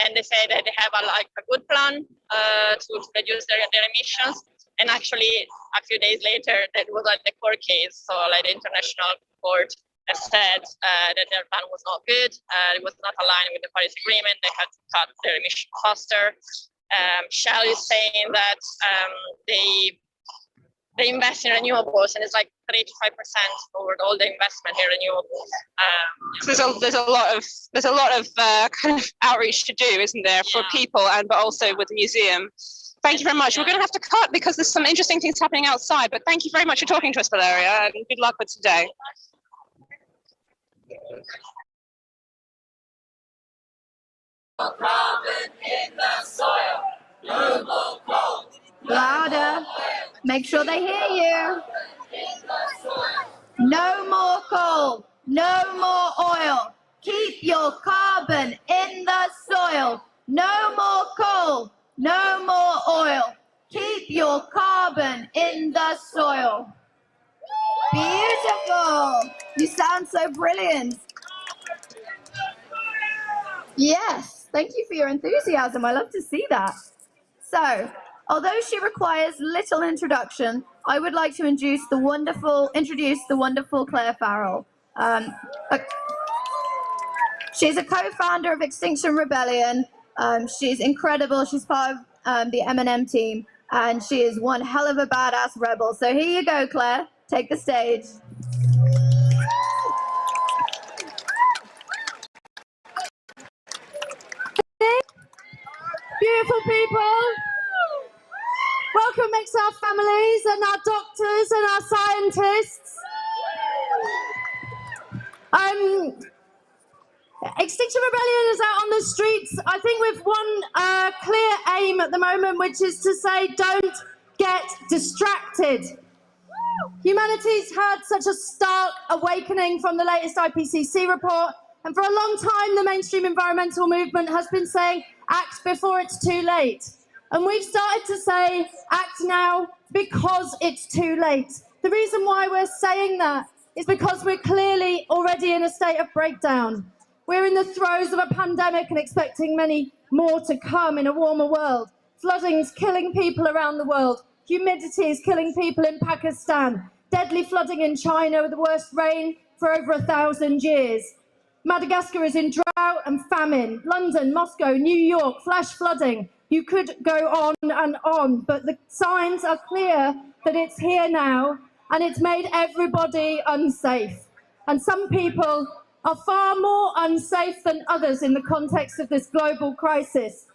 and they say that they have a good plan to reduce their emissions. And actually, a few days later, that was like the court case. So like the international court said that their plan was not good. It was not aligned with the Paris Agreement. They had to cut their emissions faster. Shell is saying that they invest in renewables, and it's like 3 to 5% over all the investment in renewables. So there's a lot of kind of outreach to do, isn't there, for people but also with the museum. Thank you very much. We're going to have to cut because there's some interesting things happening outside. But thank you very much for talking to us, Valeria, and good luck with today. Carbon in the soil. No more coal. Louder. Make sure they hear you. No more coal. No more oil. Keep your carbon in the soil. No more coal. No more oil. Keep your carbon in the soil. Beautiful. You sound so brilliant. Yes. Thank you for your enthusiasm. I love to see that. So, although she requires little introduction, I would like to introduce the wonderful Claire Farrell. She's a co-founder of Extinction Rebellion. She's incredible. She's part of the M&M team. And she is one hell of a badass rebel. So here you go, Claire. Take the stage. Beautiful people. Welcome XR families and our doctors and our scientists. Extinction Rebellion is out on the streets, I think, with one clear aim at the moment, which is to say, don't get distracted. Humanity's had such a stark awakening from the latest IPCC report, and for a long time the mainstream environmental movement has been saying, act before it's too late. And we've started to say, act now because it's too late. The reason why we're saying that is because we're clearly already in a state of breakdown. We're in the throes of a pandemic and expecting many more to come in a warmer world. Flooding's killing people around the world. Humidity is killing people in Pakistan. Deadly flooding in China with the worst rain for over 1,000 years. Madagascar is in drought and famine. London, Moscow, New York, flash flooding. You could go on and on, but the signs are clear that it's here now, and it's made everybody unsafe. And some people are far more unsafe than others in the context of this global crisis.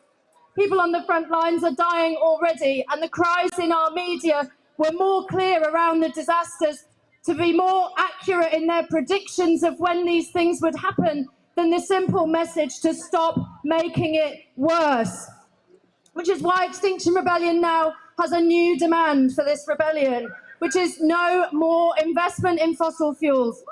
People on the front lines are dying already, and the cries in our media were more clear around the disasters to be more accurate in their predictions of when these things would happen than the simple message to stop making it worse. Which is why Extinction Rebellion now has a new demand for this rebellion, which is no more investment in fossil fuels.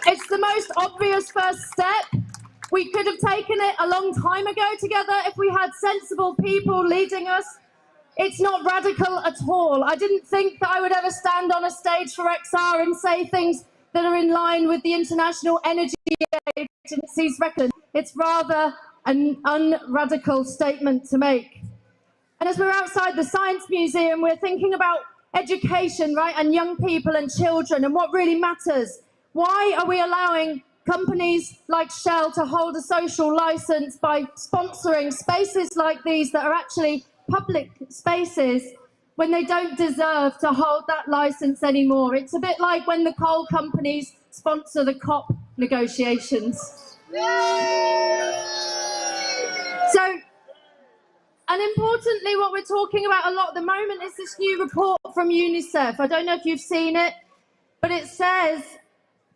It's the most obvious first step. We could have taken it a long time ago together if we had sensible people leading us. It's not radical at all. I didn't think that I would ever stand on a stage for XR and say things that are in line with the International Energy Agency's record. It's rather an unradical statement to make. And as we're outside the Science Museum, we're thinking about education, right, and young people and children and what really matters. Why are we allowing companies like Shell to hold a social license by sponsoring spaces like these that are actually public spaces when they don't deserve to hold that license anymore? It's a bit like when the coal companies sponsor the COP negotiations. So, and importantly, what we're talking about a lot at the moment is this new report from UNICEF. I don't know if you've seen it, but it says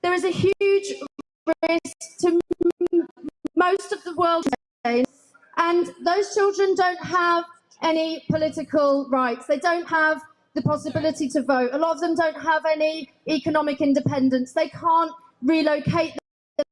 there is a huge risk to most of the world, and those children don't have any political rights. They don't have the possibility to vote. A lot of them don't have any economic independence. They can't relocate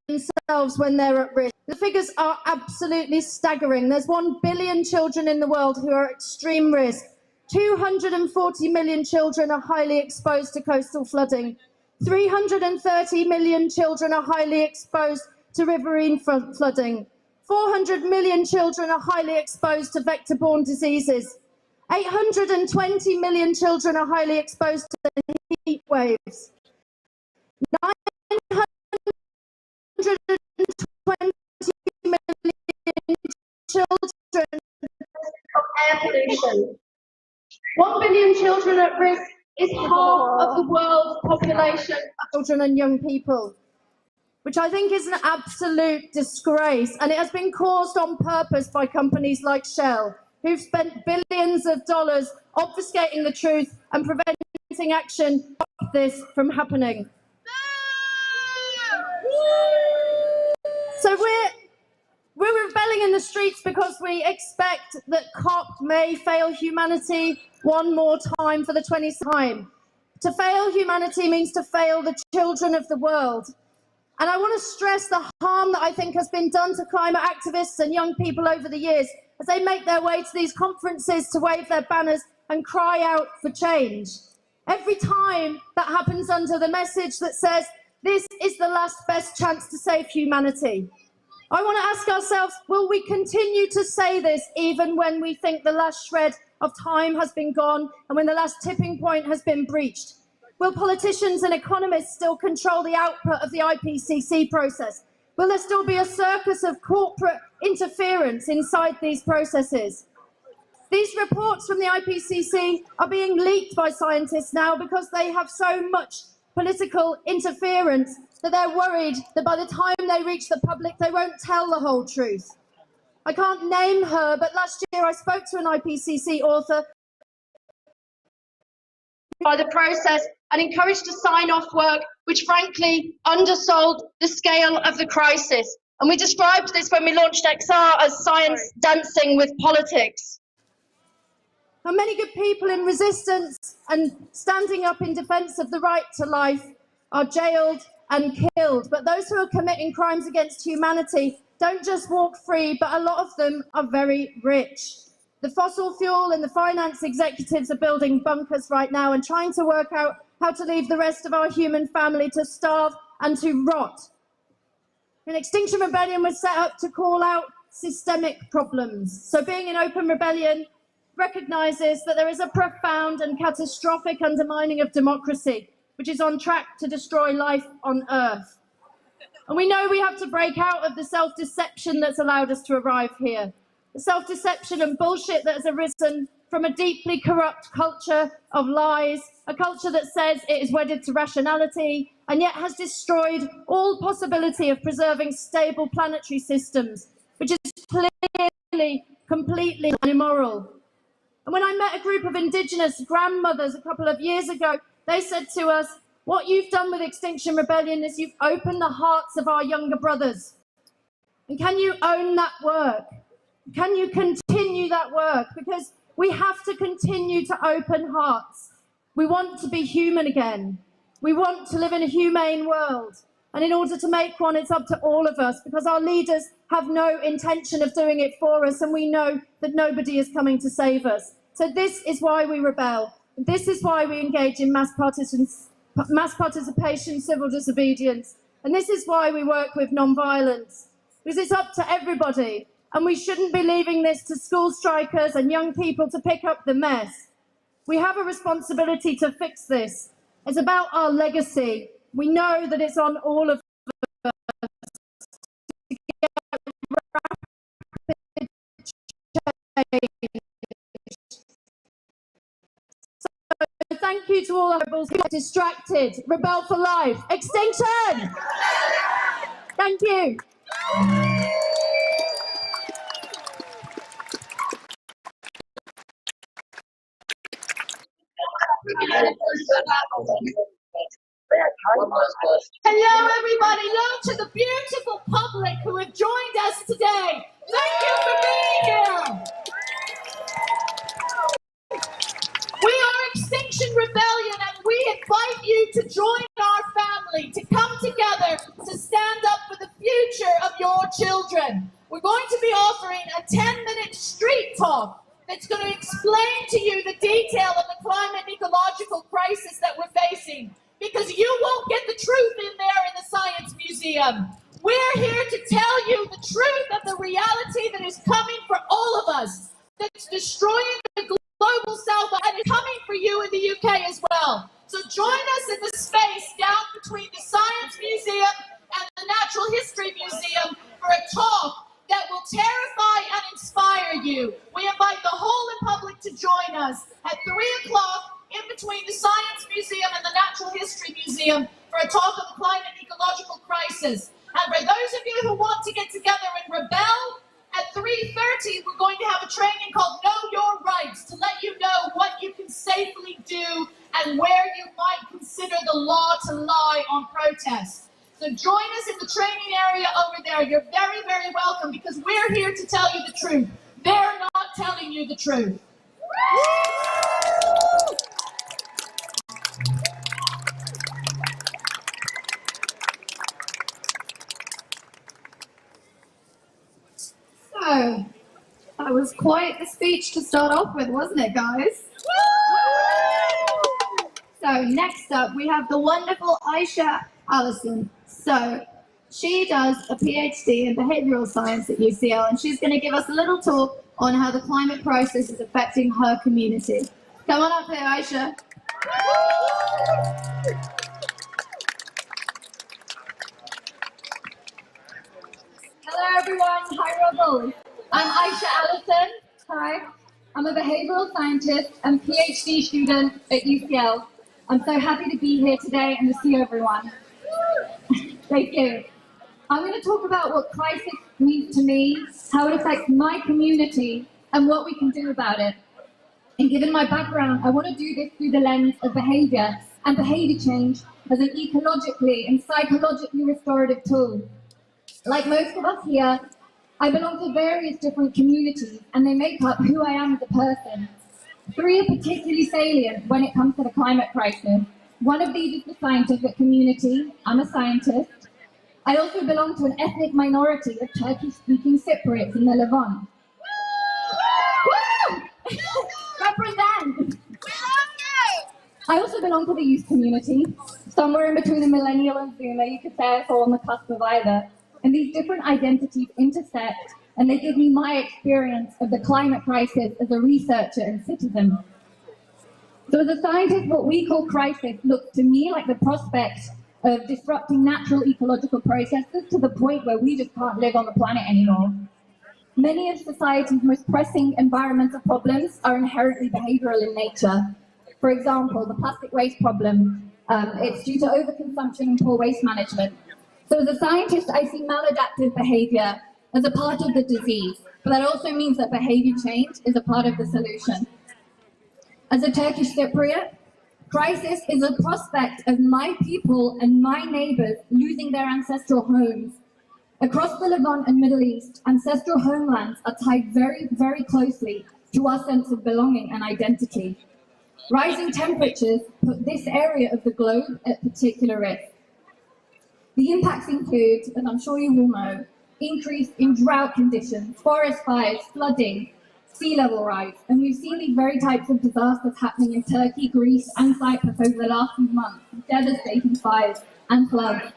themselves when they're at risk. The figures are absolutely staggering. There's 1 billion children in the world who are at extreme risk. 240 million children are highly exposed to coastal flooding. 330 million children are highly exposed to riverine flooding. 400 million children are highly exposed to vector-borne diseases. 820 million children are highly exposed to heat waves. 920 million children of air pollution. 1 billion children at risk is half of the world's population of children and young people, which I think is an absolute disgrace. And it has been caused on purpose by companies like Shell, who've spent billions of dollars obfuscating the truth and preventing action to stop this from happening. So we're rebelling in the streets because we expect that COP may fail humanity one more time for the 20th time. To fail humanity means to fail the children of the world. And I want to stress the harm that I think has been done to climate activists and young people over the years as they make their way to these conferences to wave their banners and cry out for change. Every time that happens under the message that says, this is the last best chance to save humanity. I want to ask ourselves, will we continue to say this even when we think the last shred of time has been gone and when the last tipping point has been breached? Will politicians and economists still control the output of the IPCC process? Will there still be a circus of corporate interference inside these processes? These reports from the IPCC are being leaked by scientists now because they have so much political interference that they're worried that by the time they reach the public, they won't tell the whole truth. I can't name her, but last year I spoke to an IPCC author by the process and encouraged to sign off work which frankly undersold the scale of the crisis. And we described this when we launched XR as science dancing with politics. And many good people in resistance and standing up in defence of the right to life are jailed and killed. But those who are committing crimes against humanity don't just walk free, but a lot of them are very rich. The fossil fuel and the finance executives are building bunkers right now and trying to work out how to leave the rest of our human family to starve and to rot. And Extinction Rebellion was set up to call out systemic problems. So being an open rebellion recognises that there is a profound and catastrophic undermining of democracy, which is on track to destroy life on Earth. And we know we have to break out of the self-deception that's allowed us to arrive here. The self-deception and bullshit that has arisen from a deeply corrupt culture of lies, a culture that says it is wedded to rationality and yet has destroyed all possibility of preserving stable planetary systems, which is clearly completely immoral. And when I met a group of Indigenous grandmothers a couple of years ago, they said to us, what you've done with Extinction Rebellion is you've opened the hearts of our younger brothers. And can you own that work? Can you continue that work? Because we have to continue to open hearts. We want to be human again. We want to live in a humane world. And in order to make one, it's up to all of us, because our leaders have no intention of doing it for us, and we know that nobody is coming to save us. So this is why we rebel. This is why we engage in mass participation, civil disobedience. And this is why we work with non-violence. Because it's up to everybody. And we shouldn't be leaving this to school strikers and young people to pick up the mess. We have a responsibility to fix this. It's about our legacy. We know that it's on all of us to get rapid change. So thank you to all our rebels who get distracted. Rebel for life. Extinction! Thank you. Hello everybody, hello to the beautiful public who have joined us today. Thank you for being here. We are Extinction Rebellion and we invite you to join our family, to come together to stand up for the future of your children. We're going to be offering a 10-minute street talk that's going to explain to you the detail of the climate and ecological crisis that we're facing. Because you won't get the truth in there in the Science Museum. We're here to tell you the truth of the reality that is coming for all of us, that's destroying the global south and is coming for you in the UK as well. So join us in the space down between the Science Museum and the Natural History Museum for a talk that will terrify and inspire you. We invite the whole public to join us at 3 o'clock in between the Science Museum and the Natural History Museum for a talk on the climate and ecological crisis. And for those of you who want to get together and rebel, at 3:30 we're going to have a training called Know Your Rights to let you know what you can safely do and where you might consider the law to lie on protest. So join us in the training area over there. You're very, very welcome, because we're here to tell you the truth. They're not telling you the truth. So, that was quite the speech to start off with, wasn't it, guys? So, next up, we have the wonderful Aisha Allison. So, she does a PhD in behavioural science at UCL, and she's going to give us a little talk on how the climate crisis is affecting her community. Come on up here, Aisha. people. I'm Aisha Allison. Hi. I'm a behavioral scientist and PhD student at UCL. I'm so happy to be here today and to see everyone. Thank you. I'm going to talk about what crisis means to me, how it affects my community, and what we can do about it. And given my background, I want to do this through the lens of behavior and behavior change as an ecologically and psychologically restorative tool. Like most of us here, I belong to various different communities, and they make up who I am as a person. Three are particularly salient when it comes to the climate crisis. One of these is the scientific community. I'm a scientist. I also belong to an ethnic minority of Turkish-speaking Cypriots in the Levant. Woo! Represent! I also belong to the youth community. Somewhere in between a millennial and Zoomer, you could say I fall on the cusp of either. And these different identities intersect, and they give me my experience of the climate crisis as a researcher and citizen. So as a scientist, what we call crisis looks to me like the prospect of disrupting natural ecological processes to the point where we just can't live on the planet anymore. Many of society's most pressing environmental problems are inherently behavioral in nature. For example, the plastic waste problem, it's due to overconsumption and poor waste management. So as a scientist, I see maladaptive behavior as a part of the disease, but that also means that behavior change is a part of the solution. As a Turkish Cypriot, crisis is a prospect of my people and my neighbors losing their ancestral homes. Across the Levant and Middle East, ancestral homelands are tied very, very closely to our sense of belonging and identity. Rising temperatures put this area of the globe at particular risk. The impacts include, as I'm sure you all know, increase in drought conditions, forest fires, flooding, sea level rise, and we've seen these very types of disasters happening in Turkey, Greece, and Cyprus over the last few months, devastating fires and floods.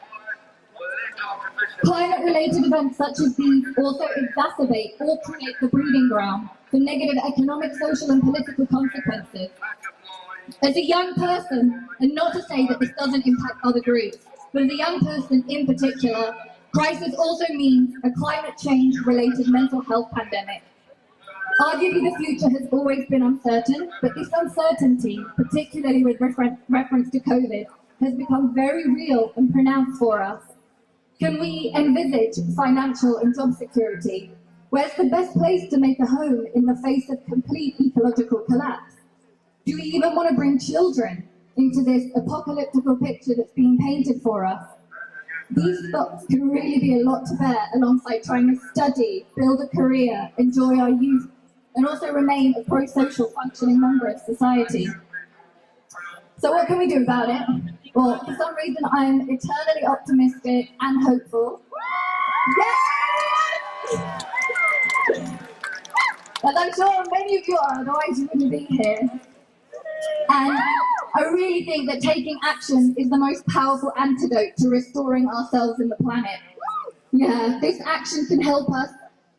Climate-related events such as these also exacerbate or create the breeding ground for negative economic, social, and political consequences. As a young person, and not to say that this doesn't impact other groups, but as a young person in particular, crisis also means a climate change-related mental health pandemic. Arguably, the future has always been uncertain, but this uncertainty, particularly with reference to COVID, has become very real and pronounced for us. Can we envisage financial and job security? Where's the best place to make a home in the face of complete ecological collapse? Do we even want to bring children into this apocalyptic picture that's being painted for us? These thoughts can really be a lot to bear alongside trying to study, build a career, enjoy our youth, and also remain a pro-social functioning member of society. So what can we do about it? Well, for some reason, I'm eternally optimistic and hopeful. Yes! As I'm sure many of you are, otherwise you wouldn't be here. And I really think that taking action is the most powerful antidote to restoring ourselves and the planet. Yeah, this action can help us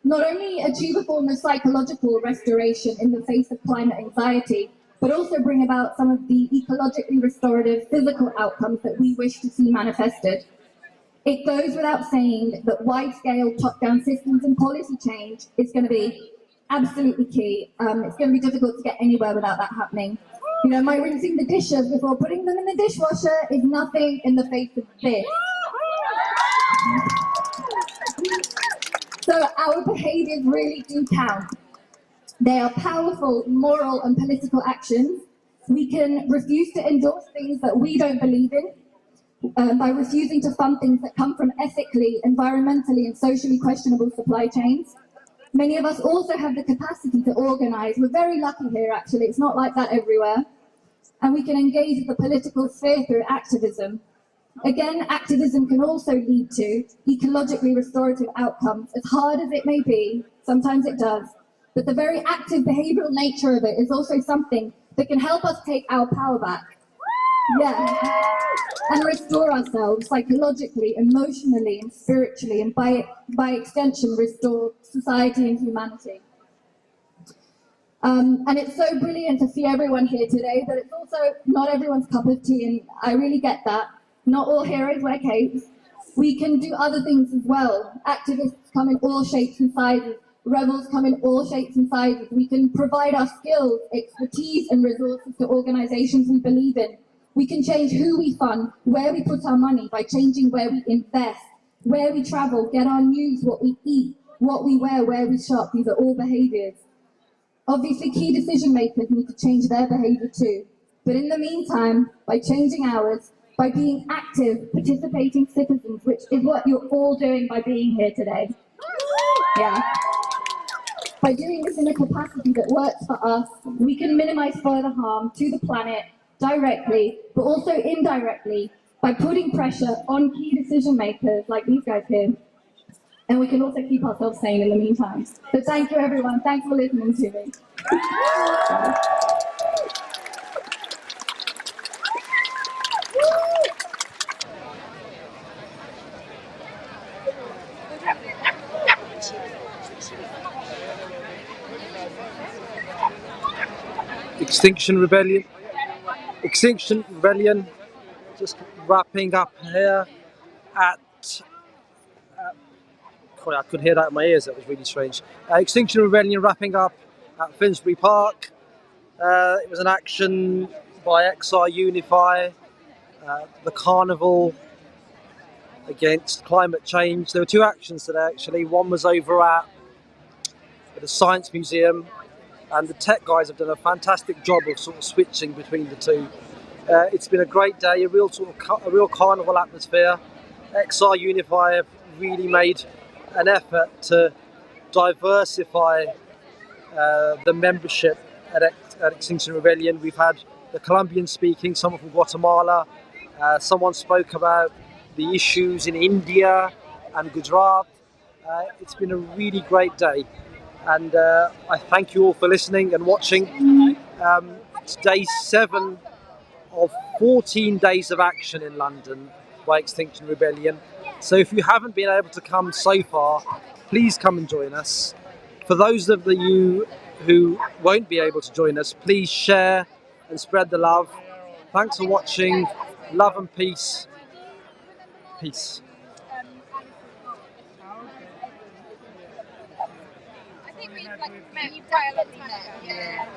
not only achieve a form of psychological restoration in the face of climate anxiety, but also bring about some of the ecologically restorative physical outcomes that we wish to see manifested. It goes without saying that wide-scale top-down systems and policy change is going to be absolutely key. It's going to be difficult to get anywhere without that happening. You know, my rinsing the dishes before putting them in the dishwasher is nothing in the face of this. So our behaviours really do count. They are powerful moral and political actions. We can refuse to endorse things that we don't believe in by refusing to fund things that come from ethically, environmentally and socially questionable supply chains. Many of us also have the capacity to organise. We're very lucky here, actually. It's not like that everywhere. And we can engage with the political sphere through activism. Again, activism can also lead to ecologically restorative outcomes. As hard as it may be, sometimes it does. But the very active behavioural nature of it is also something that can help us take our power back. Yeah. And restore ourselves psychologically, emotionally, and spiritually, and by extension, restore society and humanity. And it's so brilliant to see everyone here today, but it's also not everyone's cup of tea, and I really get that. Not all heroes wear capes. We can do other things as well. Activists come in all shapes and sizes. Rebels come in all shapes and sizes. We can provide our skills, expertise, and resources to organizations we believe in. We can change who we fund, where we put our money by changing where we invest, where we travel, get our news, what we eat, what we wear, where we shop. These are all behaviors. Obviously, key decision makers need to change their behavior too. But in the meantime, by changing ours, by being active, participating citizens, which is what you're all doing by being here today. Yeah. By doing this in a capacity that works for us, we can minimize further harm to the planet directly, but also indirectly, by putting pressure on key decision makers like these guys here. And we can also keep ourselves sane in the meantime. So thank you, everyone. Thanks for listening to me. Extinction Rebellion. Extinction Rebellion. Just wrapping up here at. I could hear that in my ears. That was really strange. Extinction Rebellion wrapping up at Finsbury Park. It was an action by Unify, the Carnival against climate change. There were two actions today actually. One was over at the Science Museum, and the tech guys have done a fantastic job of sort of switching between the two. It's been a great day, a real carnival atmosphere. Unify have really made an effort to diversify the membership at Extinction Rebellion. We've had the Colombian speaking, someone from Guatemala, someone spoke about the issues in India and Gujarat. It's been a really great day, and I thank you all for listening and watching. It's day 7 of 14 days of action in London by Extinction Rebellion. So if you haven't been able to come so far, please come and join us. For those of you who won't be able to join us, please share and spread the love. Thanks for watching. Love and peace. Peace. I think we've met you quite a lot. Yeah.